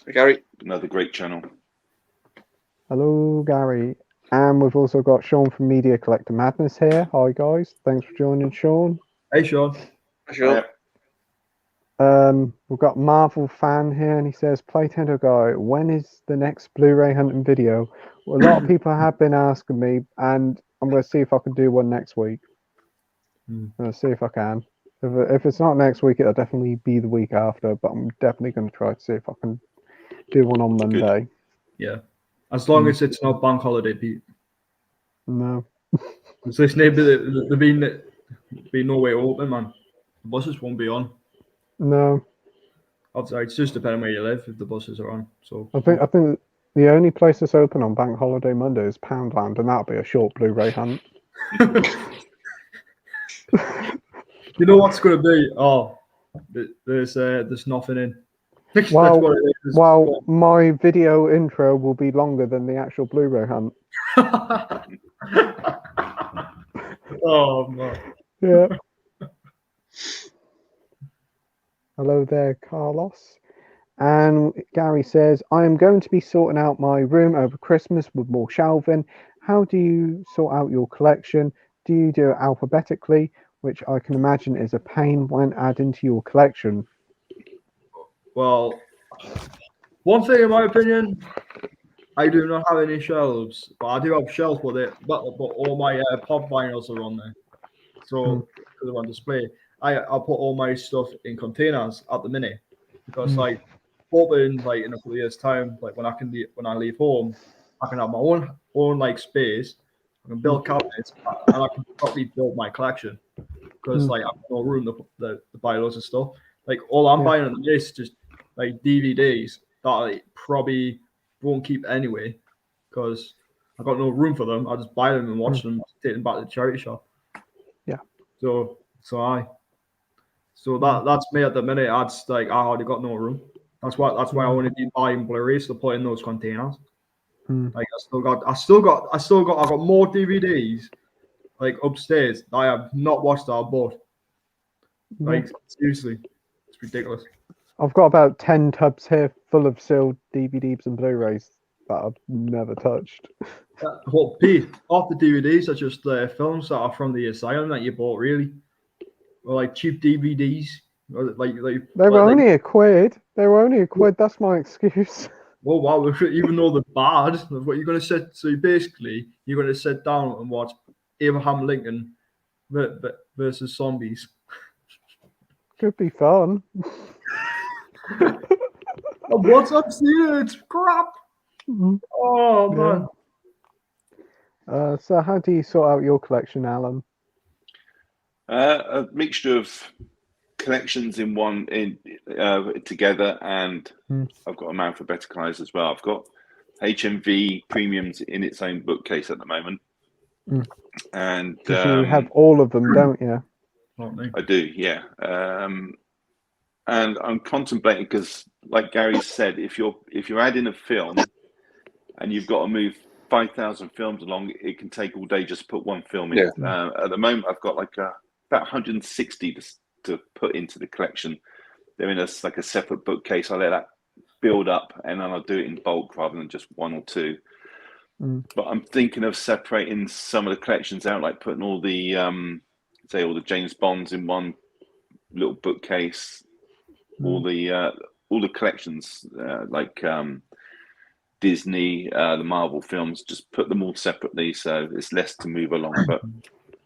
Hey, Gary. Another great channel. Hello, Gary. And we've also got Sean from Media Collector Madness here. Hi guys, thanks for joining, Sean. Hey, Sean. Sure. We've got Marvel fan here, and he says, Playtendoguy, when is the next Blu-ray hunting video? Well, a lot of people have been asking me, and I'm going to see if I can do one next week. I'm going to see if I can. If it's not next week, it'll definitely be the week after, but I'm definitely going to try to see if I can do one on Monday. Yeah. As long as it's not bank holiday, Pete. No. Because this neighbour, there be no way open, man. The buses won't be on. No. Obviously, it's just depending where you live if the buses are on. So I think the only place that's open on Bank Holiday Monday is Poundland, and that'll be a short Blu-ray hunt. you know what's going to be? Oh, there's nothing in. That's Well, what it is. well, my video intro will be longer than the actual Blu-ray hunt. Oh man. Yeah. Hello there, Carlos. And Gary says, I am going to be sorting out my room over Christmas with more shelving. How do you sort out your collection? Do you do it alphabetically, which I can imagine is a pain when adding to your collection? Well, one thing in my opinion, I do not have any shelves, but I do have shelves with it. But all my pop vinyls are on there, so because they're on display, I'll put all my stuff in containers at the minute because like hoping like in a couple of years time, like when I leave home, I can have my own like space. I can build cabinets and I can probably build my collection because like I have no room to buy loads of stuff. Like all I'm buying at the minute is just like DVDs that I probably won't keep anyway because I got no room for them. I just buy them and watch them, take them back to the charity shop. Yeah. So that's me at the minute. I already got no room. That's why I want to be buying Blu-rays to put in those containers. Like I got more DVDs like upstairs that I have not watched that I bought. Like seriously, it's ridiculous. I've got about 10 tubs here full of sealed DVDs and Blu-rays that I've never touched. Well, Pete, half the DVDs are just films that are from the asylum that you bought, really, or like cheap DVDs. Or like they were only a quid. They were only a quid. That's my excuse. Oh wow! Even though they're bad, what you're going to sit? So basically, you're going to sit down and watch Abraham Lincoln versus zombies. Could be fun. What's up, see it's crap. Oh man. So how do you sort out your collection, Alan? A mixture of collections in one together, and I've got them alphabeticalized as well. I've got HMV premiums in its own bookcase at the moment, and you have all of them, don't you? I do, yeah. And I'm contemplating because, like Gary said, if you're adding a film and you've got to move 5,000 films along, it can take all day just to put one film in. Yeah. At the moment, I've got like about 160 to put into the collection. They're in a separate bookcase. I let that build up, and then I'll do it in bulk rather than just one or two. But I'm thinking of separating some of the collections out, like putting all the all the James Bonds in one little bookcase, all the collections like Disney, the Marvel films, just put them all separately so it's less to move along. But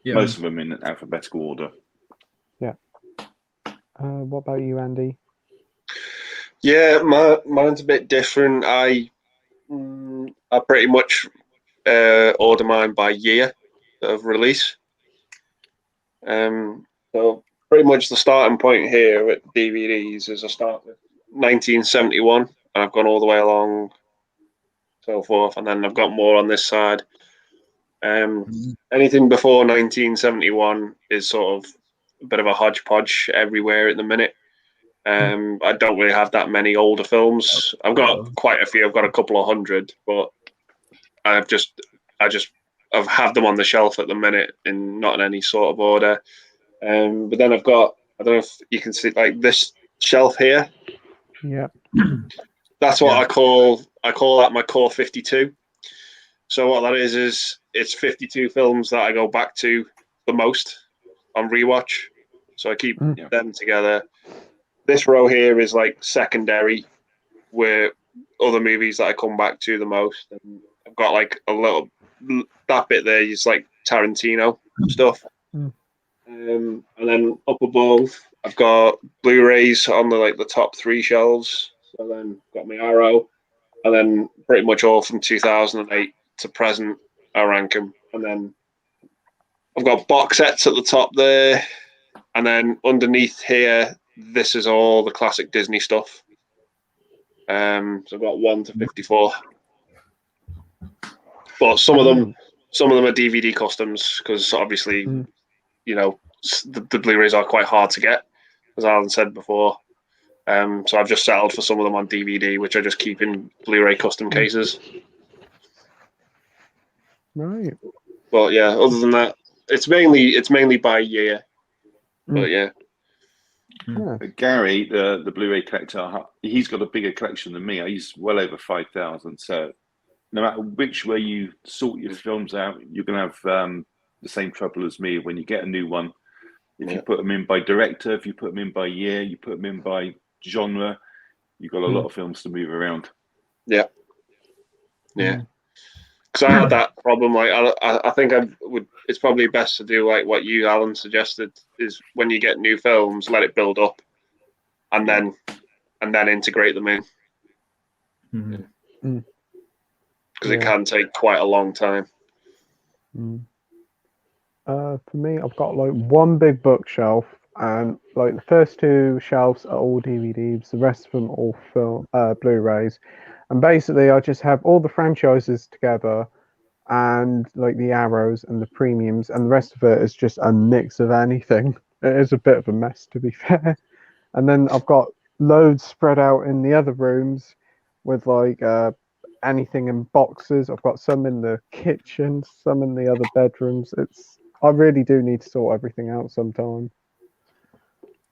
most of them in alphabetical order. Yeah. What about you, Andy? Yeah, mine's a bit different. I pretty much order mine by year of release. So pretty much the starting point here at DVDs is I start with 1971, and I've gone all the way along, so forth, and then I've got more on this side. Anything before 1971 is sort of a bit of a hodgepodge everywhere at the minute. I don't really have that many older films. I've got quite a few. I've got a couple of hundred, but I've have them on the shelf at the minute, in not in any sort of order. But then I've got, I don't know if you can see, like this shelf here. Yeah. That's what I call that my core 52. So what that is it's 52 films that I go back to the most on rewatch. So I keep them together. This row here is like secondary, where other movies that I come back to the most. And I've got like a little, that bit there is like Tarantino stuff. And then up above, I've got Blu-rays on the top three shelves. So then got my Arrow, and then pretty much all from 2008 to present, I rank them. And then I've got box sets at the top there, and then underneath here, this is all the classic Disney stuff. So I've got 1 to 54. But some of them are DVD customs, because obviously, you know, the Blu-rays are quite hard to get, as Alan said before. So I've just settled for some of them on DVD, which I just keep in Blu-ray custom cases. Right. But yeah, other than that, it's mainly by year. But yeah. Gary, the Blu-ray collector, he's got a bigger collection than me. He's well over 5,000. So no matter which way you sort your films out, you're going to have the same trouble as me when you get a new one. If you put them in by director, if you put them in by year, you put them in by genre, you've got a lot of films to move around. Yeah. Yeah. Because I had that problem. Like I think it's probably best to do like what you, Alan, suggested, is when you get new films, let it build up, and then integrate them in. Because it can take quite a long time. For me, I've got like one big bookshelf, and like the first two shelves are all DVDs, the rest of them all Blu-rays, and basically I just have all the franchises together, and like the Arrows and the premiums, and the rest of it is just a mix of anything. It is a bit of a mess, to be fair. And then I've got loads spread out in the other rooms with like anything in boxes. I've got some in the kitchen, some in the other bedrooms. I really do need to sort everything out sometime.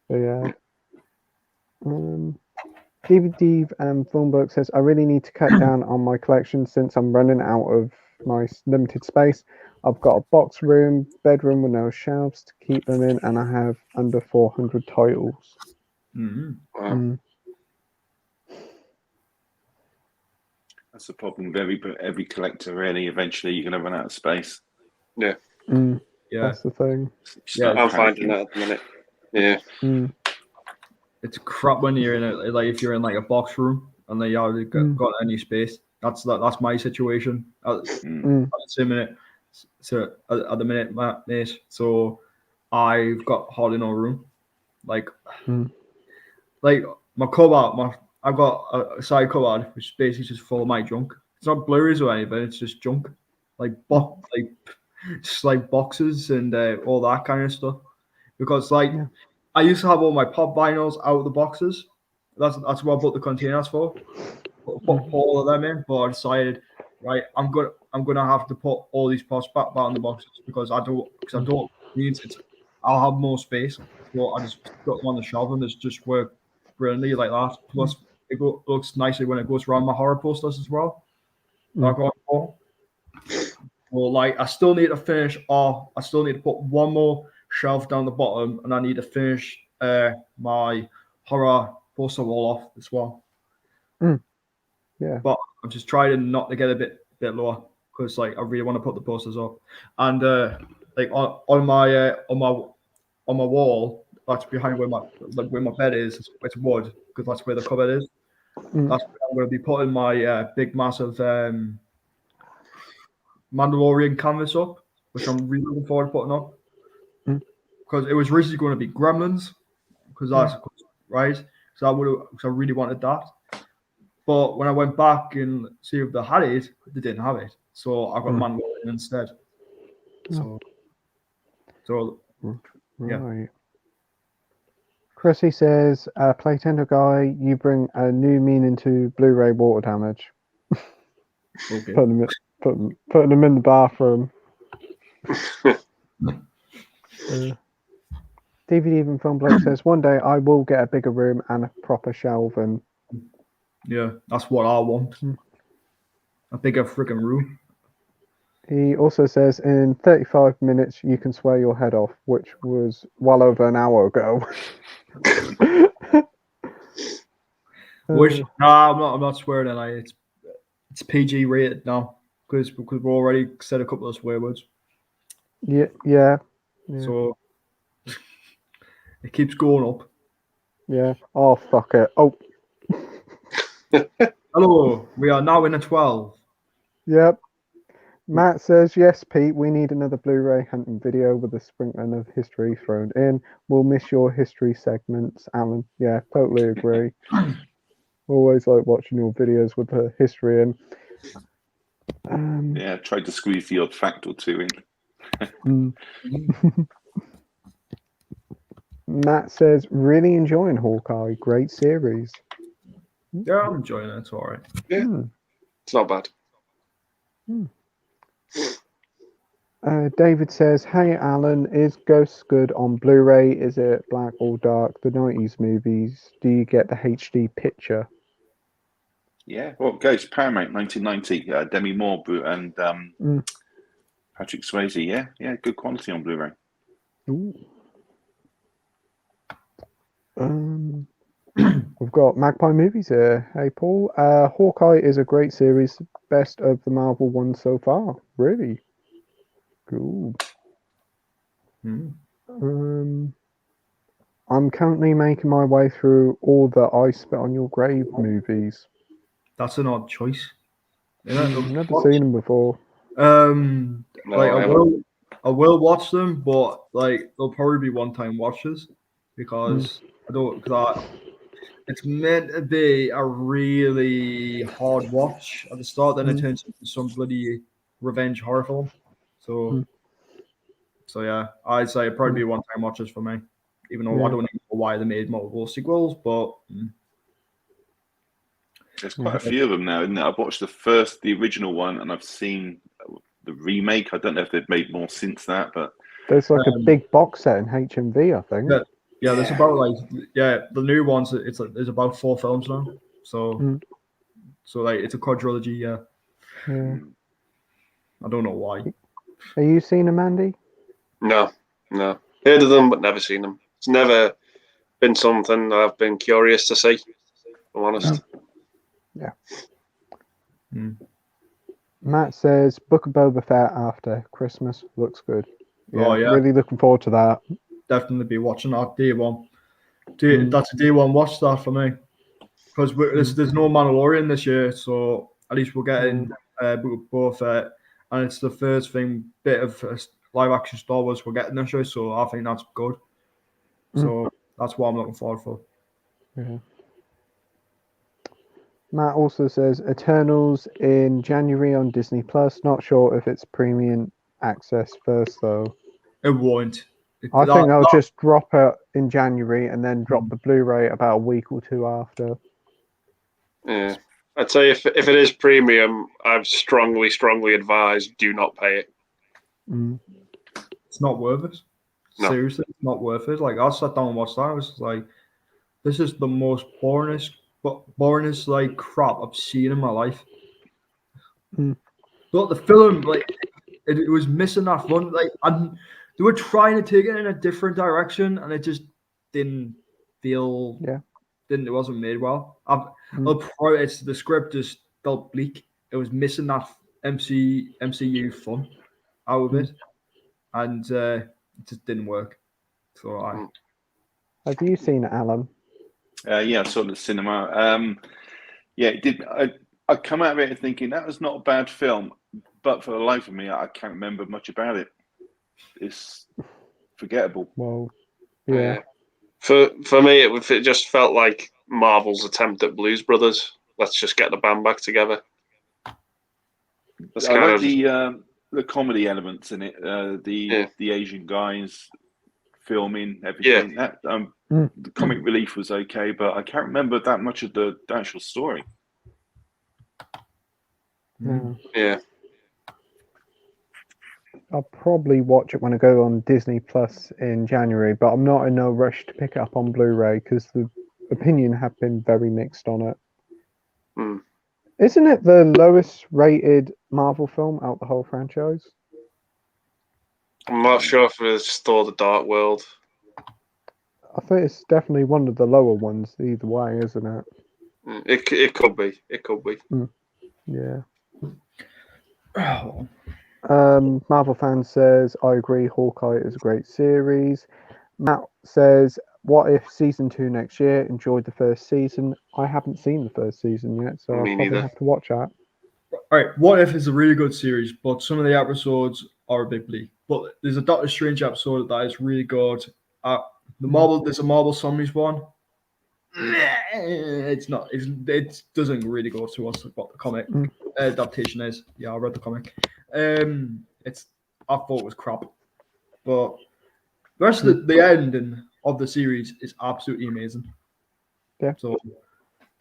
But yeah. DVD and Filmbook says, I really need to cut down on my collection since I'm running out of my limited space. I've got a box room, bedroom with no shelves to keep them in, and I have under 400 titles. Wow. That's the problem with every collector, really. Eventually, you're going to run out of space. Yeah. That's the thing. I'm finding that at the minute. Yeah. It's crap when you're if you're in like a box room and then you haven't got any space. That's my situation at the minute. So at the minute, mate. So I've got hardly no room. Like my cupboard, I've got a side cupboard which is basically just full of my junk. It's not Blu-rays or anything. It's just junk, just like boxes and all that kind of stuff. Because I used to have all my pop vinyls out of the boxes. That's what I bought the containers for. Put all of them in, but I decided, right, I'm gonna have to put all these pops back in the boxes because I don't need it. I'll have more space. So I just put them on the shelf and it's just worked brilliantly like that. Plus, it looks nicely when it goes around my horror posters as well. Well, I still need to finish off. I still need to put one more shelf down the bottom, and I need to finish my horror poster wall off as well. Yeah. But I'm just trying not to get a bit lower because I really want to put the posters up. And on my wall, that's behind where my bed is. It's wood because that's where the cupboard is. That's where I'm going to be putting my big massive Mandalorian canvas up, which I'm really looking forward to putting up. Because it was originally going to be Gremlins, because that's right. So I really wanted that. But when I went back and see if they had it, they didn't have it. So I got Mandalorian instead. So yeah. Right. Chrissy says, Playtendoguy, you bring a new meaning to Blu-ray water damage. Okay. Putting them in the bathroom. DVD Even Film Bloke says, one day I will get a bigger room and a proper shelving. Yeah, that's what I want. A bigger freaking room. He also says, in 35 minutes you can swear your head off, which was well over an hour ago. I'm not swearing tonight. It's PG rated now because we've already said a couple of swear words. Yeah. So it keeps going up. Yeah. Oh, fuck it. Oh. Hello, we are now in a 12. Yep. Matt says, yes, Pete, we need another Blu-ray hunting video with a sprinkling of history thrown in. We'll miss your history segments, Alan. Yeah, totally agree. Always like watching your videos with the history in. Yeah, tried to squeeze the odd fact or two in. Matt says, really enjoying Hawkeye. Great series. Yeah, I'm enjoying it. It's all right. Yeah, it's not bad. David says, hey, Alan, is Ghost good on Blu-ray? Is it black or dark? The 90s movies, do you get the HD picture? Yeah, well, Ghost, Paramount, 1990, Demi Moore and Patrick Swayze. Yeah, good quality on Blu-ray. Ooh. We've got Magpie Movies here. Hey, Paul. Hawkeye is a great series, best of the Marvel ones so far. Really? Cool. I'm currently making my way through all the I Spit on Your Grave movies. That's an odd choice. I've never seen them before. No, I will watch them, but like they'll probably be one-time watches because it's meant to be a really hard watch at the start, then it turns into some bloody revenge horror film. So yeah, I'd say it'd probably be one-time watches for me, even though I don't even know why they made multiple sequels, but there's quite a few of them now, isn't there? I've watched the original one, and I've seen the remake. I don't know if they've made more since that, but there's like a big box set in HMV, I think. Yeah, there's about the new ones. There's about 4 films now, so like it's a quadrilogy. Yeah. I don't know why. Are you seen them, Andy? No. Heard of them, but never seen them. It's never been something that I've been curious to see, if I'm honest. Yeah. Matt says, Book of Boba Fett after Christmas looks good. Yeah, really looking forward to that. Definitely be watching that day one. That's a day one watch that for me because there's no Mandalorian this year, so at least we're getting Book of Boba Fett, and it's the first bit of live action Star Wars we're getting this year, so I think that's good. So that's what I'm looking forward for. Yeah. Matt also says Eternals in January on Disney Plus. Not sure if it's premium access first though. It won't. I think they'll just drop it in January and then drop the Blu-ray about a week or two after. Yeah, I'd say if it is premium, I've strongly advised do not pay it. It's not worth it. No. Seriously, it's not worth it. Like I sat down and watched that. I was like, this is the most boringest like crap I've seen in my life. But the film, like, it was missing that fun. Like, they were trying to take it in a different direction, and it just didn't feel. It wasn't made well. The script just felt bleak. It was missing that MCU fun out of it, and it just didn't work. So Have you seen it, Alan? Yeah, I saw it at the cinema. Yeah, it did. I come out of it thinking that was not a bad film, but for the life of me, I can't remember much about it. It's forgettable. Well, yeah. For me, it just felt like Marvel's attempt at Blues Brothers. Let's just get the band back together. That's I kind like of the comedy elements in it. The Asian guys filming everything. That the comic relief was okay, but I can't remember that much of the actual story. yeah. I'll probably watch it when I go on Disney Plus in January, but I'm not in no rush to pick it up on Blu-ray because the opinion have been very mixed on it. Isn't it the lowest rated Marvel film out the whole franchise? I'm not sure if it's Thor: The Dark World. I think it's definitely one of the lower ones either way, isn't it? It could be. It could be. Yeah. Marvel fan says, I agree, Hawkeye is a great series. Matt says, what if season 2 next year? Enjoyed the first season. I haven't seen the first season yet, so I'll probably have to watch that. All right, What If is a really good series, but some of the episodes are a bit bleak. But there's a Doctor Strange episode that is really good. There's a Marvel Zombies one. It's not. It doesn't really go towards what the comic adaptation is. Yeah, I read the comic. I thought it was crap, but the rest of the ending of the series is absolutely amazing. Yeah. So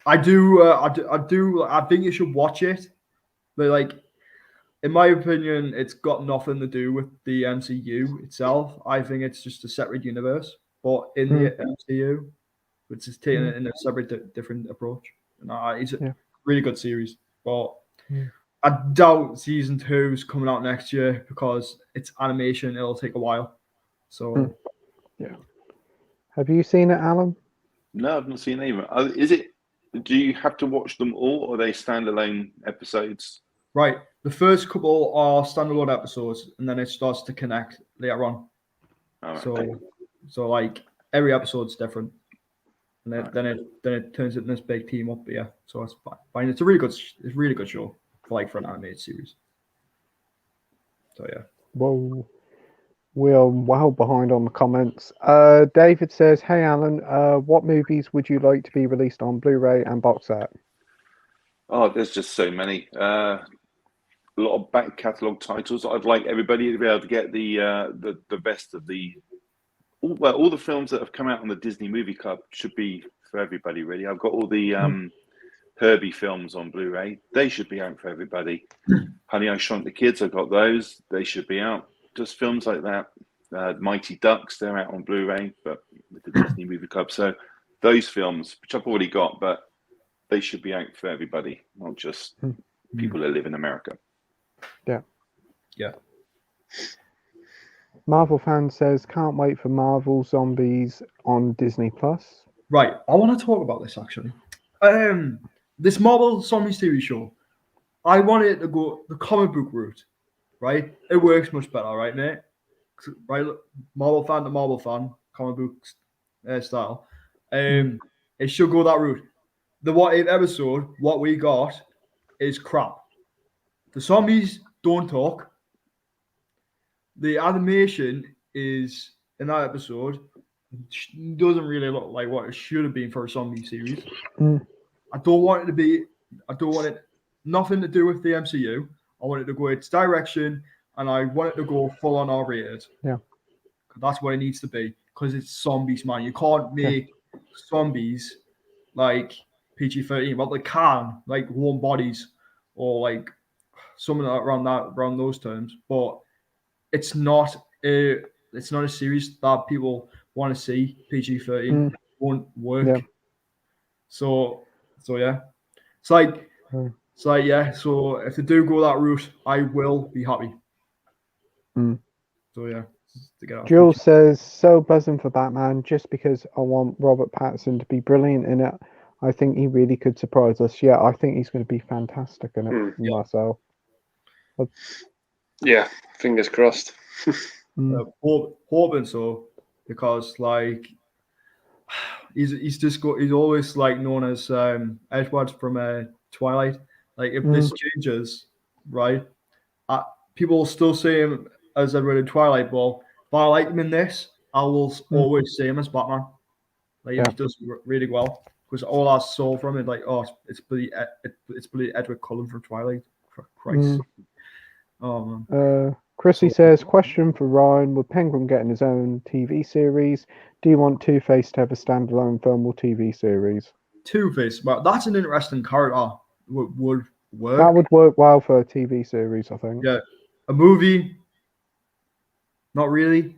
I think you should watch it. But like, in my opinion, it's got nothing to do with the MCU itself. I think it's just a separate universe, but in the MCU, which is taking it in a separate, different approach. And it's a really good series, but I doubt season 2 is coming out next year because it's animation. It'll take a while. So, yeah. Have you seen it, Alan? No, I've not seen any of it. Is it? Do you have to watch them all, or are they standalone episodes? Right. The first couple are standalone episodes, and then it starts to connect later on. So like every episode's different, and then it turns into this big team up. Yeah, so it's fine. It's a really good show for an animated series. So yeah. Whoa. We are well behind on the comments. David says, hey Alan, what movies would you like to be released on Blu-ray and box set? Oh, there's just so many. A lot of back catalogue titles. I'd like everybody to be able to get the best of all the films that have come out on the Disney Movie Club should be for everybody, really. I've got all the Herbie films on Blu-ray. They should be out for everybody. Honey, I Shrunk the Kids, I've got those. They should be out. Just films like that. Mighty Ducks, they're out on Blu-ray, but with the Disney Movie Club. So those films, which I've already got, but they should be out for everybody, not just people that live in America. Yeah. Marvel fan says, can't wait for Marvel Zombies on Disney Plus. Right. I want to talk about this actually. This Marvel Zombies TV show, I want it to go the comic book route. Right? It works much better, right, mate? Right? Marvel fan to Marvel fan, comic book style. It should go that route. The What If episode, what we got, is crap. The zombies don't talk. The animation is in that episode doesn't really look like what it should have been for a zombie series. I don't want it nothing to do with the MCU. I want it to go its direction, and I want it to go full on R-rated. Yeah. That's what it needs to be, because it's zombies, man. You can't make zombies like PG-13. Well, they can, like Warm Bodies or like something around those terms, but it's not a series that people want to see. PG-13 won't work. Yeah. So yeah, it's like yeah. So if they do go that route, I will be happy. So yeah. Jules says, so buzzing for Batman just because I want Robert Pattinson to be brilliant in it. I think he really could surprise us. Yeah, I think he's going to be fantastic in it myself. Yeah, fingers crossed. Hoping so, because like he's always like known as Edward from Twilight. Like if this changes, right, people still see him as Edward in Twilight, but if I like him in this, I will always see him as Batman. Like he does really well because all I saw from it, like, oh, it's bloody Edward Cullen from Twilight. Christ. Oh man. Chrissy says, question for Ryan: with Penguin getting his own TV series, do you want Two-Face to have a standalone film or TV series? Two-Face, well, that's an interesting character. Would work. That would work well for a TV series, I think. Yeah, a movie, not really.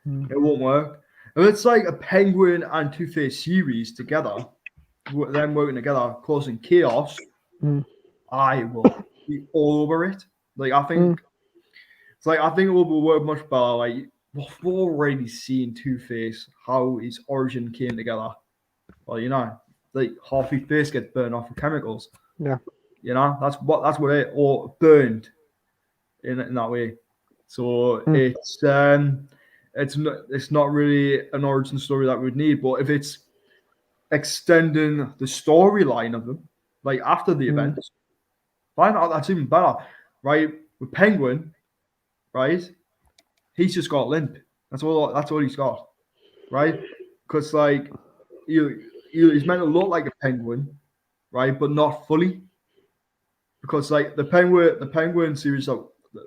It won't work. If it's like a Penguin and Two-Face series together, them working together, causing chaos, I will be all over it. Like I think, it's like I think it will work much better. Like we've already seen Two-Face how his origin came together. Well, you know, like half his face gets burned off with chemicals. Yeah. You know, that's what it or burned in that way. So it's not really an origin story that we'd need, but if it's extending the storyline of them, like after the events, fine, that's even better, right? With Penguin, right? He's just got limp. That's all he's got, right? Because like he's meant to look like a penguin, right? But not fully. Because like the penguin series that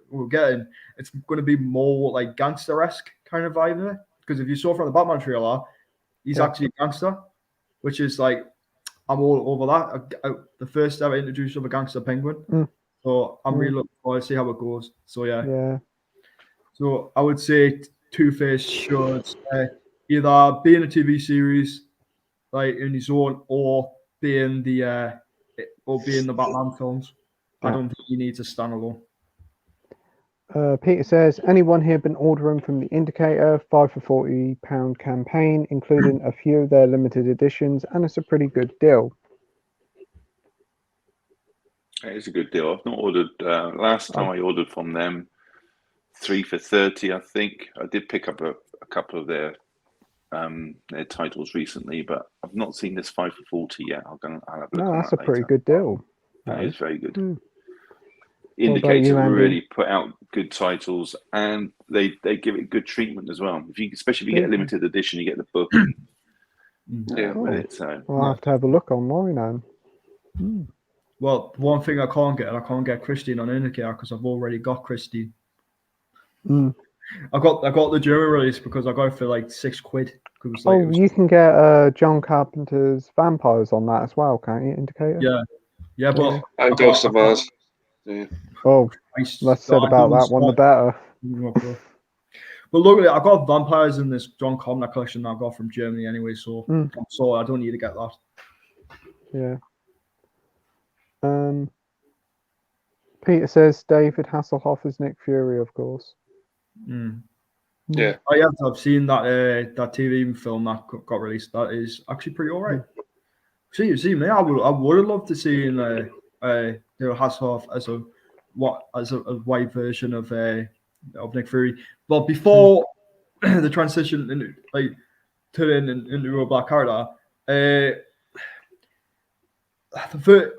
we're getting, it's going to be more like gangster-esque kind of vibe there. Because if you saw from the Batman trailer, he's actually a gangster, which is like I'm all over that. The first ever introduction of a gangster penguin. So I'm really looking forward to see how it goes. So yeah. So I would say Two-Face should either be in a TV series, like in his own, or be in the Batman films. I don't think he needs a standalone. Peter says, anyone here been ordering from the Indicator 5 for £40 campaign, including a few of their limited editions, and it's a pretty good deal. It's a good deal. I've not ordered. Last time I ordered from them, 3 for £30. I think I did pick up a couple of their titles recently, but I've not seen this 5 for £40 yet. I'll have a look. No, that's that a pretty later. good deal. That is very good. Indicator you, really put out good titles, and they give it good treatment as well. Especially if you get a limited edition, you get the book. With it. So I'll have to have a look online now. Well, one thing I can't get Christine on Indicator because I've already got Christine. I got the German release because I got it for like £6. You can get John Carpenter's Vampires on that as well, can't you? Indicator. Yeah, but and Ghost of Mars. Yeah. Oh, less said about that one, the better. But look, I got Vampires in this John Carpenter collection that I got from Germany anyway, so I don't need to get that. Yeah. Peter says David Hasselhoff is Nick Fury, of course. Yeah. I've seen that TV film that got released. That is actually pretty alright. See me, I would have loved to see Hasselhoff as a white version of Nick Fury. But before the transition into into a black character,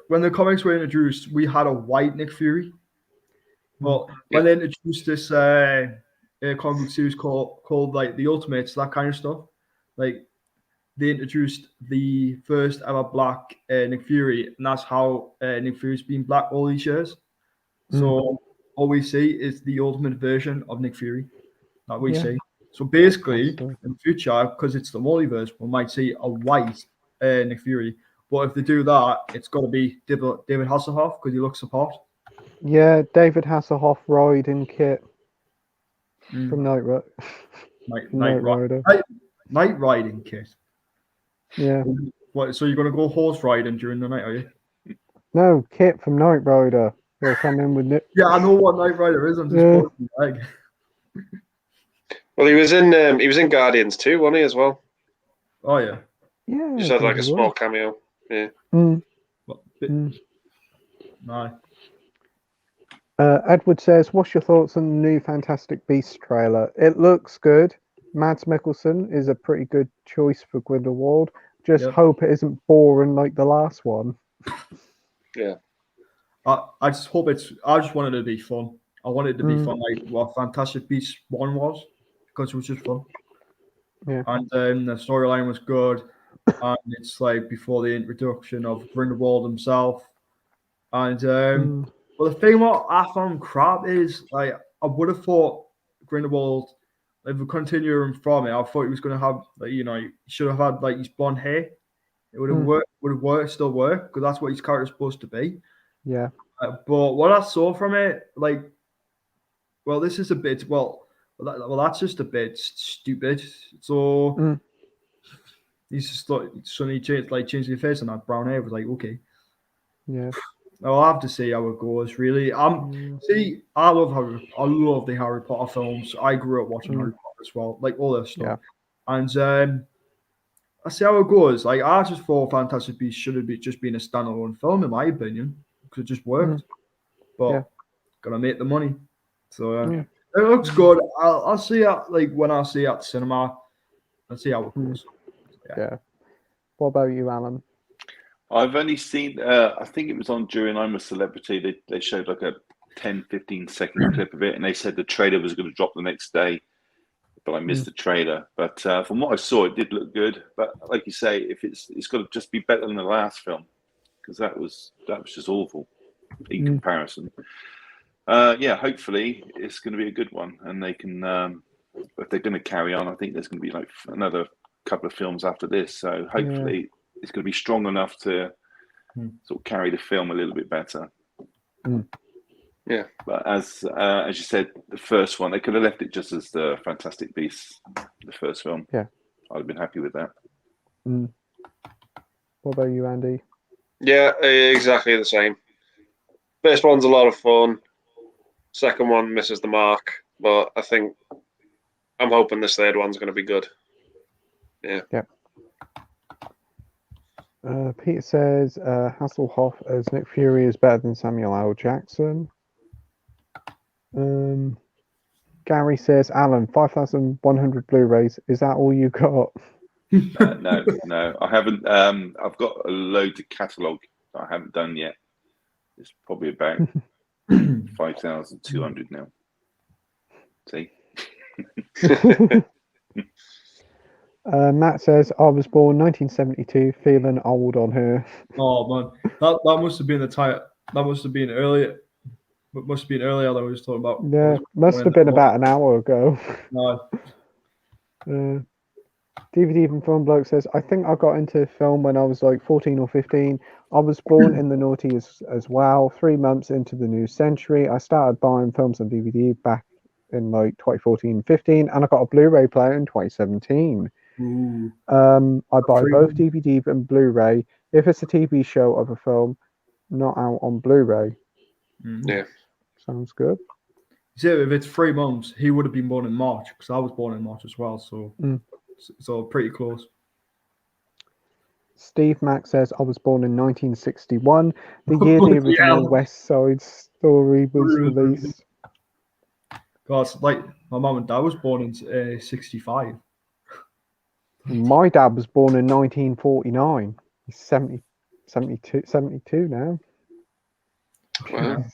when the comics were introduced, we had a white Nick Fury. But when they introduced this comic book series called like the Ultimates, that kind of stuff, like they introduced the first ever black Nick Fury, and that's how Nick Fury's been black all these years. So all we see is the ultimate version of Nick Fury that we see. So basically, in the future, because it's the multiverse, we might see a white Nick Fury. But if they do that, it's got to be David Hasselhoff because he looks the part. Yeah, David Hasselhoff riding kit from Night Rider. Night riding kit. Yeah. What? So you're going to go horse riding during the night, are you? No, kit from Night Rider. They'll come in with it. Yeah, I know what Night Rider is. I'm just quoting like. Well, he was in Guardians too, wasn't he, as well? Oh yeah. Yeah. Just had like a small cameo. Yeah. No. Edward says, what's your thoughts on the new Fantastic Beasts trailer? It looks good. Mads Mikkelsen is a pretty good choice for Grindelwald. Just hope it isn't boring like the last one. Yeah. I just hope I just wanted it to be fun. I wanted it to be fun, like what Fantastic Beasts 1 was, because it was just fun. Yeah. And the storyline was good. And it's like before the introduction of Grindelwald himself. And well, the thing what I found crap is like I would have thought Grindelwald, if we continue him from it, I thought he was going to have like he should have had like his blonde hair. It would have worked. Would have worked. Still work because that's what his character's supposed to be. Yeah. But what I saw from it, like, well, this is a bit that's just a bit stupid. So he's just like suddenly changing his face and that brown hair was like okay. Yeah. I'll have to see how it goes. Really, see, I love the Harry Potter films. I grew up watching Harry Potter as well, like all that stuff. Yeah. And I see how it goes. Like I just thought Fantastic Beasts should have just been a standalone film, in my opinion, because it just worked. But gotta make the money. So it looks good. I'll see it like when I see it at the cinema. I'll see how it goes. Yeah. What about you, Alan? I've only seen, I think it was on during I'm a Celebrity. They showed like a 10, 15-second clip of it, and they said the trailer was going to drop the next day, but I missed the trailer. But from what I saw, it did look good. But like you say, if it's got to just be better than the last film, because that was just awful in comparison. Hopefully it's going to be a good one, and they can. If they're going to carry on, I think there's going to be like another couple of films after this. So hopefully. It's going to be strong enough to sort of carry the film a little bit better. Yeah, but as you said, the first one they could have left it just as the Fantastic Beasts, the first film. Yeah, I'd have been happy with that. What about you, Andy? Yeah, exactly the same. First one's a lot of fun. Second one misses the mark, but I'm hoping this third one's going to be good. Yeah. Yeah. Peter says Hasselhoff as Nick Fury is better than Samuel L. Jackson. Gary says, Alan, 5,100 Blu-rays. Is that all you got? No, I haven't. I've got a load of catalogue that I haven't done yet. It's probably about 5,200 now. See? Matt says, I was born 1972, feeling old on her. Oh man, that must have been the time. That must have been earlier. Must have been earlier that I was talking about. Yeah, must have been about an hour ago. No. DVD from Film Bloke says, I think I got into film when I was like 14 or 15. I was born in the noughties as well. 3 months into the new century, I started buying films on DVD back in like 2014-15, and I got a Blu-ray player in 2017. I buy both DVD and Blu-ray if it's a TV show of a film not out on Blu-ray. Yeah, sounds good. See, if it's 3 months, he would have been born in March because I was born in March as well, so pretty close. Steve Mack says, I was born in 1961, the year the original West Side Story was released. God, like my mum and dad was born in 65. My dad was born in 1949. He's 72 now. Wow.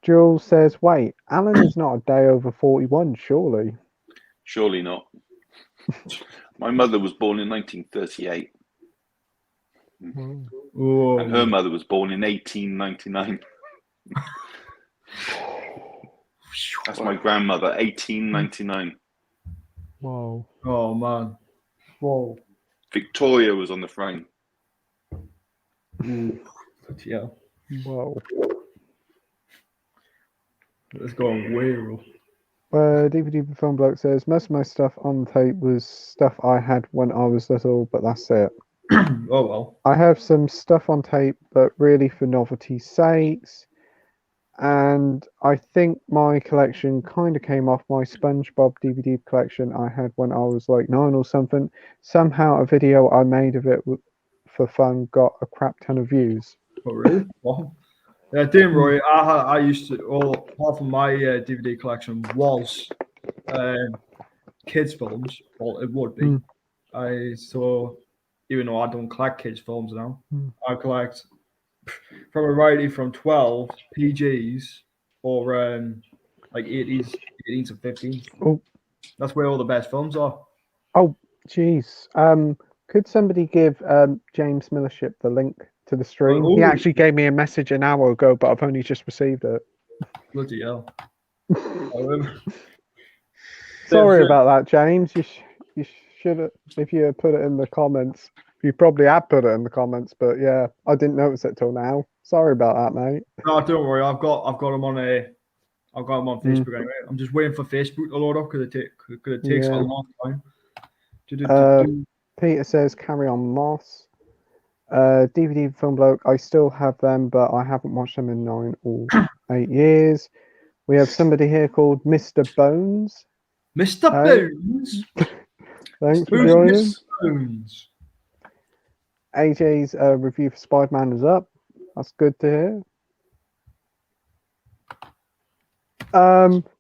Jules says, wait, Alan is not a day over 41, surely? Surely not. My mother was born in 1938. Whoa. And her mother was born in 1899. That's my grandmother, 1899. Whoa. Oh, man. Whoa. Victoria was on the frame. Yeah. Whoa. It's going way wrong. DVD Film Bloke says, most of my stuff on tape was stuff I had when I was little, but that's it. Oh, well. I have some stuff on tape, but really for novelty's sakes. And I think my collection kind of came off my SpongeBob DVD collection I had when I was like 9 or something. Somehow a video I made of it for fun got a crap ton of views. Oh, really? Wow. Yeah, Dean Roy, I used to, half of my DVD collection was kids' films. Well, it would be. even though I don't collect kids' films now. Hmm. I collect from a variety from 12 PGs or like 80s, 18s and 15s. Oh. That's where all the best films are. Oh, jeez. Could somebody give James Millership the link to the stream? He actually gave me a message an hour ago, but I've only just received it. Bloody hell. Sorry about that, James. You should have, if you had put it in the comments. You probably had put it in the comments, but yeah, I didn't notice it till now. Sorry about that, mate. No, don't worry. I've got him on Facebook anyway. I'm just waiting for Facebook to load up because it takes a long time. Peter says, "Carry on, Moss." DVD Film Bloke. I still have them, but I haven't watched them in 9 or 8 years. We have somebody here called Mr. Bones. Mr. Bones. Thanks for joining. Mr. Bones. AJ's review for Spider-Man is up. That's good to hear.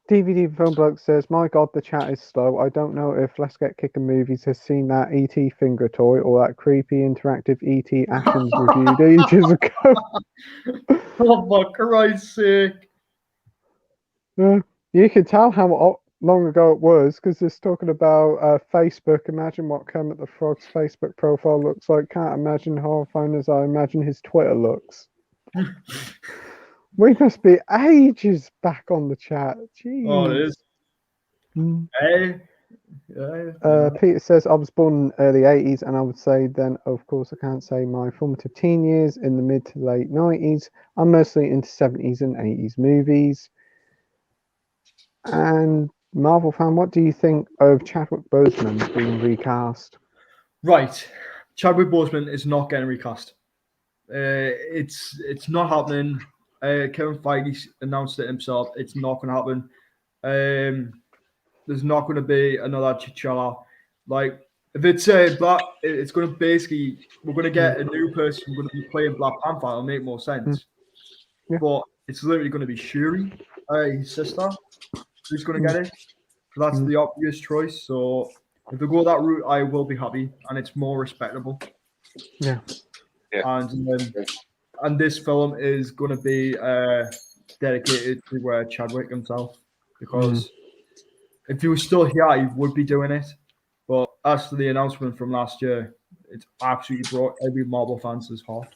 DVD Film Bloke says, "My God, the chat is slow. I don't know if Let's Get Kicking Movies has seen that ET finger toy or that creepy interactive ET Ashens reviewed ages ago." Oh, for Christ's sake. You can tell how long ago it was because it's talking about Facebook. Imagine what Kermit the Frog's Facebook profile looks like. Can't imagine horrifying as I imagine his Twitter looks. We must be ages back on the chat. Jeez. Oh, it is. Hey. Peter says, "I was born in the early 80s, and I would say then, of course, I can't say my formative teen years in the mid to late 90s. I'm mostly into 70s and 80s movies." And Marvel fan, what do you think of Chadwick Boseman being recast? Right. Chadwick Boseman is not getting recast. It's not happening. Kevin Feige announced it himself. It's not going to happen. There's not going to be another T'Challa. Like, if it's Black, it's going to basically, we're going to get a new person who's going to be playing Black Panther. It'll make more sense. Yeah. But it's literally going to be Shuri, his sister, who's going to get it. So that's the obvious choice. So if they go that route, I will be happy, and it's more respectable. Yeah. And this film is going to be dedicated to Chadwick himself, because if he was still here, he would be doing it. But as to the announcement from last year, it's absolutely brought every Marvel fan's heart.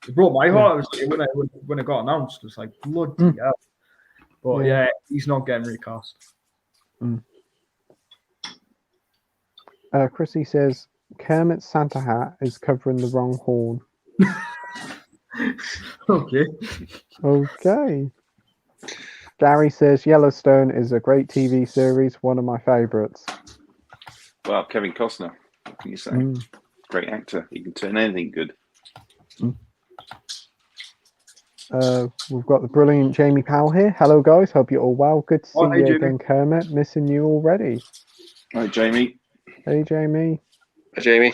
It brought my heart obviously, when it got announced. It's like, bloody hell. But yeah, he's not getting recast. Chrissy says, "Kermit's Santa hat is covering the wrong horn." Okay. Gary says, "Yellowstone is a great TV series, one of my favourites." Well, Kevin Costner, what can you say? Great actor. He can turn anything good. We've got the brilliant Jamie Powell here. Hello, guys. Hope you're all well. Good to see you Jamie. again, Kermit. Missing you already. Hi, Jamie. Hey, Jamie. Hi, Jamie.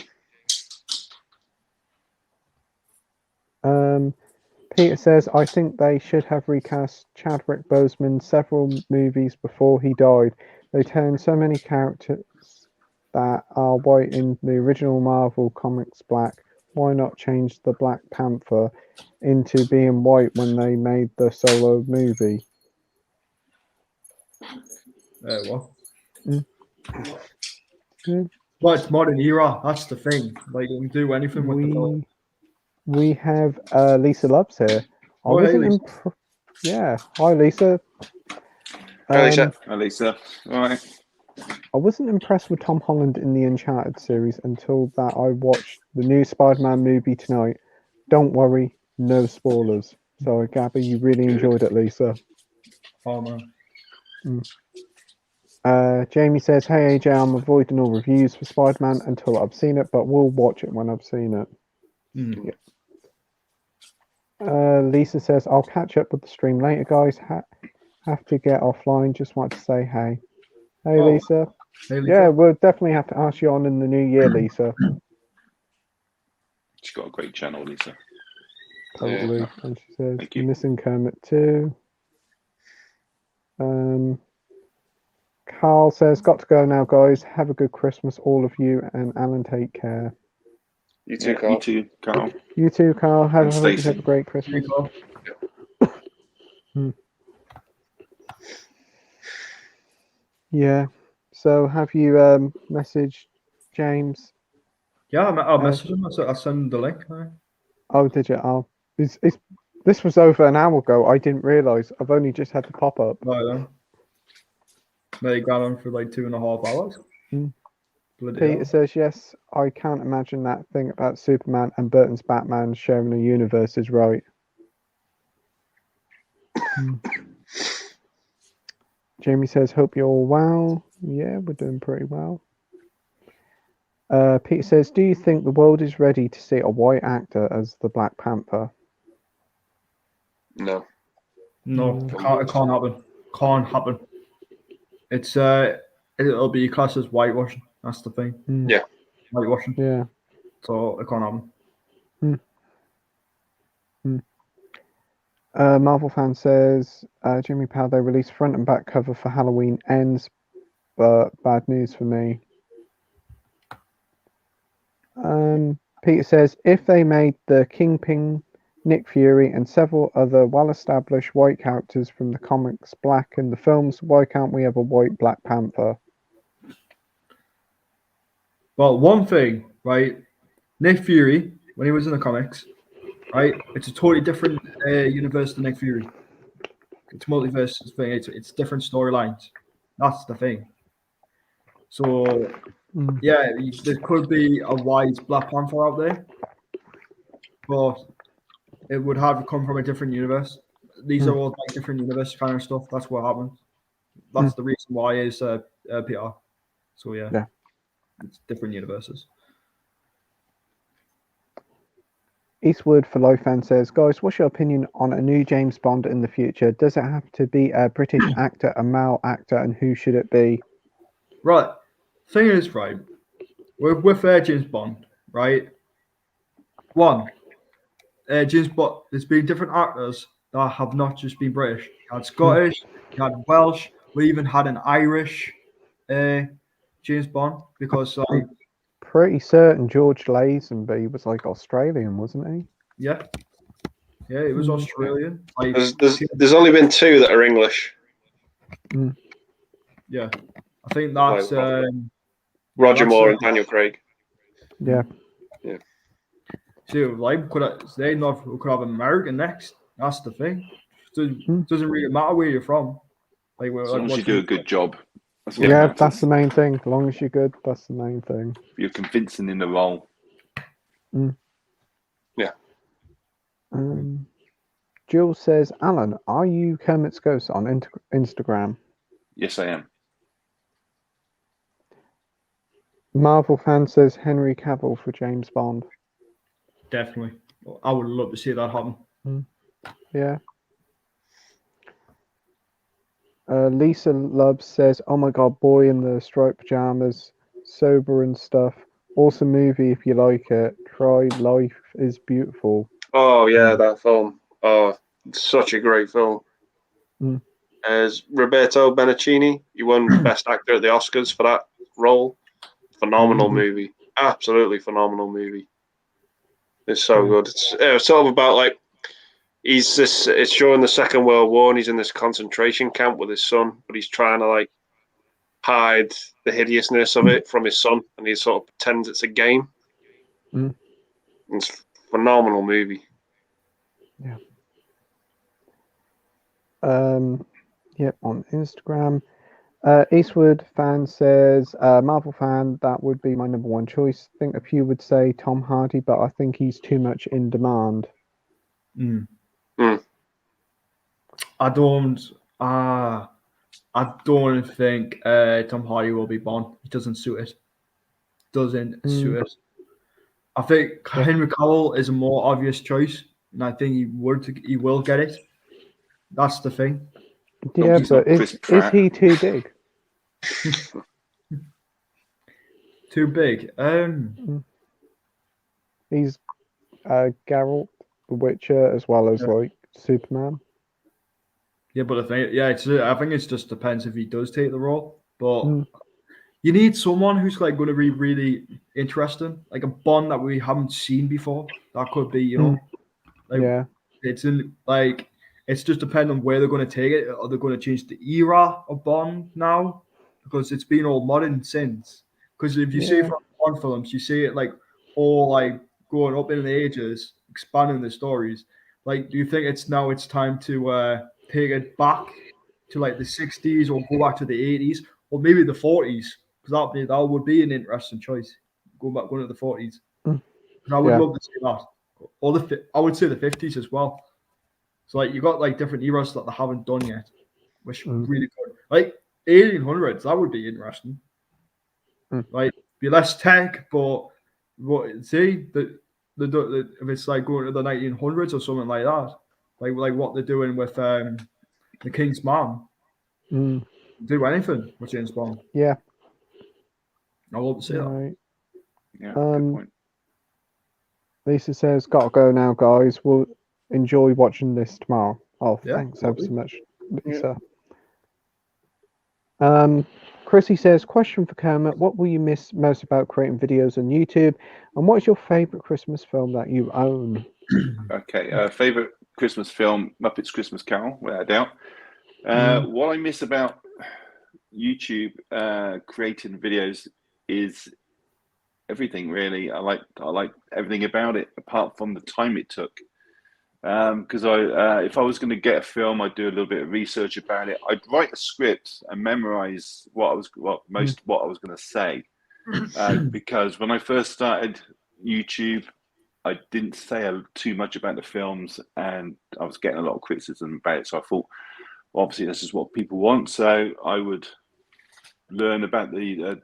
Peter says, "I think they should have recast Chadwick Boseman several movies before he died. They turned so many characters that are white in the original Marvel Comics black. Why not change the Black Panther into being white when they made the solo movie?" Well, Good. Well, it's modern era. That's the thing. Like, you can do anything with the film. We have Lisa Loves here. I wasn't yeah. Hi, Lisa. Hi, Lisa. Hi, Lisa. All right. I wasn't impressed with Tom Holland in the Uncharted series until that I watched the new Spider-Man movie tonight. Don't worry, no spoilers. So, Gabby, you really enjoyed it, Lisa. Oh, man. Jamie says, "Hey AJ, I'm avoiding all reviews for Spider-Man until I've seen it, but we'll watch it when I've seen it." Yeah. Lisa says, "I'll catch up with the stream later, guys. Have to get offline. Just want to say hey." Hey, Lisa. Hey, Lisa. Yeah, we'll definitely have to ask you on in the new year, Lisa. She's got a great channel, Lisa. Totally. And she says, Thank you. "Missing Kermit too." Carl says, "Got to go now, guys. Have a good Christmas, all of you, and Alan, take care." You too, Yeah, Carl. you too, Carl. You too, Carl. And Hope you Stacey. have a great Christmas. Yeah. So have you messaged James? Yeah, I'll message him. I'll send him the link. Oh, did you? Oh, this was over an hour ago. I didn't realise. I've only just had the pop up. Right then. They got on for like 2.5 hours. Mm. Bloody Peter hell. says, yes, I can't imagine that thing about Superman and Burton's Batman sharing a universe is right. Jamie says, hope you're all well. Yeah, we're doing pretty well. Peter says, do you think the world is ready to see a white actor as the Black Panther? No. No, it can't happen. Can't happen. It's it'll be classed as whitewashing. That's the thing. Yeah. Whitewashing. Yeah. So it can't happen. Marvel fan says, Jimmy Powell, they released front and back cover for Halloween Ends, but bad news for me. Peter says, if they made the Kingpin, Nick Fury, and several other well-established white characters from the comics black in the films, why can't we have a white Black Panther? Well, one thing, right? Nick Fury, when he was in the comics, right? It's a totally different universe than Nick Fury. It's multiverse thing. It's different storylines. That's the thing. So yeah, there could be a white Black Panther out there, but it would have to come from a different universe. These are all like different universe kind of stuff. That's what happened. That's the reason why is PR. So yeah, it's different universes. Eastwood for Life fan says, guys, what's your opinion on a new James Bond in the future? Does it have to be a British actor, a male actor, and who should it be? Right. Thing is, right, with James Bond, right? One, James Bond, there's been different actors that have not just been British. You had Scottish, you had Welsh, we even had an Irish James Bond because like Pretty certain George Lazenby was like Australian, wasn't he? yeah, it was Australian. Like, There's only been 2 that are English. yeah, I think that's Roger Moore and Daniel Craig. Yeah. See, like we could have American next. That's the thing. Doesn't really matter where you're from. Like, As long as you do a good job. That's the main thing. As long as you're good, that's the main thing. You're convincing in the role. Yeah. Jules says, Alan, are you Kermit's Ghost on Instagram? Yes, I am. Marvel fan says Henry Cavill for James Bond. Definitely. I would love to see that happen. Yeah. Lisa Lubbs says, oh my god, boy in the striped pajamas, sober and stuff. Awesome movie if you like it. Try Life is Beautiful. Oh, yeah, that film. Oh, it's such a great film. As Roberto Benigni, he won Best Actor at the Oscars for that role. Phenomenal movie. Absolutely phenomenal movie. It's so good. It's sort of about like it's during the Second World War and he's in this concentration camp with his son, but he's trying to like hide the hideousness of it from his son, and he sort of pretends it's a game. It's a phenomenal movie. Yeah. Yep, on Instagram. Eastwood fan says, Marvel fan, that would be my number one choice. I think a few would say Tom Hardy, but I think he's too much in demand. I don't think Tom Hardy will be Bond. He doesn't suit it. Suit it. I think Henry Cavill is a more obvious choice, and I think he will get it. That's the thing. Yeah, but is he too big? Too big. He's Geralt, the Witcher, as well as like Superman. Yeah, but I think it just depends if he does take the role. But You need someone who's like going to be really interesting, like a Bond that we haven't seen before. That could be, like Yeah. it's in like it's just depending on where they're going to take it. Are they going to change the era of Bond now? Because it's been all modern since. Because if you see Yeah. from Bond films, you see it like all like going up in the ages, expanding the stories. Like, do you think it's time to take it back to like the 60s or go back to the 80s or maybe the 40s? Because that would be an interesting choice. Going to the 40s. Mm. Because I would Yeah. love to see that. Or I would say the 50s as well. So like you got like different eras that they haven't done yet, which really good. Like 1800s, that would be interesting. Like be less tech, but see the if it's like going to the 1900s or something like that, like what they're doing with the King's Man, do anything with James Bond. Yeah. I love to see that. Right. Yeah, good point. Lisa says, "Gotta go now, guys. We'll enjoy watching this tomorrow." Oh, Yeah, thanks ever so lovely. much, Lisa. Chrissy says, "Question for Kermit: What will you miss most about creating videos on YouTube? And what is your favorite Christmas film that you own?" Okay, favorite Christmas film, Muppets Christmas Carol, without a doubt. What I miss about YouTube creating videos is everything really. I like everything about it, apart from the time it took. Because if I was going to get a film, I'd do a little bit of research about it. I'd write a script and memorize what I was going to say. Because when I first started YouTube, I didn't say too much about the films, and I was getting a lot of criticism about it. So I thought, well, obviously, this is what people want. So I would learn about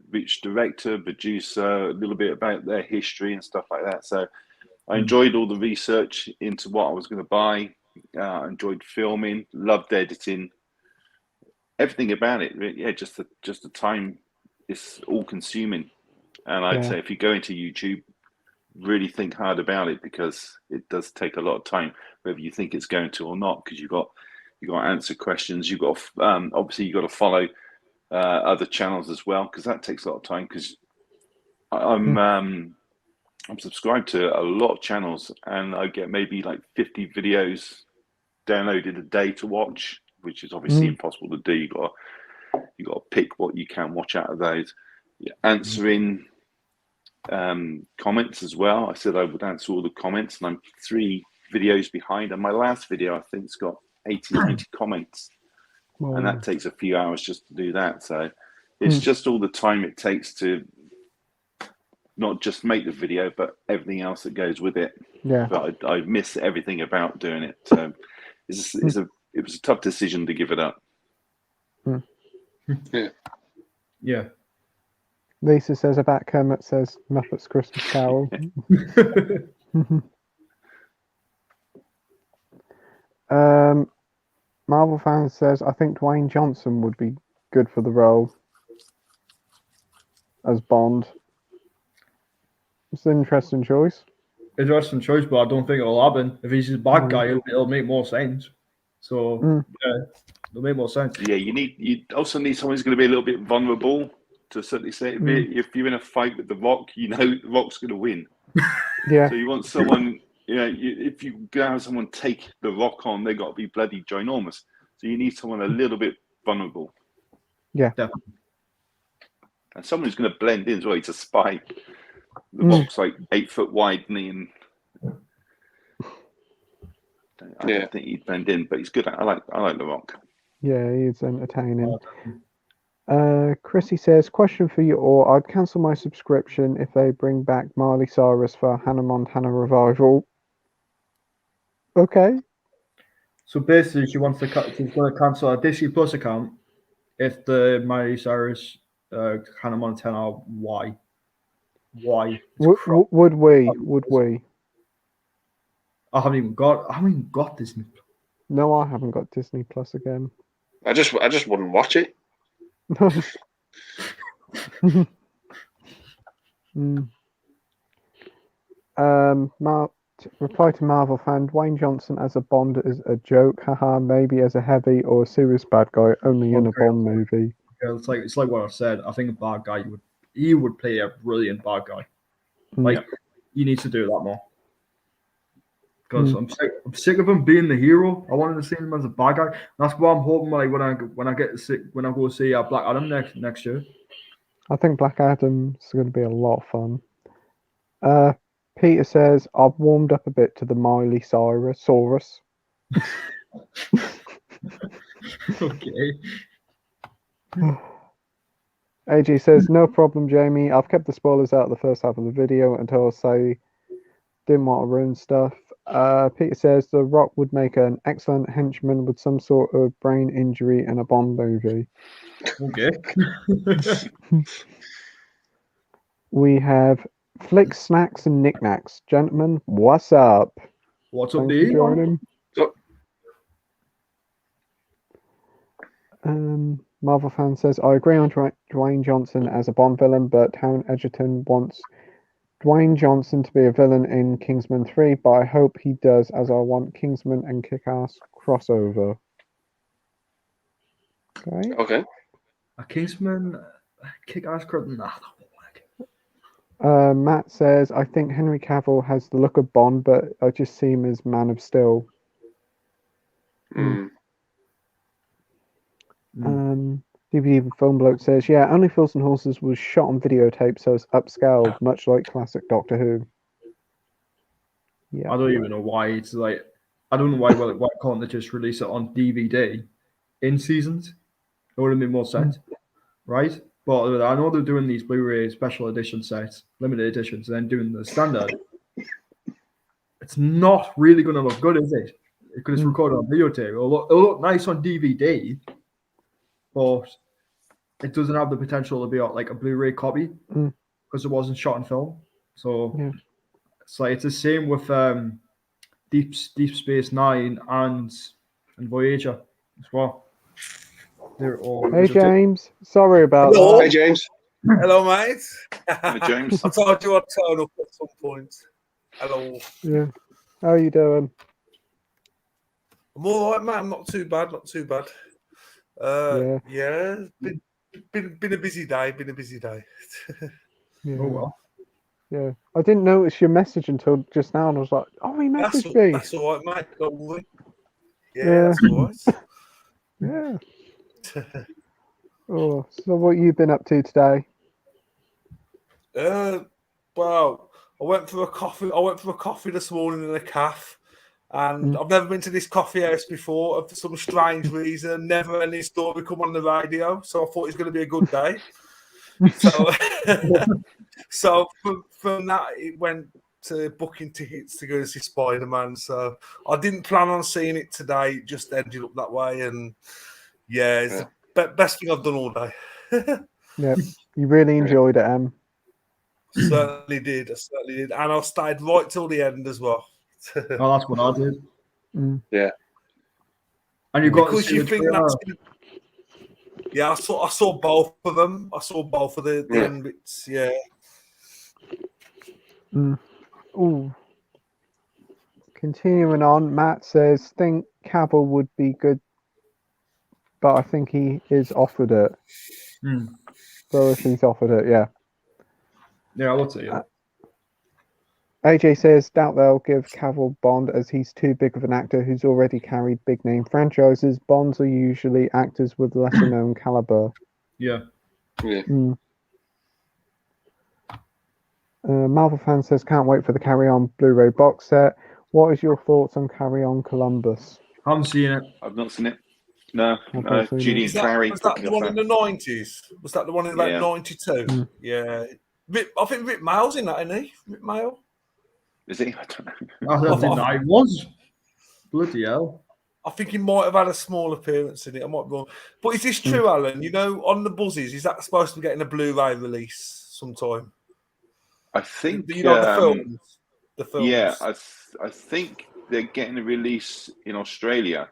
which director, producer, a little bit about their history and stuff like that. So I enjoyed all the research into what I was going to buy. Enjoyed filming, loved editing, everything about it. Yeah, just the time is all consuming. And I'd say if you go into YouTube, really think hard about it, because it does take a lot of time, whether you think it's going to or not. Because you've got to answer questions. You've got obviously you've got to follow other channels as well, because that takes a lot of time. Because I'm subscribed to a lot of channels, and I get maybe like 50 videos downloaded a day to watch, which is obviously impossible to do. You got to pick what you can watch out of those. Answering comments as well. I said I would answer all the comments, and I'm 3 videos behind. And my last video, I think, has got 80, 90 comments, and that takes a few hours just to do that. So it's just all the time it takes to not just make the video, but everything else that goes with it. Yeah. But I miss everything about doing it. So it was a tough decision to give it up. Yeah. Lisa says about Kermit says Muppets Christmas Carol. Marvel fan says, "I think Dwayne Johnson would be good for the role as Bond." It's an interesting choice. Interesting choice, but I don't think it'll happen. If he's a bad guy, it'll make more sense. So it'll make more sense. Yeah, you also need someone who's going to be a little bit vulnerable to certainly say. If you're in a fight with The Rock, you know The Rock's going to win. Yeah. So you want someone, if you go have someone take The Rock on, they've got to be bloody ginormous. So you need someone a little bit vulnerable. Yeah. Definitely. And someone who's going to blend in as well. He's a spy. The Rock's like 8 foot wide, and I don't think he'd blend in, but he's good. I like The Rock. Yeah, he's entertaining. Chrissy says, "Question for you all. I'd cancel my subscription if they bring back Miley Cyrus for Hannah Montana revival." Okay. So basically, she's going to cancel a Disney Plus account if the Miley Cyrus, Hannah Montana. Why? Would we? I haven't even got Disney. No, I haven't got Disney Plus again. I just wouldn't watch it. Reply to Marvel fan: Dwayne Johnson as a Bond is a joke. Haha, maybe as a heavy or serious bad guy, only in a Bond movie. it's like what I said. I think a bad guy he would play a brilliant bad guy. Like he needs to do that more. Because I'm sick of him being the hero. I wanted to see him as a bad guy. That's what I'm hoping. Like when I go see Black Adam next year. I think Black Adam's going to be a lot of fun. Peter says, I've warmed up a bit to the Miley Cyrus. Okay. AJ says, no problem, Jamie. I've kept the spoilers out of the first half of the video until I say didn't want to ruin stuff. Peter says, The Rock would make an excellent henchman with some sort of brain injury in a Bond movie. Okay. We have Flicks, Snacks, and Knickknacks. Gentlemen, what's up? What's up, Thanks D? for joining. Oh. Marvel fan says, I agree on Dwayne Johnson as a Bond villain, but Taron Egerton wants Dwayne Johnson to be a villain in Kingsman 3, but I hope he does, as I want Kingsman and Kick-Ass crossover. Okay. A Kingsman, Kick-Ass crossover. Nah, Matt says, I think Henry Cavill has the look of Bond, but I just see him as Man of Steel. DVD Film Bloke says, yeah, Only Fools and Horses was shot on videotape, so it's upscaled, much like classic Doctor Who. Yeah. I don't even know why it's like. I don't know why can't they just release it on DVD in seasons? It would have made more sense, right? But I know they're doing these Blu-ray special edition sets, limited editions, and then doing the standard. It's not really going to look good, is it? Because it's recorded on videotape. It'll look nice on DVD, but it doesn't have the potential to be like a Blu-ray copy because it wasn't shot in film. So it's like it's the same with Deep Space Nine and Voyager as well. They're all. Hey James, sorry about Hello. that. Hey, James. Hello, mate. Hi, James. I told you I'd turn up at some point. Hello. Yeah. How are you doing? I'm all right, mate. I'm not too bad. Not too bad. Yeah. Been a busy day. Been a busy day. Yeah. Oh well. Yeah. I didn't notice your message until just now, and I was like, oh, he messaged me. That's all right, mate. Don't worry. Yeah. That's all right. Yeah. Oh, so what you been up to today? Well, I went for a coffee this morning in a cafe, and I've never been to this coffee house before. And for some strange reason, never any story come on the radio, so I thought it was going to be a good day. So from that, it went to booking tickets to go to see Spider-Man. So I didn't plan on seeing it today; it just ended up that way, and it's the best thing I've done all day. Yeah, you really enjoyed it, Em. Certainly did. And I stayed right till the end as well. Oh, that's what I did. Yeah. And you got because to see you the think trailer. that's I saw both of them. I saw both of the end bits. Yeah. Ooh. Continuing on, Matt says, think Cavill would be good, but I think he is offered it. So if he's offered it, yeah. Yeah, I would say yeah. AJ says, doubt they'll give Cavill Bond as he's too big of an actor who's already carried big name franchises. Bonds are usually actors with lesser known caliber. Yeah. Marvel fan says, can't wait for the Carry On Blu-ray box set. What is your thoughts on Carry On Columbus? Haven't seen it. I've not seen it. No, not seen Judy it. and Clary. Was that the one in the 90s? Was that the one in about 92? Yeah. I think Rip Mail's in that, isn't he? Rip Mail? Is he? I don't know. I don't think I was. Bloody hell. I think he might have had a small appearance in it. I might be wrong. But is this true, Alan? You know, on the buzzes, is that supposed to be getting a Blu-ray release sometime? I think You know, the films. The films. Yeah, I think they're getting a release in Australia.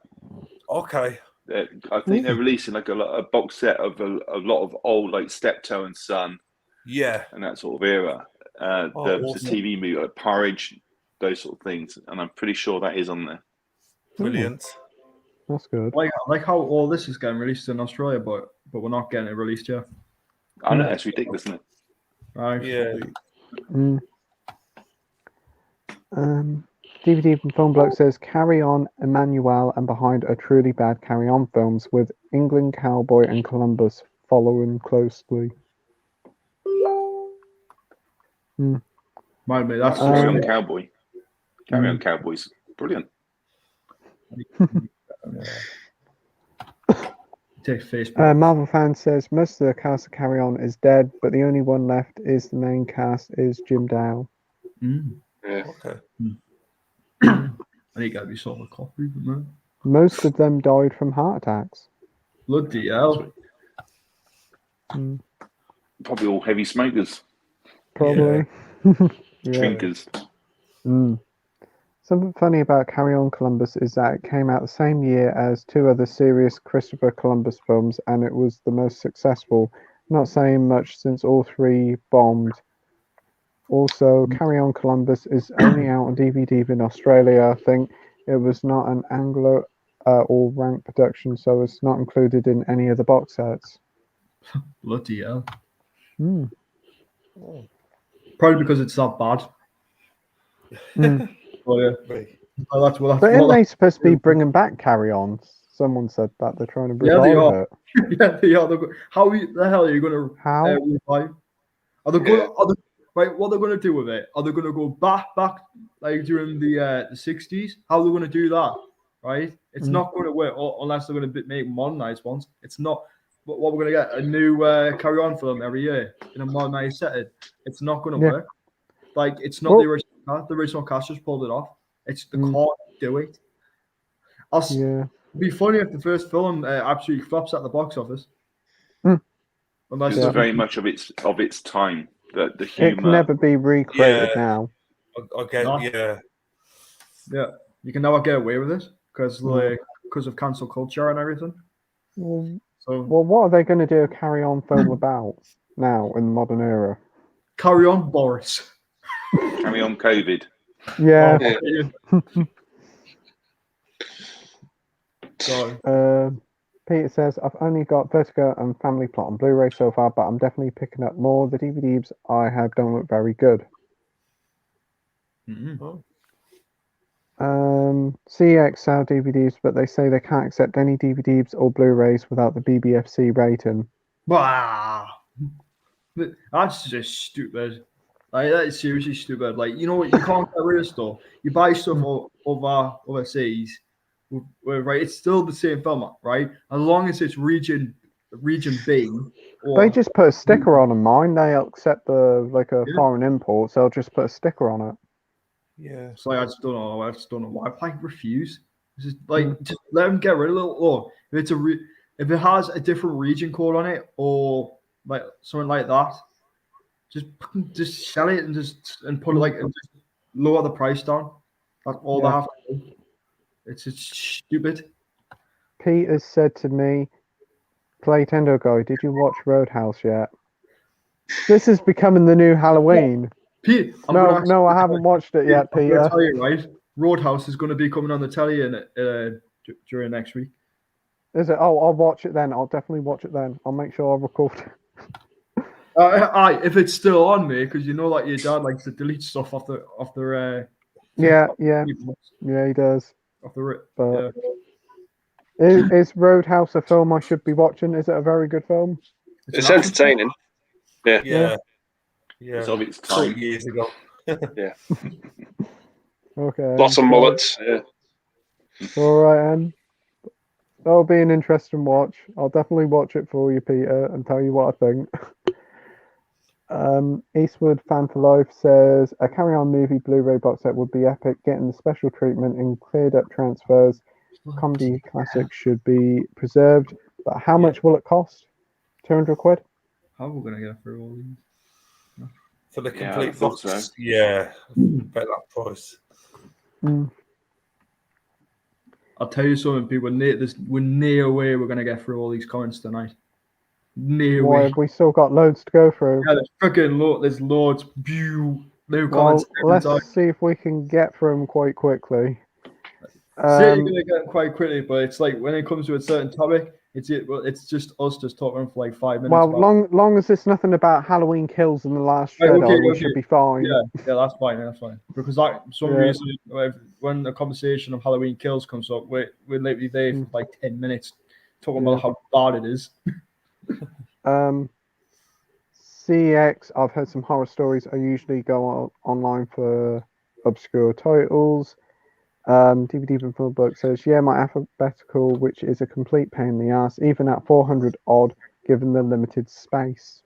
Okay. I think they're releasing like a box set of a lot of old like Steptoe and Son. Yeah. And that sort of era. The TV movie, like Porridge, those sort of things. And I'm pretty sure that is on there. Brilliant. That's good. Like how all this is getting released in Australia, but but we're not getting it released yet. I know, it's ridiculous, isn't it? Right? Yeah. DVD from Film Bloke says Carry On, Emmanuel, and behind are truly bad Carry On films with England, Cowboy, and Columbus following closely. Might be that's Carry just On Cowboy. Carry On Cowboy's brilliant. take Facebook. Marvel fan says most of the cast of Carry On is dead, but the only one left is the main cast is Jim Dow. Yeah. Okay. I think I'd be sort of a copy, but no. Most of them died from heart attacks. Bloody hell. Probably all heavy smokers, Probably. Yeah. drinkers. Something funny about Carry On Columbus is that it came out the same year as two other serious Christopher Columbus films, and it was the most successful. Not saying much since all three bombed. Also, Carry On Columbus is only out on DVD in Australia. I think it was not an Anglo or rank production, so it's not included in any of the box sets. Bloody hell. Mm. Probably because it's that bad. Oh, yeah. That's But aren't they supposed to be bringing back Carry On? Someone said that they're trying to Yeah, they revive are. it. Yeah, they are. How the hell are you going to How? revive? Are they going? Right, what they're going to do with it? Are they going to go back like during the 60s? How are they going to do that? Right? It's not going to work unless they're going to make modernized ones. It's not. But what we're going to get a new Carry On film every year in a modernized setting. It's not going to work. Like it's not the original cast. The original cast just pulled it off. It's the can't do it. It'd be funny if the first film absolutely flops at the box office. This is very much of its time. The humor. It can never be recreated now. Yeah, you can never get away with it because of cancel culture and everything. Well, what are they going to do a Carry On film about now in the modern era? Carry On, Boris. Carry On, COVID. Yeah. Peter says, I've only got Vertigo and Family Plot on Blu-ray so far, but I'm definitely picking up more. The DVDs I have don't look very good. CX sell DVDs, but they say they can't accept any DVDs or Blu-rays without the BBFC rating. Wow. That's just stupid. Like, that is seriously stupid. Like, you know what? You can't get rid of stuff. You buy stuff overseas. Right, it's still the same film, right? As long as it's region B. They just put a sticker on mine. They accept a foreign import, so they'll just put a sticker on it. Yeah. So I just don't know. why. I refuse. Just just let them get rid of it. Or if it's if it has a different region code on it, or like something like that, just sell it and put it and just lower the price down. That's all they have to do. It's stupid. Pete has said to me, Playtendoguy, did you watch Roadhouse yet? This is becoming the new Halloween. Pete, no, I haven't watched it yet, Peter. I'm going to tell you, right? Roadhouse is going to be coming on the telly during next week. Is it? Oh, I'll watch it then. I'll definitely watch it then. I'll make sure I'll record it. If it's still on, mate, because you know, like your dad likes to delete stuff off their. Yeah, he does. But is Roadhouse a film I should be watching? Is it a very good film? It's entertaining. Yeah. It's of its time. Years ago. Yeah. Okay. Lots of mullets. Yeah. All right, that'll be an interesting watch. I'll definitely watch it for you, Peter, and tell you what I think. Eastwood Fan for Life says a Carry On movie Blu-ray box set would be epic. Getting the special treatment in cleared up transfers. Comedy classics should be preserved. But how much will it cost? 200 quid? How are we gonna get through all these? For the complete box, so. Yeah, about that price. I'll tell you something, people. We're near way we're gonna get through all these comments tonight. Near way. We still got loads to go through. Yeah, there's loads. New comments. Let's see if we can get through them quite quickly. You're gonna get them quite quickly, but it's like when it comes to a certain topic, It's just us just talking for like 5 minutes. Well, about long as it's nothing about Halloween Kills and the Last Right, Jedi, okay, we okay. should be fine. Yeah, that's fine. That's fine. Because for some Yeah. reason, when the conversation of Halloween Kills comes up, we're literally there for like 10 minutes talking about how bad it is. CX, I've heard some horror stories. I usually go online for obscure titles. DVD before book says, yeah, my alphabetical, which is a complete pain in the ass, even at 400 odd, given the limited space.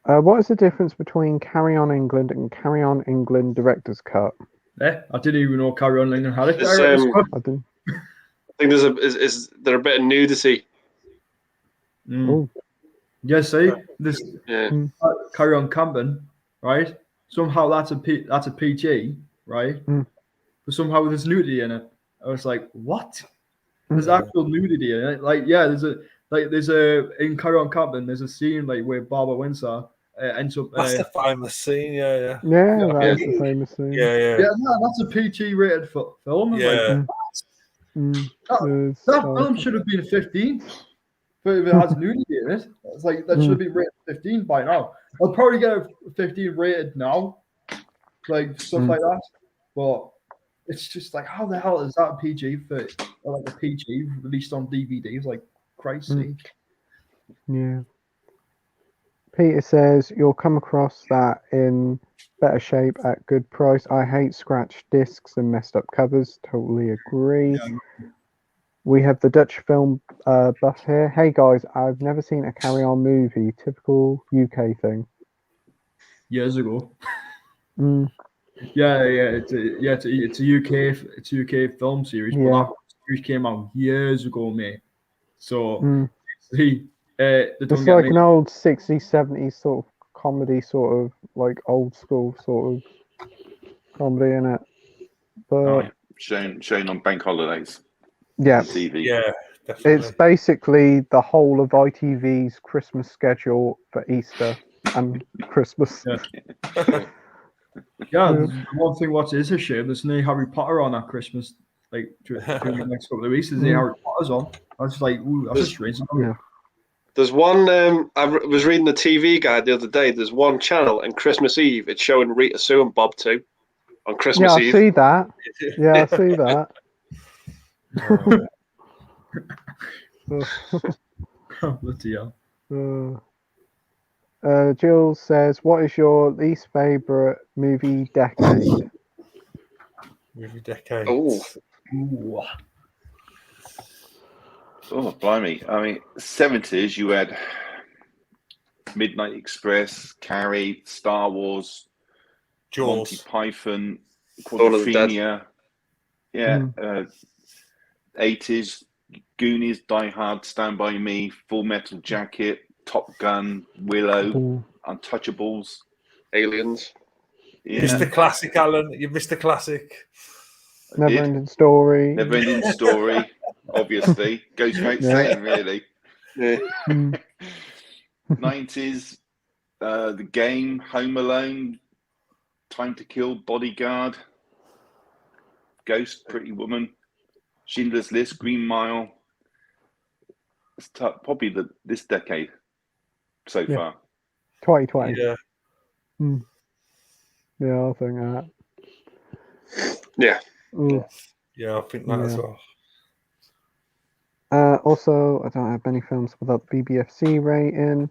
What is the difference between Carry On England and Carry On England Director's Cut? I didn't even know Carry On England had it. It's, I didn't. I think is there a bit of nudity? Oh. Yes, see this Yeah. Carry On Camping, right? Somehow that's a PG, right? But somehow there's nudity in it. I was like, what? There's actual nudity in it. Like, yeah, there's a in Carry On Camping, there's a scene like where Barbara Windsor ends up. That's the famous scene, Yeah, that's the famous scene. Yeah. Yeah, no, that's a PG rated film. Yeah. That film should have been 15. But if it has nudity in it, it's like that should have been rated 15 by now. I'll probably get a 15 rated now, like stuff like that. But it's just like, how the hell is that a PG for like a PG released on DVD? It's like, Christ's sake. Yeah. Peter says you'll come across that in better shape at good price. I hate scratched discs and messed up covers. Totally agree. Yeah. We have the Dutch film buff here. Hey guys, I've never seen a Carry On movie. Typical UK thing. Years ago. It's a UK film series, but that series came out years ago, mate. So it's like an old 60s, 70s sort of comedy, sort of like old school sort of comedy in it. But shown on bank holidays. Yeah. On TV. Yeah, definitely. It's basically the whole of ITV's Christmas schedule for Easter and Christmas. One thing what is a shame, there's no Harry Potter on at Christmas, like during the next couple of weeks. There's no Harry Potter's on. I was like, ooh, that's strange. Yeah. There's one. I was reading the TV guide the other day. There's one channel, and Christmas Eve, it's showing Rita Sue and Bob too on Christmas Eve. Yeah, I see that. Yeah, I see that. Bloody hell. Jules says, what is your least favorite movie decade? Movie decade. Oh, blimey. I mean, 70s, you had Midnight Express, Carrie, Star Wars, Jaws, Monty Python, Dawn of the Dead. Yeah. 80s, Goonies, Die Hard, Stand By Me, Full Metal Jacket, Top Gun, Willow, Untouchables. Aliens. Yeah. Mr. Classic, Alan. You've missed the classic. Never Ending Story. Never Ending Story, obviously. Goes without saying, really. Yeah. 90s, The Game, Home Alone, Time to Kill, Bodyguard, Ghost, Pretty Woman, Schindler's List, Green Mile. It's probably this decade so far. 2020. Yeah. Yeah, I think that. Yeah. Yeah, I think that as well. Also, I don't have many films without the BBFC rating.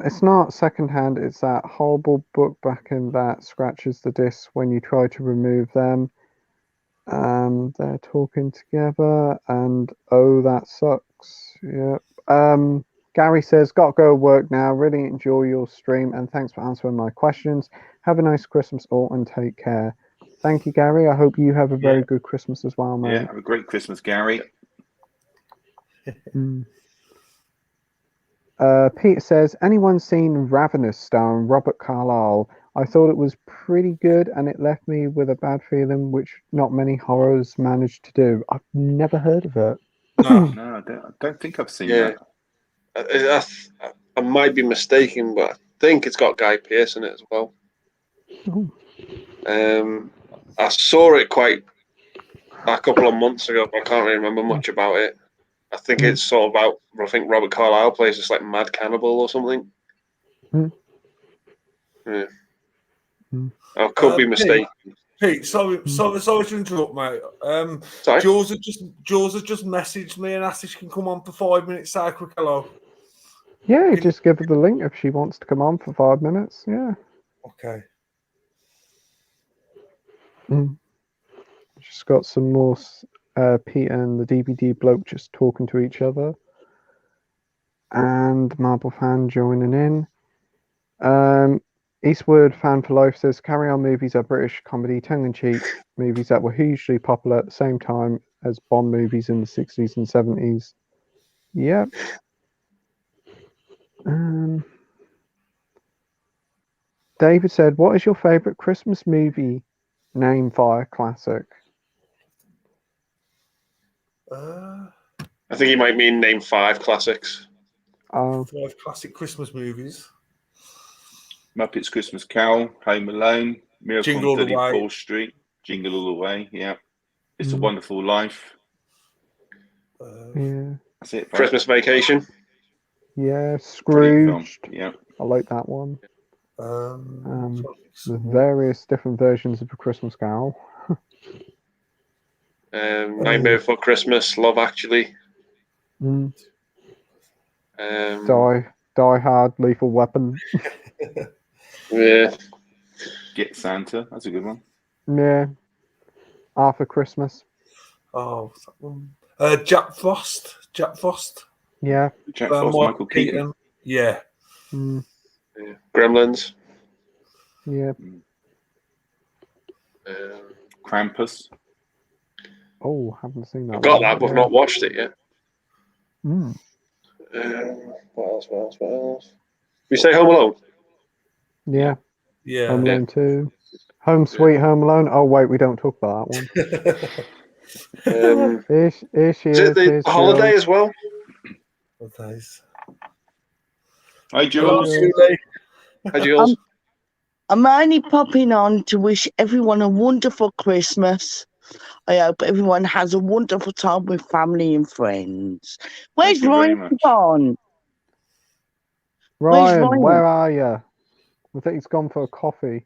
It's not secondhand, it's that horrible book backing that scratches the discs when you try to remove them. They're talking together, and that sucks. Yeah. Gary says, got to go to work now. Really enjoy your stream, and thanks for answering my questions. Have a nice Christmas all, and take care. Thank you, Gary. I hope you have a very good Christmas as well, mate. Yeah, have a great Christmas, Gary. Peter says, anyone seen Ravenous starring Robert Carlyle? I thought it was pretty good, and it left me with a bad feeling, which not many horrors managed to do. I've never heard of it. No, I don't think I've seen that. I might be mistaken, but I think it's got Guy Pearce in it as well. I saw it quite a couple of months ago. I can't really remember much about it. I think it's sort of about. I think Robert Carlyle plays this like mad cannibal or something. Hmm. Yeah. Hmm. I could be mistaken. Pete, sorry to interrupt, mate. Sorry? Jules has just messaged me and asked if she can come on for 5 minutes. Say a quick hello. Yeah, just give her the link if she wants to come on for 5 minutes. Yeah. Okay. Just got some more Pete and the DVD bloke just talking to each other. And Marble fan joining in. Eastwood fan for life says Carry On movies are British comedy tongue-in-cheek movies that were hugely popular at the same time as Bond movies in the 60s and 70s. Yep. David said, what is your favourite Christmas movie? Name fire classic. I think he might mean name 5 classics. 5 classic Christmas movies. Muppets Christmas Carol, Home Alone, Miracle Jingle All on the Way. 34th Street, Jingle All the Way, yeah. It's a Wonderful Life. Yeah. That's it. Christmas Vacation. Yeah, Brilliant Scrooge. film, yeah. I like that one. Um, There's various different versions of A Christmas Carol. Nightmare Before Christmas, Love Actually. Die Hard, Lethal Weapon. Yeah. Get Santa, that's a good one. Yeah. Arthur Christmas. Oh, what's that one? Jack Frost. Yeah. Jack Frost, Michael Keaton. Yeah. Yeah. Gremlins. Yeah. Krampus. Oh, haven't seen that. I've got one. that, but I've not watched it yet. What else? We say Home Alone. Yeah. Yeah. Home Alone 2. Home Sweet Home Alone. Oh, wait, we don't talk about that one. Here she Is is. it the Here's Holiday Jules. as well? Hi, Jules. Hi, Jules. I'm only popping on to wish everyone a wonderful Christmas. I hope everyone has a wonderful time with family and friends. Where's Thank you very Ryan much. gone? Ryan, where are you? I think he's gone for a coffee.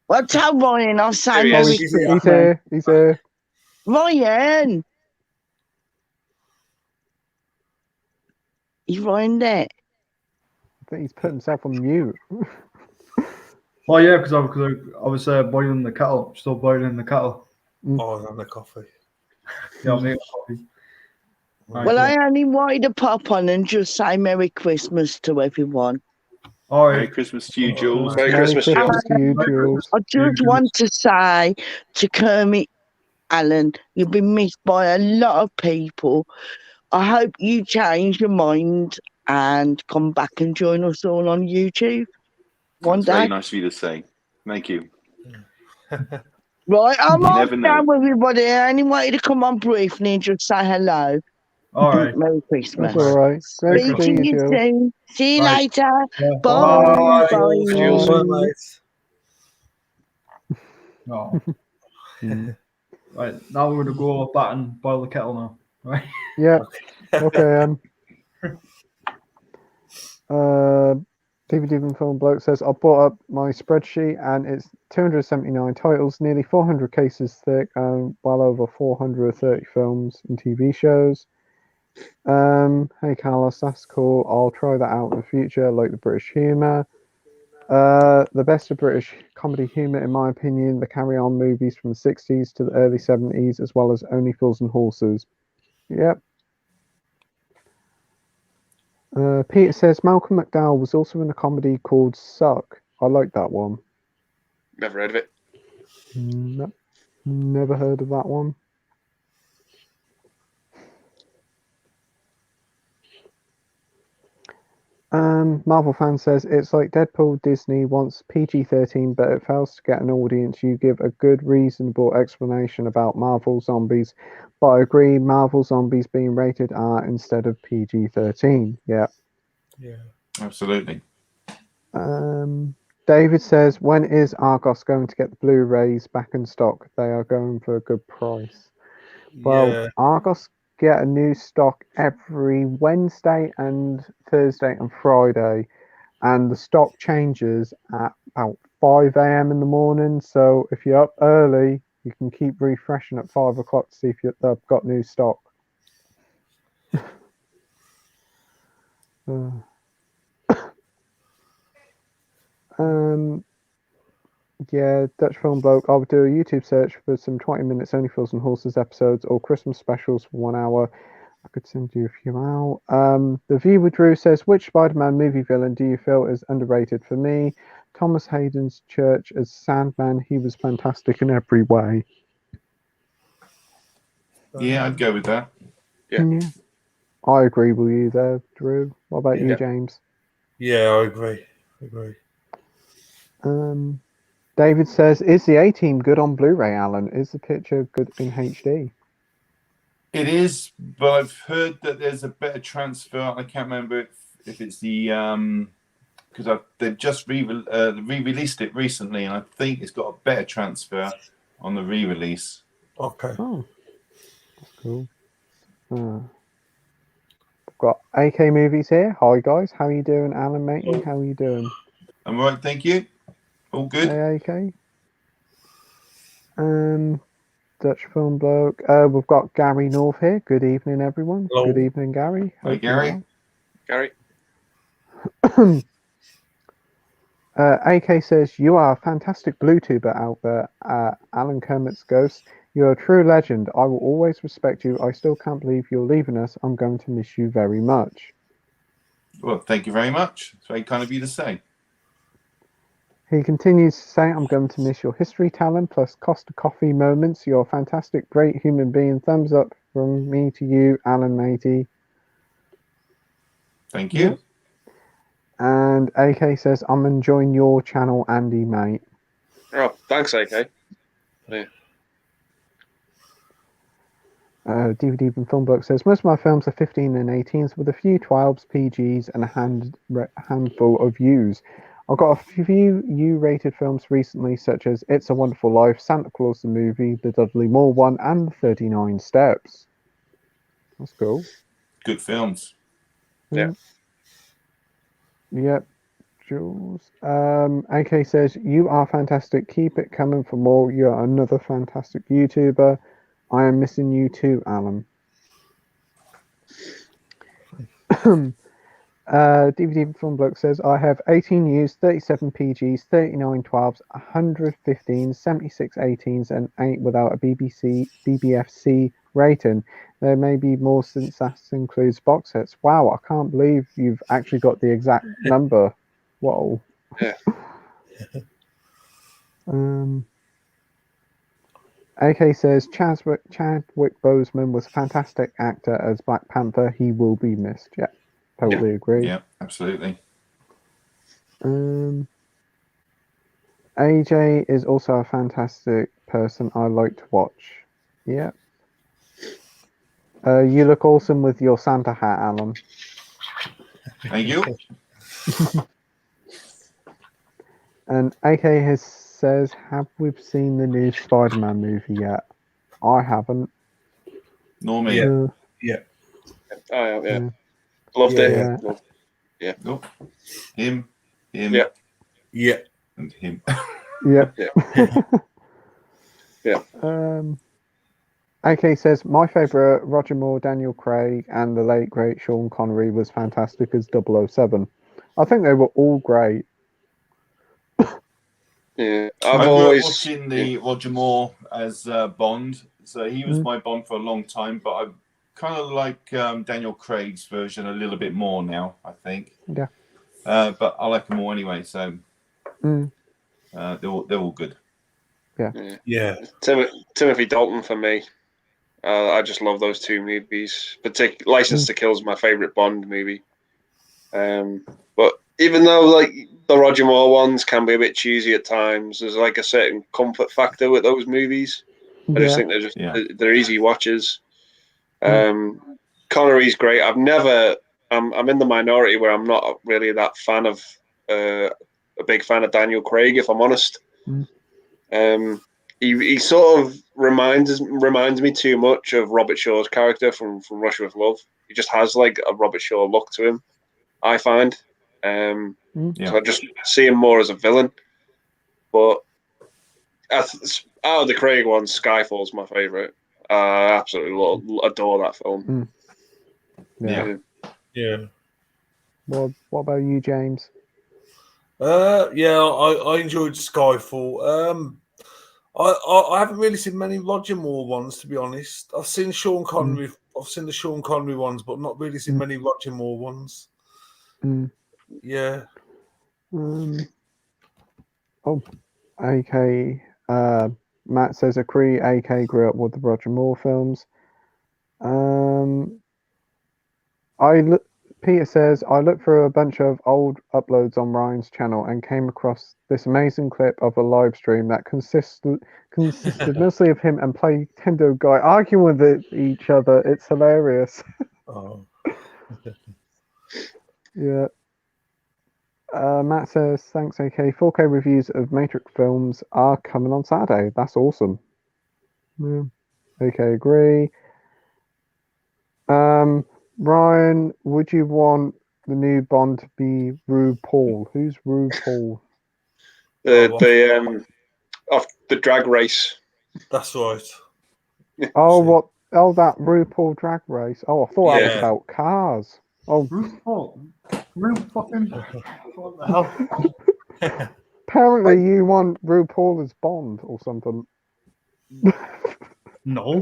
Well, tell Ryan I'll say There he Merry is. Christmas. He's here. He's here. Ryan! Is Ryan there? I think he's put himself on mute. Oh yeah, because I was boiling the kettle, still boiling the kettle. Oh, and the coffee. Yeah, I'll make coffee. Well, I only wanted to pop on and just say Merry Christmas to everyone. All Merry right. Christmas to you, Jules. Merry Christmas, Merry Jules. Christmas to you, Jules. I just want to say to Kermit, Alan, you've been missed by a lot of people. I hope you change your mind and come back and join us all on YouTube one That's day. very nice of you to say. Thank you. Right, I'm You all never know. down with everybody. I only wanted to come on briefly and just say hello. All right. Merry Christmas. That's all right. Great Speak to to see you, you Jules. soon. See you Right. later. Yeah. Bye. Bye. Jules. Bye. No. Right. Now we're gonna go back and boil the kettle now. Right. Yeah. Okay. DVD and Film Bloke says, I brought up my spreadsheet and it's 279 titles, nearly 400 cases thick, and well over 430 films and TV shows. Hey Carlos, that's cool. I'll try that out in the future, like the British humour. The best of British comedy humour, in my opinion, the Carry On movies from the 60s to the early 70s, as well as Only Fools and Horses. Yep. Peter says Malcolm McDowell was also in a comedy called Suck. I like that one. Never heard of it. No, never heard of that one. Marvel fan says it's like Deadpool. Disney wants PG-13, but it fails to get an audience. You give a good, reasonable explanation about Marvel Zombies, but I agree Marvel Zombies being rated R instead of PG-13. Yeah. Yeah. Absolutely. David says, when is Argos going to get the Blu-rays back in stock? They are going for a good price. Well, Yeah. Argos get a new stock every Wednesday and Thursday and Friday, and the stock changes at about 5 a.m. in the morning. So if you're up early, you can keep refreshing at 5 o'clock to see if they've got new stock. Yeah, Dutch Film Bloke. I'll do a YouTube search for some 20 minutes only Fools and Horses episodes or Christmas specials for 1 hour. I could send you a few out. The View with Drew says, which Spider-Man movie villain do you feel is underrated? For me, Thomas Hayden's Church as Sandman. He was fantastic in every way. Yeah, I'd go with that. Yeah. I agree with you there, Drew. What about you, James? Yeah, I agree. David says, is the A-Team good on Blu-ray, Alan? Is the picture good in HD? It is, but I've heard that there's a better transfer. I can't remember if it's the because they've just re-released it recently, and I think it's got a better transfer on the re-release. Okay. Oh, that's cool. I've got AK Movies here. Hi guys, how are you doing, Alan, matey? How are you doing? I'm all right, thank you. All good. Hey, AK. Dutch Film Bloke. We've got Gary North here. Good evening, everyone. Hello. Good evening, Gary. Hi, Hope you're Gary. Gary. well. AK says, you are a fantastic Bluetuber out there, Alan Kermits Ghost. You're a true legend. I will always respect you. I still can't believe you're leaving us. I'm going to miss you very much. Well, thank you very much. It's very kind of you to say. He continues to say, I'm going to miss your history talent plus Costa Coffee moments. You're a fantastic, great human being. Thumbs up from me to you, Alan matey. Thank you. And AK says, I'm enjoying your channel, Andy, mate. Oh, thanks, AK. Yeah. DVD from Filmbook says, most of my films are 15 and 18s with a few 12s, PGs, and a handful of U's. I've got a few U-rated films recently, such as It's a Wonderful Life, Santa Claus the Movie, The Dudley Moore One, and The 39 Steps. That's cool. Good films. Yeah. Yep. Jules. AK says, you are fantastic. Keep it coming for more. You're another fantastic YouTuber. I am missing you too, Alan. DVD from Bloke says, I have 18 U's, 37 PGs, 39 12s, 115, 76 18s, and 8 without a BBFC rating. There may be more since that includes box sets. Wow, I can't believe you've actually got the exact number. Whoa. Yeah. AK says, Chadwick Boseman was a fantastic actor as Black Panther. He will be missed. Yeah. Totally agree. Yeah, absolutely. AJ is also a fantastic person I like to watch. Yeah. You look awesome with your Santa hat, Alan. Thank you. And AK says, have we seen the new Spider-Man movie yet? I haven't. Nor me. Yeah. Oh, yeah. Loved it. Yeah. Nope. Him. Yeah. Yeah. And him. Yep. Yeah. AK says, my favourite Roger Moore, Daniel Craig, and the late great Sean Connery was fantastic as 007. I think they were all great. Yeah. I grew up always watching the Roger Moore as Bond, so he was my Bond for a long time. But I kind of like Daniel Craig's version a little bit more now, I think. Yeah. But I like them all anyway, so they're all good. Yeah. Timothy Dalton for me. I just love those two movies. License to Kill is my favorite Bond movie. But even though like the Roger Moore ones can be a bit cheesy at times, there's like a certain comfort factor with those movies. I just think they're easy watches. Connery's great. I'm in the minority where I'm not really that fan of a big fan of Daniel Craig, if I'm honest. Mm. He sort of reminds me too much of Robert Shaw's character from Russia with Love. He just has like a Robert Shaw look to him, I find. So I just see him more as a villain. But out of the Craig ones, Skyfall's my favourite. I absolutely adore that film. Yeah. What about you, James? I enjoyed Skyfall. I haven't really seen many Roger Moore ones, to be honest. I've seen Sean Connery. I've seen the Sean Connery ones, but not really seen many Roger Moore ones. Yeah. AK. Matt says agree. AK grew up with the Roger Moore films. Peter says I looked through a bunch of old uploads on Ryan's channel and came across this amazing clip of a live stream that consisted mostly of him and Playtendoguy arguing with each other. It's hilarious. Oh. Yeah. Matt says thanks. AK 4K reviews of Matrix films are coming on Saturday. That's awesome. Yeah. AK agree. Ryan, would you want the new Bond to be RuPaul? Who's RuPaul? The drag race. That's right. Oh, what? Oh, that RuPaul drag race. Oh, I thought that was about cars. Oh, RuPaul. Fucking. What the hell? apparently you want RuPaul as Bond or something. No.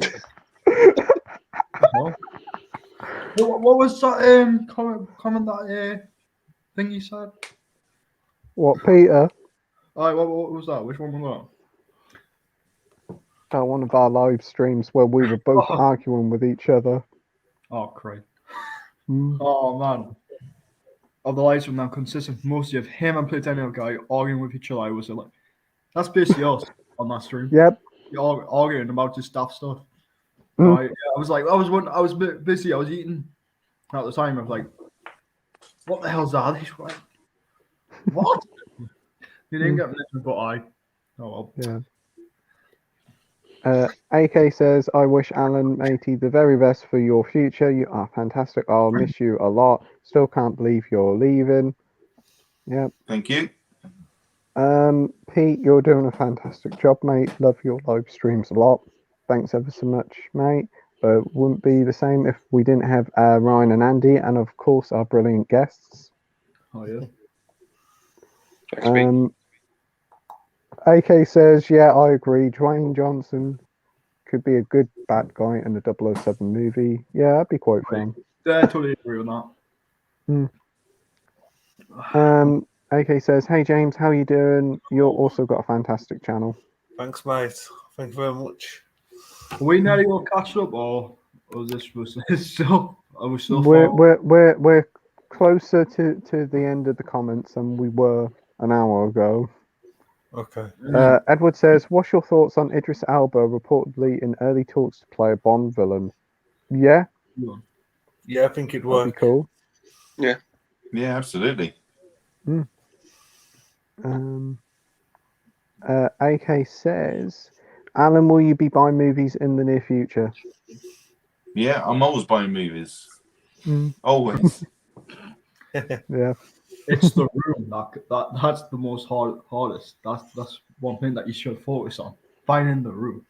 No. What was that comment that thing you said? What, Peter? What was that? Which one was That one of our live streams where we were both arguing with each other. Oh, great. Oh, man. Of the live stream now consistent mostly of him and Playtendoguy arguing with each other. I was like, that's basically us on that stream. Yep. You're arguing about just daft stuff. I was busy. I was eating at the time. I was like, "What the hell's that?" He's like, "What?" You didn't get mentioned, but I. Oh well. Yeah. AK says, "I wish Alan Matey the very best for your future. You are fantastic. I'll miss you a lot. Still can't believe you're leaving." Yeah. Thank you. Pete, you're doing a fantastic job, mate. Love your live streams a lot. Thanks ever so much, mate. But wouldn't be the same if we didn't have Ryan and Andy, and of course our brilliant guests. Oh yeah. AK says, "Yeah, I agree. Dwayne Johnson could be a good bad guy in the 007 movie. Yeah, that'd be quite fun." Yeah, I totally agree with that. AK says, "Hey James, how you doing? You've also got a fantastic channel." Thanks, mate. Thank you very much. Are we nearly all catched up, or was this still? Are we still? We're closer to the end of the comments than we were an hour ago. Okay. Edward says, "What's your thoughts on Idris Elba reportedly in early talks to play a Bond villain?" Yeah. Yeah, I think it'd work. That'd be cool. Yeah. Yeah, absolutely. AK says, "Alan, will you be buying movies in the near future?" Yeah, I'm always buying movies. Always. Yeah. It's the room that's the most hardest. That's one thing that you should focus on. Finding the room.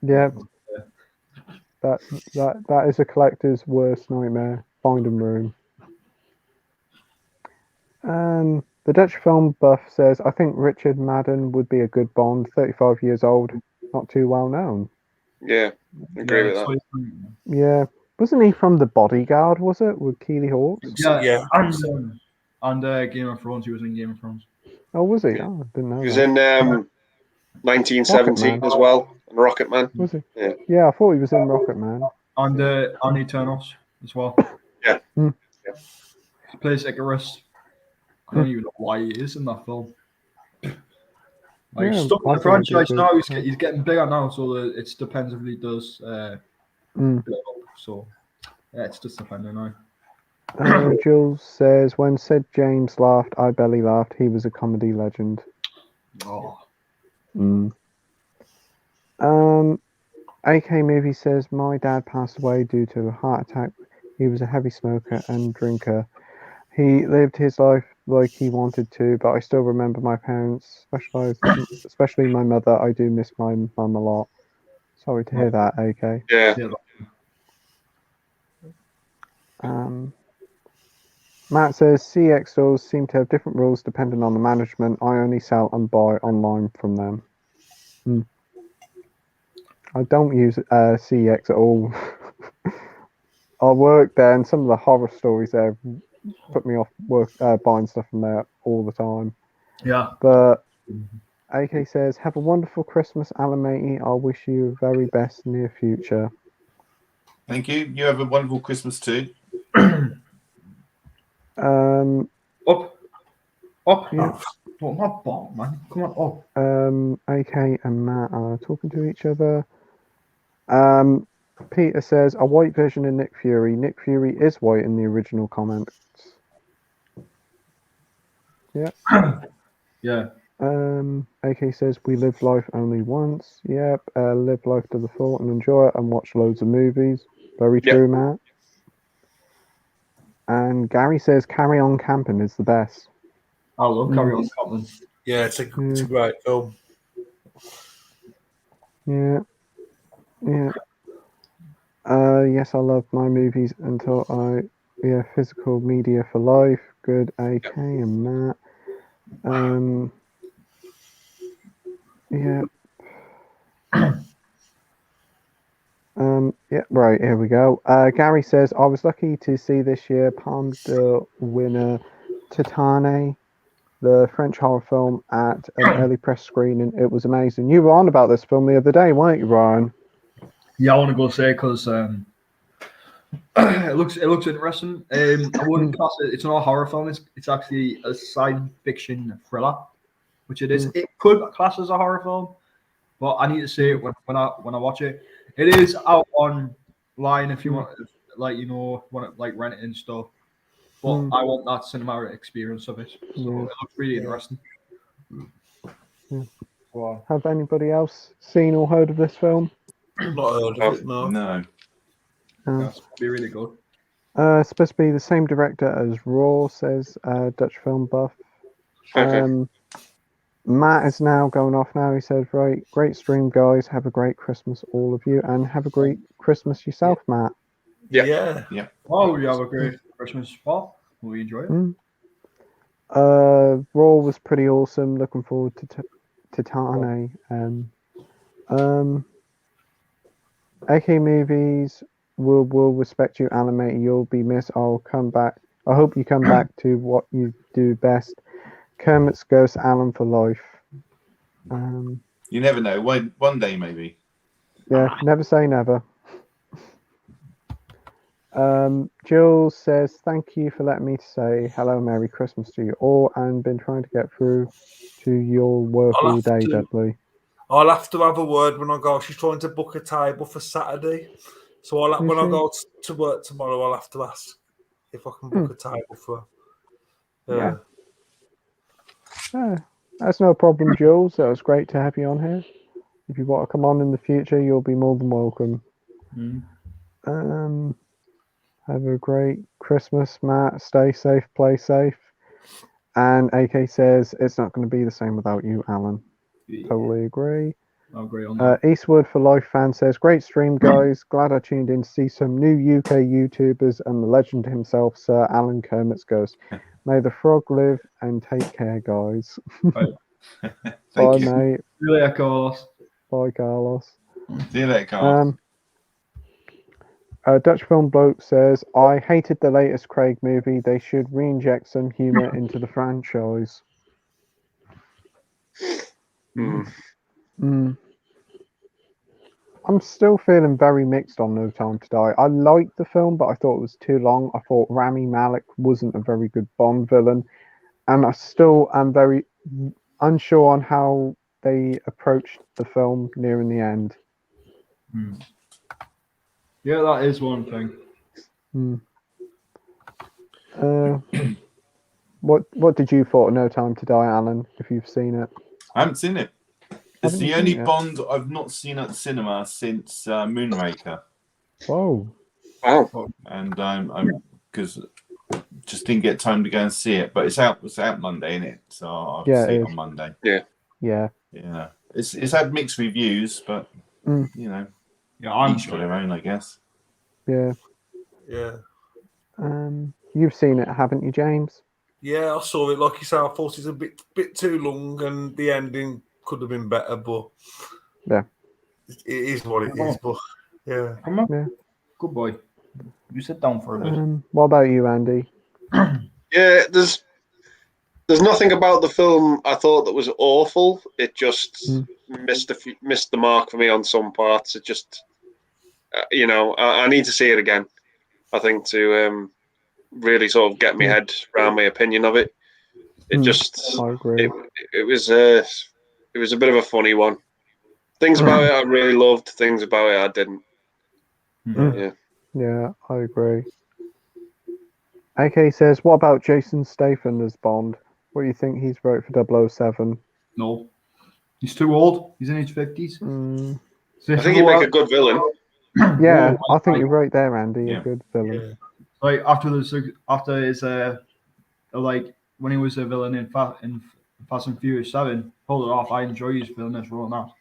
Yeah. That is a collector's worst nightmare. Finding room. The Dutch film buff says, "I think Richard Madden would be a good Bond. 35 years old, not too well known." Yeah, agree with that. Yeah, wasn't he from The Bodyguard? Was it with Keely Hawks? Yeah. And Game of Thrones. He was in Game of Thrones. Oh, was he? Oh, I didn't know. He was that. in 1917 as well, and Rocket Man. Was he? Yeah. Yeah, I thought he was in Rocket Man. And Eternals as well. Yeah. He plays Icarus. I don't even know why he is in that film. Like, Yeah, stuck in I the think he'd be franchise good. now. He's getting bigger now, so it depends if he does. So yeah, it's just depending now. Jules says, when Sid James laughed, I belly laughed. He was a comedy legend. Oh, AK Movie says, my dad passed away due to a heart attack. He was a heavy smoker and drinker. He lived his life like he wanted to, but I still remember my parents, especially my mother. I do miss my mum a lot. Sorry to hear that, AK. Yeah. Matt says, CX stores seem to have different rules depending on the management. I only sell and buy online from them. I don't use CX at all. I work there, and some of the horror stories there put me off buying stuff from there all the time. yeah. But AK says, have a wonderful Christmas, Alan Matey. I wish you the very best near future. Thank you. You have a wonderful Christmas too. Up. Yeah. What my ball, man? Come on, up. AK and Matt are talking to each other. Peter says, a white version of Nick Fury. Nick Fury is white in the original comments. Yeah. Yeah. AK says, we live life only once. Yep. Live life to the full and enjoy it and watch loads of movies. Very true, Matt. And Gary says, Carry On Camping is the best. I love Carry On Camping. Yeah, it's a great film. Yeah. Yes, I love my movies until physical media for life. Good, AK and Matt. Yeah. Yeah, right, here we go. Gary says, I was lucky to see this year Palme d'Or winner Titane, the French horror film, at an early press screening. It was amazing. You were on about this film the other day, weren't you, Ryan? Yeah, I want to go say because it looks interesting. I wouldn't class it. It's not a horror film. It's actually a science fiction thriller, which it is. It could class as a horror film, but I need to see it when I watch it. It is out online if you want, want to rent it and stuff. But I want that cinema experience of it. So it looks really interesting. Yeah. Wow. Have anybody else seen or heard of this film? Not heard of it, no. No. Yeah, it's be really good. It's supposed to be the same director as Raw, says Dutch film buff. Okay. Matt is now going off now. He says, right, great stream, guys. Have a great Christmas, all of you. And have a great Christmas yourself, Matt. Yeah. Oh, you have a great Christmas. Well, will you enjoy it? Raw was pretty awesome. Looking forward to Titane. AK Movies will respect you, animator. You'll be missed. I'll come back. I hope you come back to what you do best. Kermits Ghost, Alan for life. You never know. One day maybe. Yeah, never say never. Jules says, thank you for letting me say hello, Merry Christmas to you all, and been trying to get through to your work all day, Dudley. I'll have to have a word when I go. She's trying to book a table for Saturday. So when I go to work tomorrow, I'll have to ask if I can book a table for her. Yeah. That's no problem, Jules. It was great to have you on here. If you want to come on in the future, you'll be more than welcome. Have a great Christmas, Matt. Stay safe, play safe. And AK says, it's not going to be the same without you, Alan. Yeah. Totally agree. I agree on that. Eastwood for Life fan says, great stream, guys. Glad I tuned in to see some new UK YouTubers and the legend himself, Sir Alan Kermits Ghost. May the frog live and take care, guys. Right. Bye, mate. See you later, Carlos. Bye, Carlos. See you later, Carlos. Dutch Film Bloke says, I hated the latest Craig movie. They should re-inject some humour into the franchise. I'm still feeling very mixed on No Time to Die. I liked the film, but I thought it was too long. I thought Rami Malek wasn't a very good Bond villain. And I still am very unsure on how they approached the film nearing the end. Yeah, that is one thing. What did you thought of No Time to Die, Alan? If you've seen it, I haven't seen it. It's Haven't the you only seen it? Bond I've not seen at the cinema since Moonraker, whoa, Wow. and I'm because just didn't get time to go and see it. But it's out Monday, isn't it? So I'll Yeah, see it it is. on Monday. yeah, Yeah, it's had mixed reviews, but Mm. you know, Yeah, I'm each to their own, I guess. yeah. Yeah. You've seen it, haven't you, James? Yeah, I saw it. Like you said, I thought it was a bit too long, and the ending could have been better. But Yeah. it is what it is. But yeah, Come on. Yeah. Good boy. You sit down for a bit. What about you, Andy? Yeah, there's nothing about the film I thought that was awful. It just missed the mark for me on some parts. It just, I need to see it again. I think to really sort of get my head around my opinion of it. It just, I agree. it was a bit of a funny one. Things about it I really loved. Things about it I didn't. Yeah, I agree. AK says, what about Jason Statham as Bond? What do you think he's wrote for 007? No. He's too old. He's in his 50s. I think he'd make a good villain. Yeah, I think you're right there, Andy. Yeah. A good villain. Like after his like when he was a villain in Fast and Furious 7, pulled it off. I enjoy his villainous role now.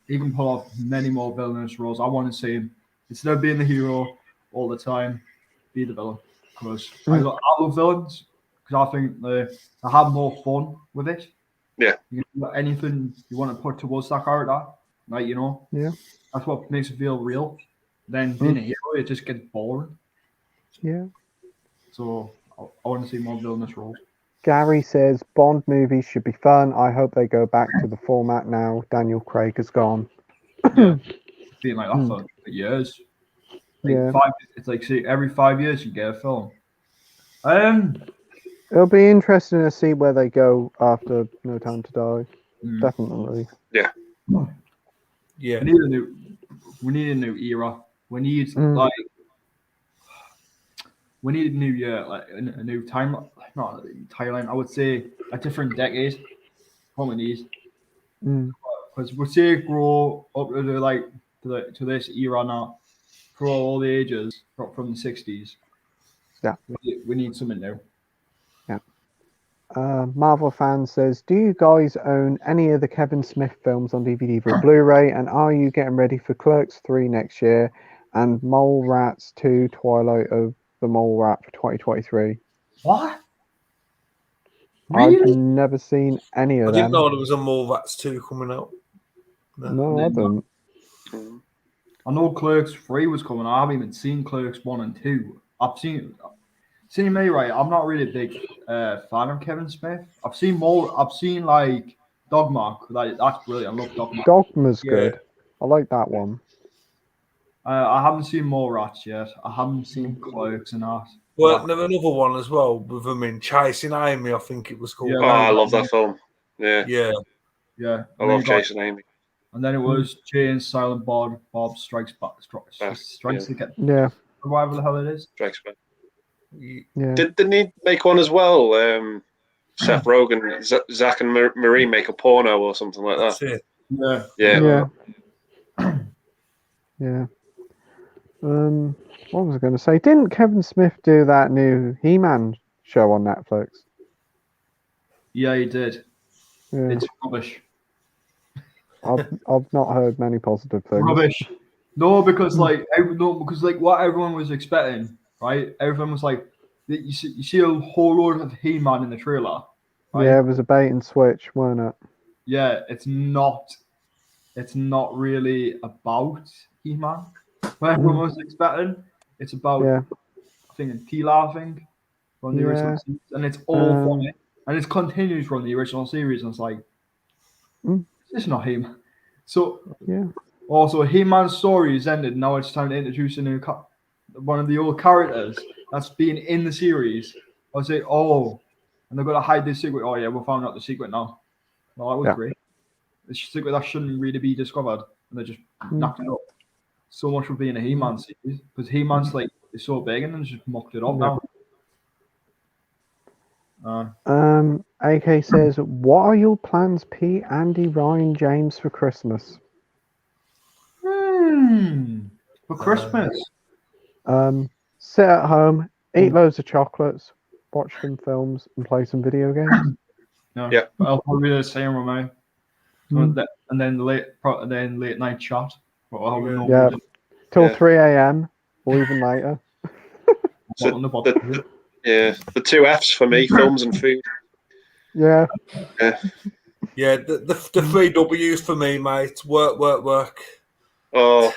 He can pull off many more villainous roles. I want to see him instead of being the hero all the time, be the villain. Because I love villains because I think they have more fun with it. Yeah. You can do anything you want to put towards that character, like Yeah. that's what makes it feel real. Then being a hero, it just gets boring. Yeah. So I want to see more villainous roles. Gary says Bond movies should be fun. I hope they go back to the format now Daniel Craig is gone. Yeah, being like that for years. Yeah. It's like see, every 5 years you get a film. It'll be interesting to see where they go after No Time to Die. Definitely. Yeah. yeah. We need a new era. We need we need a new year, like a new time, not a timeline. I would say a different decade. Probably need because we see it grow up to this era now, for all the ages from the 60s. Yeah, we need something new. Yeah. Marvel fan says, do you guys own any of the Kevin Smith films on DVD or Blu-ray? And are you getting ready for Clerks 3 next year and Mole Rats 2 Twilight of the Mole Rat for 2023? What? Really? I've never seen any of I them. didn't know there was a Mallrats 2 coming out. No, I didn't. I know Clerks 3 was coming. I haven't even seen Clerks 1 and 2. I've seen me, right? I'm not really a big fan of Kevin Smith. I've seen like Dogma. That's brilliant. I love Dogma. Dogma's good. I like that one. I haven't seen Mallrats yet. I haven't seen Clerks and that. Well, there was another one as well with them in Chasing Amy, I think it was called. Yeah, I love that film. Yeah. Yeah. I love Chasing Amy. And then it was Jay and Silent Bob Strikes Back. Strikes Again. Yeah. Whatever the hell it is. Strikes Back. Yeah. Didn't he make one as well? Seth Rogen, Zach and Marie make a porno or something like that. That's it. Yeah. Yeah. What was I going to say? Didn't Kevin Smith do that new He-Man show on Netflix? Yeah, he did. Yeah. It's rubbish. I've not heard many positive things. Rubbish. No, because what everyone was expecting, right? Everyone was like, you see a whole load of He-Man in the trailer. Right? Yeah, it was a bait and switch, weren't it? Yeah, it's not really about He-Man. What everyone was expecting. It's about I think Tila, from the original series, and it's all from it, and it continues from the original series, and it's like, it's not He-Man. So also He-Man's story is ended. Now it's time to introduce a new one of the old characters that's been in the series. I say, and they're gonna hide this secret. Oh yeah, we found out the secret now. No, that was great. It's a secret that shouldn't really be discovered, and they just knocked it up. So much for being a He-Man series, because He-Man's like is so big, and then just mocked it up now. AK says, what are your plans, Pete, Andy, Ryan, James, for Christmas? For Christmas. Sit at home, eat loads of chocolates, watch some films, and play some video games. No. Yeah. I'll probably do the same with me. Mm. And then late night chat. What I would Yeah. normally do. Till 3 a.m. or even later. So On the bottom. the two F's for me: films and food. Yeah. Yeah, the three W's for me, mate. Work, work, work. Oh,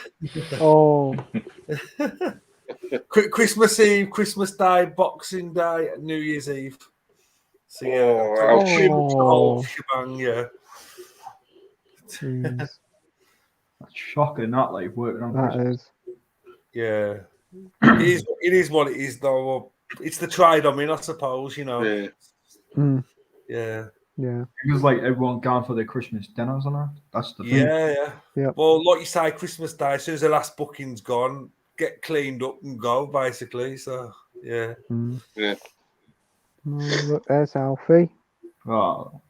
Christmas Eve, Christmas Day, Boxing Day, New Year's Eve. So yeah, Oh, pretty much the whole ouch. shebang. Yeah. Jeez, That's shocking, that like working on that Christmas. is. Yeah. It is what it is, though. It's the trade. I mean, I suppose, you know. yeah. Mm, Yeah. yeah. Because like everyone gone for their Christmas dinners and that. That's the thing. Yeah. Yep. Well, like you say, Christmas Day, as soon as the last booking's gone, get cleaned up and go, basically. So, yeah. Mm. Yeah. Oh, look, there's Alfie. Oh,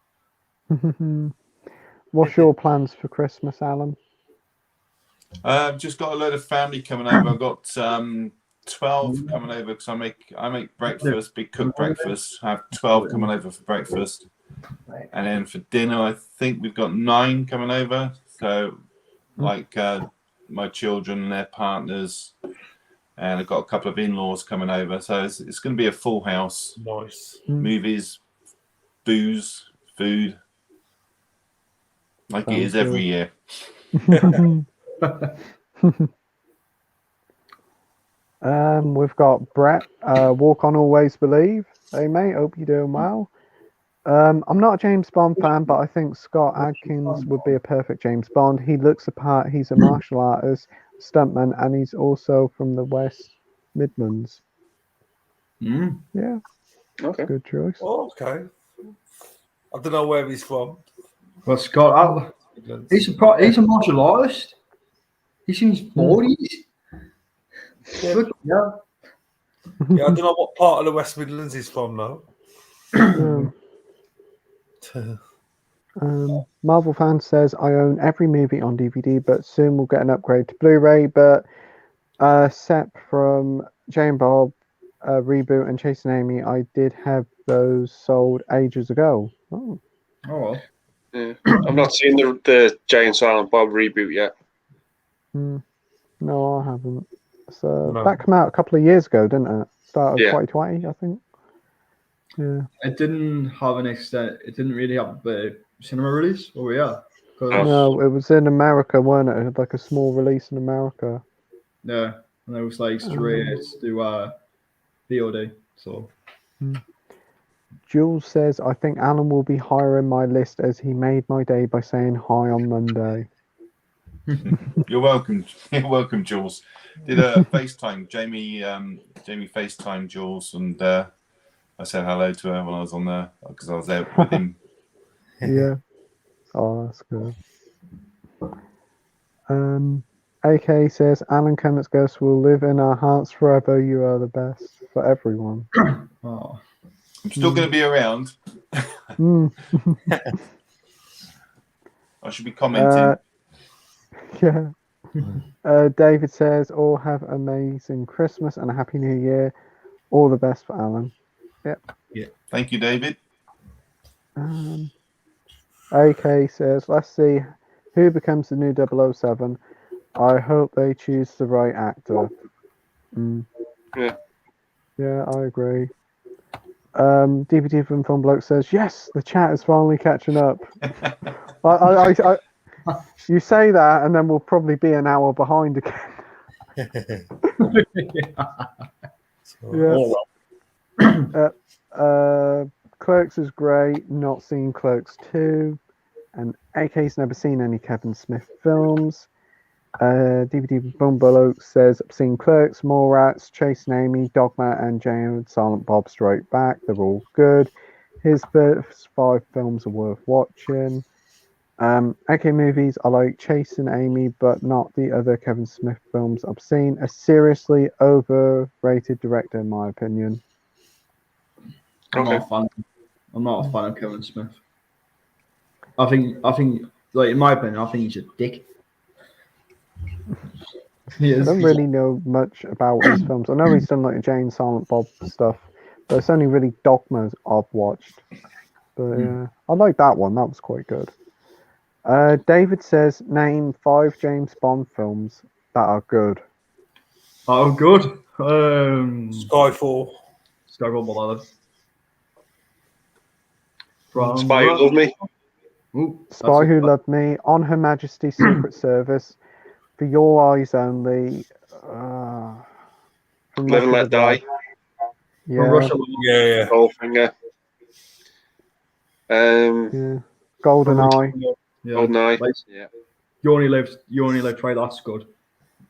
What's your plans for Christmas, Alan? I've just got a load of family coming over. I've got 12 coming over because I make breakfast, big cook breakfast. I have 12 coming over for breakfast, and then for dinner I think we've got 9 coming over. So like my children and their partners, and I've got a couple of in-laws coming over. So it's going to be a full house. Nice. Movies, booze, food, like it is every year. We've got Brett. Walk on, always believe. Hey mate, hope you're doing well. I'm not a James Bond fan, but I think Scott Adkins would be a perfect James Bond. He looks the part. He's a martial artist, stuntman, and he's also from the West Midlands. Yeah, Okay. good choice. Oh, okay. I don't know where he's from. well, Scott, he's a martial artist. He's in his 40s. Yeah. Yeah. Yeah, I don't know what part of the West Midlands he's from, though. Marvel fan says, I own every movie on DVD, but soon we'll get an upgrade to Blu-ray. But Sep from Jane Bob, Reboot, and Chasing Amy, I did have those sold ages ago. Oh. well. Yeah. I've not seen the Jay and Silent Bob reboot yet. No, I haven't. So No. that came out a couple of years ago, didn't it? Start of Yeah. 2020, I think. Yeah. It didn't have an extent. It didn't really have a cinema release. Oh yeah. No, it was in America, weren't it? It had like a small release in America. Yeah, and it was like straight to VOD. So. Jules says, I think Alan will be higher in my list as he made my day by saying hi on Monday. You're welcome. You're welcome, Jules. Did a FaceTime. Jamie FaceTime Jules, and I said hello to her when I was on there because I was there with him. Yeah. Oh, that's good. AK says, Alan Kermits Ghost will live in our hearts forever. You are the best for everyone. Oh. I'm still going to be around. I should be commenting. Yeah. David says, all have amazing Christmas and a happy new year. All the best for Alan. Yep. Yeah. Thank you, David. AK says, let's see who becomes the new 007. I hope they choose the right actor. Yeah, I agree. DVD from Fun Bloke says, yes, the chat is finally catching up. You say that, and then we'll probably be an hour behind again. Clerks is great. Not seen Clerks 2. And AK's never seen any Kevin Smith films. DVD from Fun Bloke says, I've seen Clerks, Mallrats, Chasing Amy, Dogma, and Jay and Silent Bob Straight Back. They're all good. His first 5 films are worth watching. AK movies, I like Chasing Amy, but not the other Kevin Smith films I've seen. A seriously overrated director, in my opinion. I'm Okay. not a fan. I'm not a fan of Kevin Smith. I think, like in my opinion, I think he's a dick. He I is. don't really know much about his films. I know he's done like Jane Silent Bob stuff, but it's only really Dogmas I've watched. But yeah, I like that one. That was quite good. David says, name 5 James Bond films that are good. Oh, good. Skyfall. Skyfall Below. From Spy Who Loved Me. Ooh, Spy Who Loved Me, On Her Majesty's Secret Service, For Your Eyes Only, From Live and Russia Let with Die. Love. From Yeah, Russia. Yeah. Goldfinger. yeah. GoldenEye. Yeah. GoldenEye. Like, Yeah. You only live twice. That's good.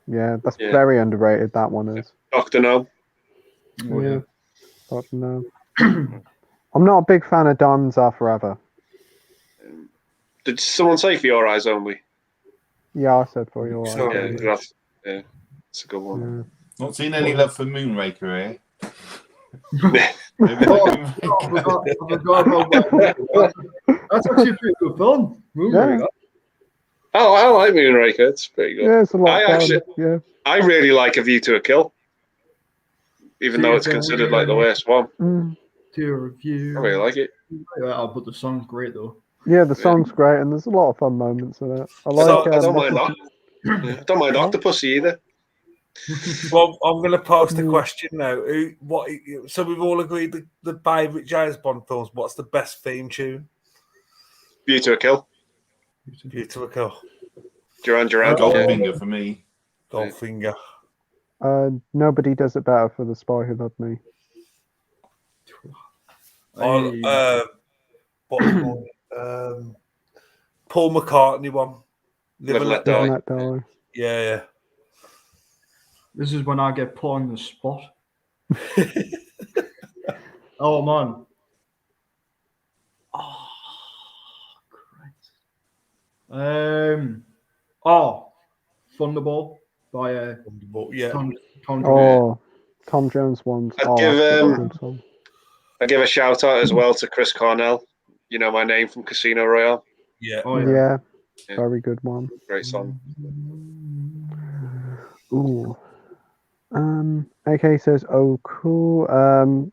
Yeah, that's Yeah. very underrated. That one is. Doctor No. Oh, Yeah. Don't know. I'm not a big fan of Diamonds Are Forever. Did someone say For Your Eyes Only? Yeah, I said For Your Eyes So- Yeah, Only. that's a good one. Yeah. Not seen any love for Moonraker here. Yeah. Maybe I forgot about that. That's actually a pretty good film. Moonraker. Oh, I like Moonraker. It's pretty good. Yeah, it's a lot I of fun. actually- Yeah. I really like A View to a Kill, even though it's considered like the worst one. Mm. To review. I really like it. Yeah, but the song's great though. Yeah, the song's great, and there's a lot of fun moments in it. I like. So- I don't mind listen that. Yeah, I don't mind Octopussy either. Well, I'm going to post a question now. So we've all agreed the favourite James Bond films. What's the best theme tune? View to a Kill. Beautiful Kill. Duran Duran. Goldfinger for me. Goldfinger. Nobody does it better for The Spy Who Loved Me. Paul McCartney one. Live and Let Live and Die. Let Die. Yeah. This is when I get put on the spot. Oh man. Oh, great. Thunderball by Yeah. Tom Jones. Oh, Tom Jones ones. I'd Oh, give, that's such a good song. I give a shout out as well to Chris Cornell. You know my name from Casino Royale. Yeah. Oh Yeah, Yeah. very good one. Great song. Ooh. AK says, oh, cool.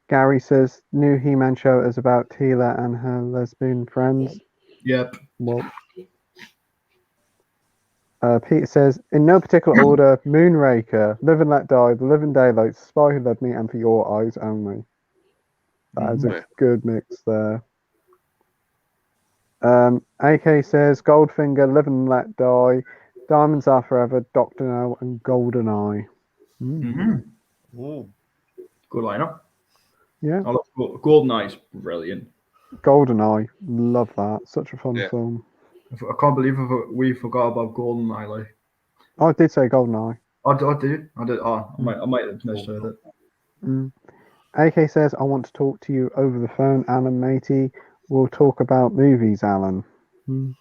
Gary says, new He-Man show is about Tila and her lesbian friends. Yep. Well, Peter says, in no particular order, Moonraker, Live and Let Die, The Living Daylights, Spy Who Loved Me, and For Your Eyes Only. That is a good mix there. AK says, Goldfinger, Live and Let Die, Diamonds Are Forever, Doctor No, and GoldenEye. Ooh. Good lineup. Yeah, I love GoldenEye's brilliant. GoldenEye, love that. Such a fun Yeah. film. I can't believe we forgot about GoldenEye. Like, I did say GoldenEye. I did. Oh, I might have misheard it. AK says, I want to talk to you over the phone, Alan matey. We'll talk about movies, Alan. You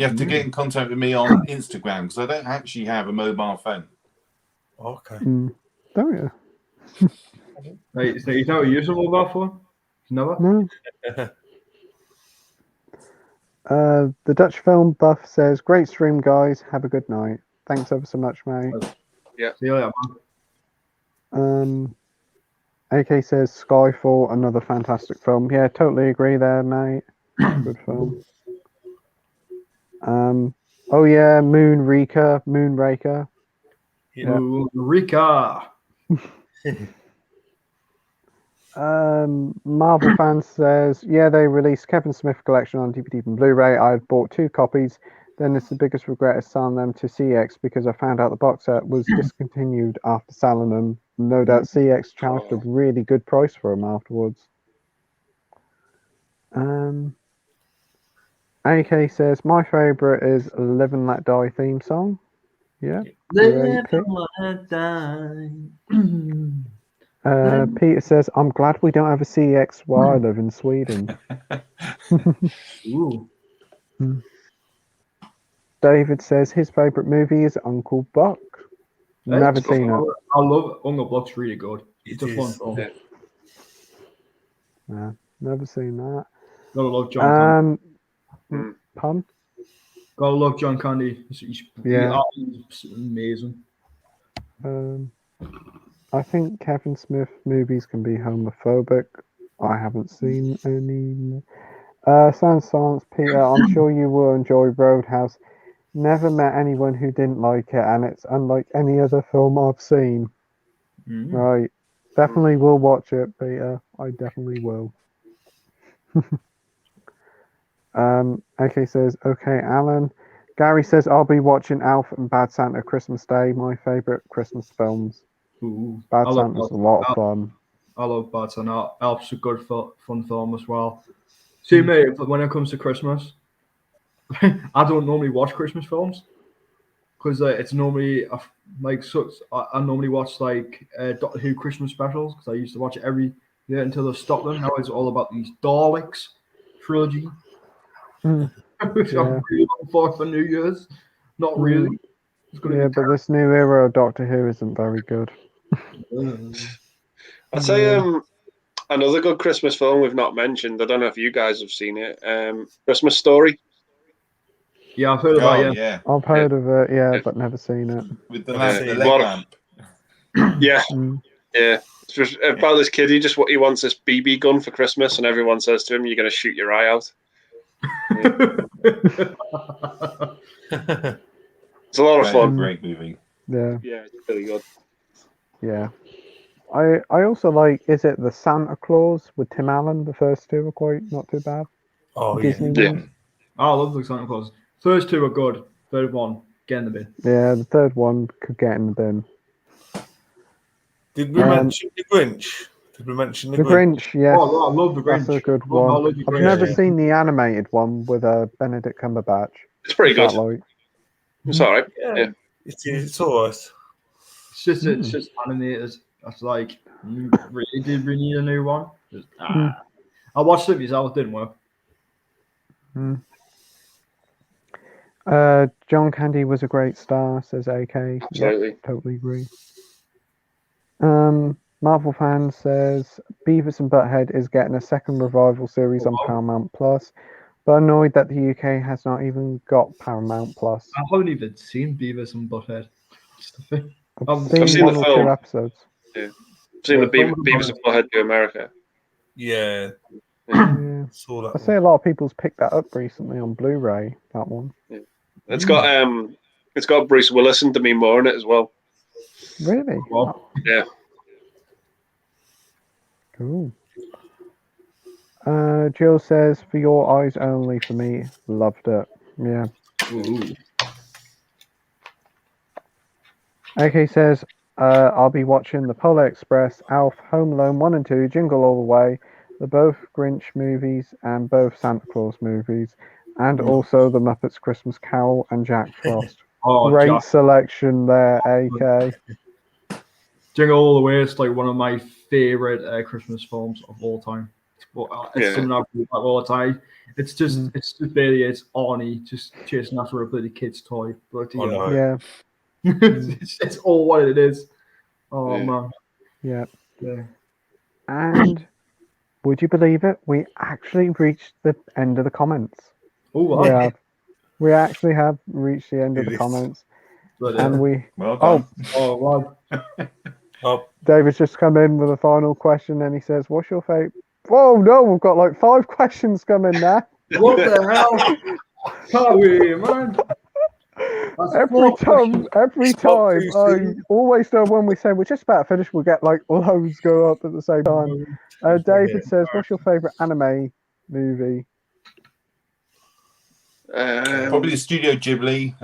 have to get in contact with me on Instagram because I don't actually have a mobile phone. Okay. Don't you? Right, so he's never used a mobile phone? Never? No. The Dutch film buff says, great stream, guys. Have a good night. Thanks ever so much, mate. See you later, man. AK says, Skyfall, another fantastic film. Yeah, totally agree there, mate. Good film. Oh yeah, Moonraker. Yeah. Rika. Marvel fan says, yeah, they released Kevin Smith collection on DVD and Blu-ray. I bought 2 copies. Then it's the biggest regret is selling them to CX because I found out the box set was discontinued after selling them. No doubt CX charged a really good price for them afterwards. AK says, my favourite is Live and Let Die theme song. Yeah. Great pick. Peter says, I'm glad we don't have a CX while I live in Sweden. Ooh. David says his favourite movie is Uncle Buck. Never seen it. I love Uncle Buck's really good. It's a fun film. Yeah, never seen that. Gotta love John Candy. Pun? Gotta love John Candy. He's amazing. I think Kevin Smith movies can be homophobic. I haven't seen any. Sans Silence Peter, I'm sure you will enjoy Roadhouse. Never met anyone who didn't like it, and it's unlike any other film I've seen. Right. Definitely will watch it, Peter. I definitely will. AK says, okay, Alan. Gary says, I'll be watching Alf and Bad Santa Christmas Day, my favourite Christmas films. Ooh, Bad Santa's a lot of fun. I love Bad Santa. Alf's a good fun film as well. See, mate, when it comes to Christmas, I don't normally watch Christmas films because it's normally I normally watch like Doctor Who Christmas specials because I used to watch it every year until they stopped them. Now it's all about these Daleks trilogy, which I'm really looking forward for New Year's. Not really. Yeah, but this new era of Doctor Who isn't very good. I'd say another good Christmas film we've not mentioned. I don't know if you guys have seen it. Christmas Story. Yeah, I've heard about it. Yeah. I've heard of it, yeah, but never seen it. With the leg lamp. Yeah. Yeah. It's just about this kid. He wants this BB gun for Christmas, and everyone says to him, "You're going to shoot your eye out." It's a lot of fun. Great movie. Yeah. Yeah, it's really good. Yeah. I also like, is it the Santa Claus with Tim Allen? The first two are not too bad. Oh, Disney yeah. ones. I love the Santa Claus. First two are good. Third one, get in the bin. Yeah, the third one could get in the bin. Did we mention the Grinch? Did we mention the Grinch? Yes. Oh, I love the Grinch. That's a good one. I've never seen the animated one with Benedict Cumberbatch. It's pretty good. Like? It's all right. Yeah. It's all right. It's just animated. That's like, did we need a new one? I watched it myself. It didn't work. John Candy was a great star, says AK. Absolutely. Yep, totally agree. Marvel fan says Beavis and Butthead is getting a second revival series on Paramount Plus, but annoyed that the UK has not even got Paramount Plus. I haven't even seen Beavis and Butthead. That's the thing. I've seen one or two episodes. Yeah. I've seen the Beavis and Butthead to America. Yeah. Saw that. I see a lot of people's picked that up recently on Blu-ray. That one. Yeah. It's got Bruce Willis and Demi Moore in it as well. Really? Yeah. Cool. Jill says, "For your eyes only." For me, loved it. Yeah. AK says, "I'll be watching the Polar Express, Alf, Home Alone 1 and 2, Jingle All the Way, the both Grinch movies and both Santa Claus movies, and also the Muppets Christmas Carol and Jack Frost." Great selection there, AK. Jingle All the Way is like one of my favorite Christmas films of all time. It's something I do all the time. It's just barely it's Arnie just chasing after a bloody kid's toy. Yeah. it's all what it is. Oh man. Yeah. And would you believe it? We actually reached the end of the comments. Oh, yeah. We actually have reached the end of the comments. And we David's just come in with a final question and he says, "What's your favourite?" Whoa, no, we've got like 5 questions coming there. What the hell? Sorry, man. Every time, I always know when we say we're just about to finish, we'll get like loads go up at the same time. David says, "What's your favourite anime movie?" Probably the Studio Ghibli,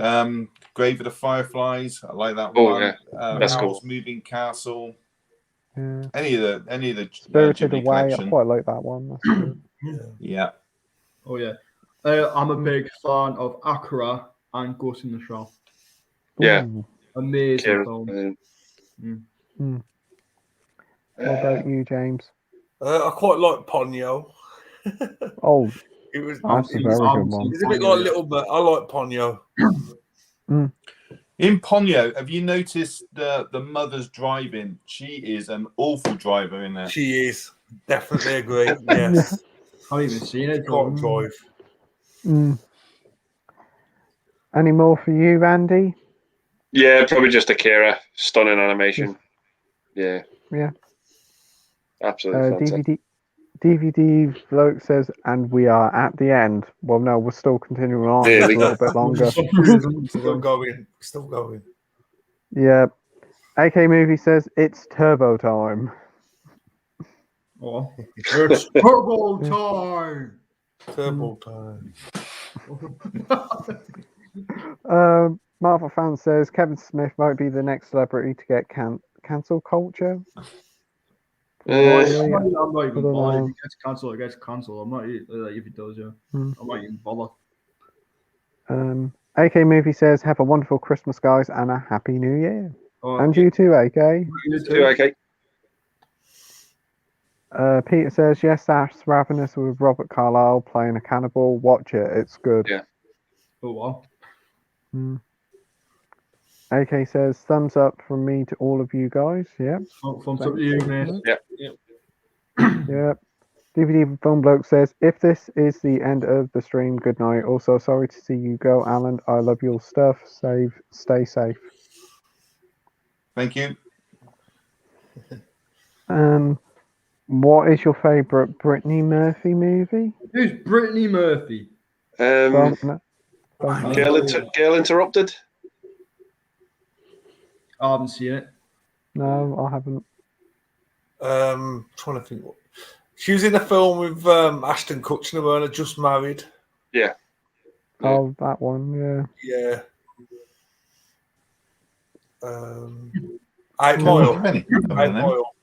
Grave of the Fireflies. I like that one. Yeah. That's Howl's cool. Moving Castle. Yeah. Any of the Spirited Ghibli Away. collection. I quite like that one. That's good. Yeah. Oh yeah. I'm a big fan of Akira and Ghost in the Shell. Yeah. Amazing film. What about you, James? I quite like Ponyo. Oh, it was. That's a very good one. It's a bit like Little Bit. I like Ponyo. In Ponyo, have you noticed the mother's driving? She is an awful driver in there. She is. Definitely agree. Yes. I haven't even seen it. Can't drive. Mm. Any more for you, Randy? Yeah, probably just Akira. Stunning animation. Yeah. Yeah. Absolutely fantastic. DVD bloke says, and we are at the end. Well, no, we're still continuing on just Really? a little bit longer. Still going. Still going. Yeah. AK Movie says it's turbo time. Oh, it's turbo time. Turbo time. Marvel fan says Kevin Smith might be the next celebrity to get cancel culture. I'm not even I don't bothered. know. If it gets cancelled, it gets cancelled. I'm not if it does, yeah. Mm. I'm not even bothered. AK Movie says, have a wonderful Christmas, guys, and a happy New Year. Oh, And you too, AK. You too. Okay. Peter says, yes, that's Ravenous with Robert Carlyle playing a cannibal. Watch it, it's good. Yeah. Oh, wow. Mm. AK says, thumbs up from me to all of you guys. Yeah. Thumbs up to you, mate. Yeah. Yeah. DVD Film Bloke says, if this is the end of the stream, good night. Also, sorry to see you go, Alan. I love your stuff. Stay safe. Thank you. What is your favourite Brittany Murphy movie? Who's Brittany Murphy? Don't know. Girl Interrupted. I haven't seen it. No, I haven't. Trying to think. She was in a film with Ashton Kutcher, weren't her, Just Married. Yeah. Oh, that one, yeah. Yeah. 8 Mile. 8 Mile.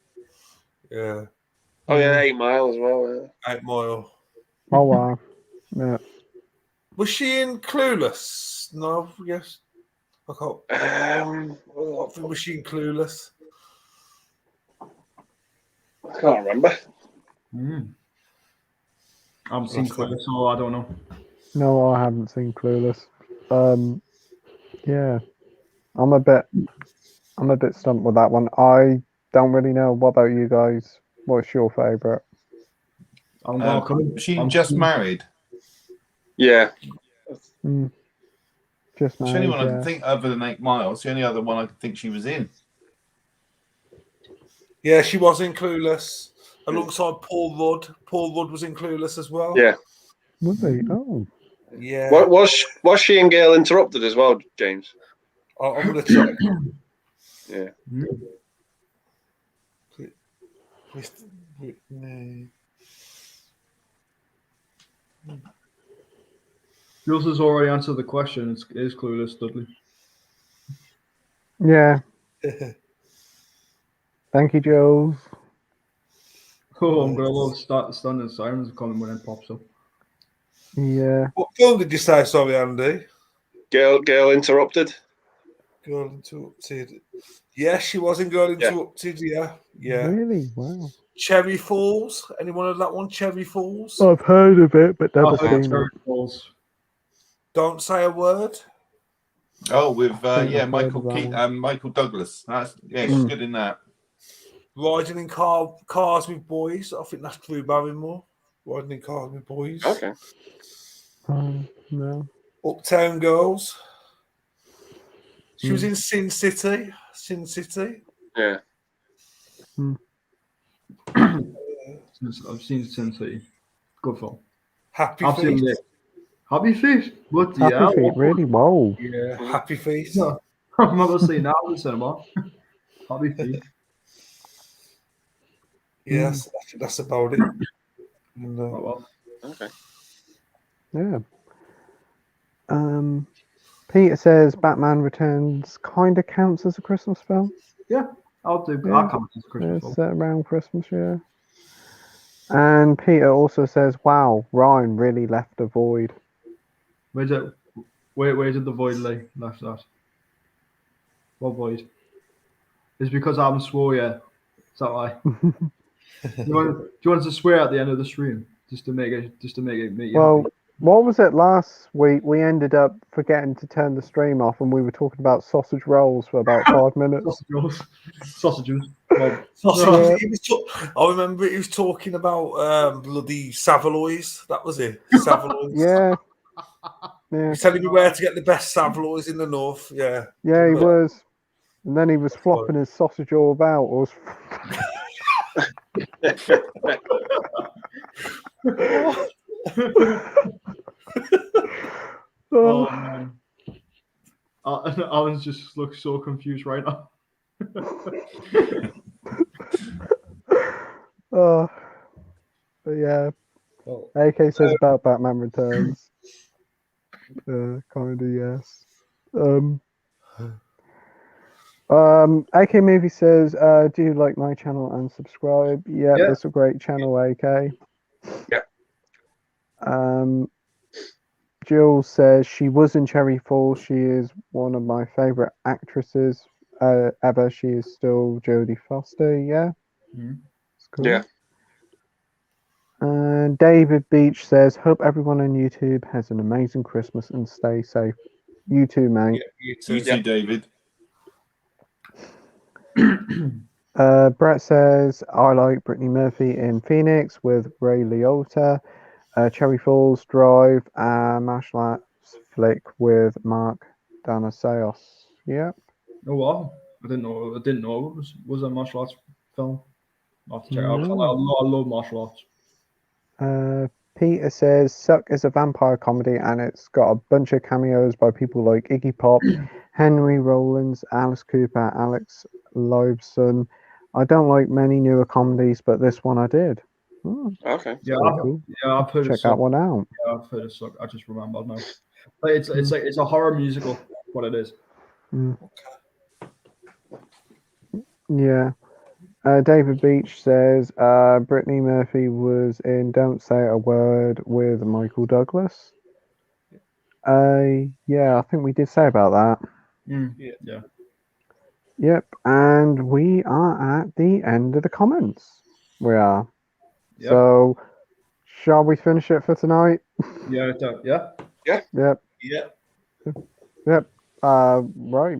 Yeah. Oh yeah, 8 Mile as well. Yeah. 8 Mile. Oh wow. Yeah. Was she in Clueless? No, yes. I can't. Was she in Clueless? I can't remember. I haven't seen Clueless, so I don't know. No, I haven't seen Clueless. Yeah. I'm a bit stumped with that one. I don't really know. What about you guys? What's your favourite? She just married. Yeah. Just It's the married. only one I Yeah. can think other than 8 Mile. It's the only other one I can think she was in. Yeah, she was in Clueless alongside Paul Rudd. Paul Rudd was in Clueless as well. Yeah. Was he? Oh. Yeah. What was she in Girl Interrupted as well, James? I'm gonna check. Yeah. Whitney. Jules has already answered the question. It is Clueless, Dudley. Yeah. Thank you, Jules. Oh, I'm gonna love Stunned Sirens coming when it pops up. Yeah. What film did you say? Sorry, Andy. Girl Interrupted. Girl Interrupted. Yeah, she was in Girl Interrupted. Yeah. Really? Wow. Cherry Falls. Anyone of that one? Cherry Falls. I've heard of it, but never seen Cherry it. Falls. Don't Say a Word. Oh, with think I've heard Michael of that Keaton, Michael Douglas. She's good in that. Riding in Cars with Boys. I think that's Drew Barrymore. Riding in Cars with Boys. Okay. No. Uptown Girls. She was in Sin City. Sin City. Yeah. I've seen Sin City. Good film. Happy I've seen Feet. it. Happy Feet? What the Happy hell? Feet, really? Whoa. Yeah, Happy Feet. No, I've never seen that in the cinema. Happy Feet. Yes, that's about it. And, Oh, well. Okay. Yeah. Peter says Batman Returns kind of counts as a Christmas film. Yeah, I'll do. Yeah. I'll come to Christmas It's film. set around Christmas, yeah. And Peter also says, wow, Ryan really left a void. Where did the void lay left at? What void? It's because I haven't swore yet. Is that why? Do you want us to swear at the end of the stream just to make it make you Well, happy? What was it last week? We ended up forgetting to turn the stream off, and we were talking about sausage rolls for about 5 minutes. Sausage rolls. Sausages. Well, Sausage. I remember he was talking about bloody Savoys. That was it. Savoys. Yeah. Yeah. He's telling me where to get the best Savoys in the north. Yeah. Yeah, he was. And then he was flopping his sausage all about. Or oh man. Alan's just looks so confused right now. Oh, but yeah. AK says about Batman Returns. Kind of yes. AK Movie says, do you like my channel and subscribe? Yeah, it's a great channel, AK. Yeah. Jill says she was in Cherry Falls. She is one of my favorite actresses ever. She is still Jodie Foster. Yeah. It's cool. Yeah. And David Beach says, hope everyone on YouTube has an amazing Christmas and stay safe. You too, mate. You too, David. Brett says, I like Brittany Murphy in Phoenix with Ray Liotta. Cherry Falls Drive, martial arts flick with Mark Danaseos. Yep. Oh wow! I didn't know it was a martial arts film. I'll have to check it out. I love martial arts. Peter says, Suck is a vampire comedy and it's got a bunch of cameos by people like Iggy Pop, Henry Rollins, Alice Cooper, Alex Lifeson. I don't like many newer comedies, but this one I did. Okay. Yeah, cool. I've heard Check that one out. Yeah, I've heard it suck. I just remembered now. Like, it's a horror musical. What it is. Yeah. David Beach says Brittany Murphy was in Don't Say a Word with Michael Douglas. Yeah, I think we did say about that. Yeah. Yep, and we are at the end of the comments. We are. Yep. So, shall we finish it for tonight? Yeah. Yep. Right.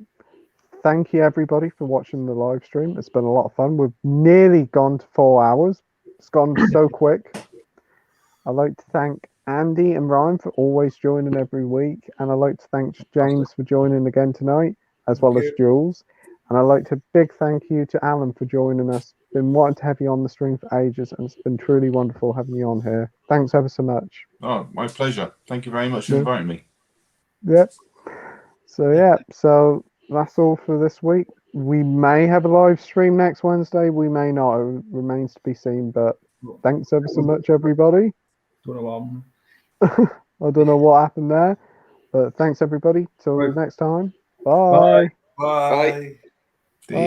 Thank you, everybody, for watching the live stream. It's been a lot of fun. We've nearly gone to 4 hours. It's gone so quick. I'd like to thank Andy and Ryan for always joining every week. And I'd like to thank James for joining again tonight, as well as Jules. And I'd like to big thank you to Alan for joining us. Been wanting to have you on the stream for ages, and it's been truly wonderful having you on here. Thanks ever so much. Oh, my pleasure. Thank you very much for inviting me. Yep. So that's all for this week. We may have a live stream next Wednesday. We may not. It remains to be seen. But thanks ever so much, everybody. I don't know what happened there, but thanks everybody. Till next time. Bye. Bye. See ya.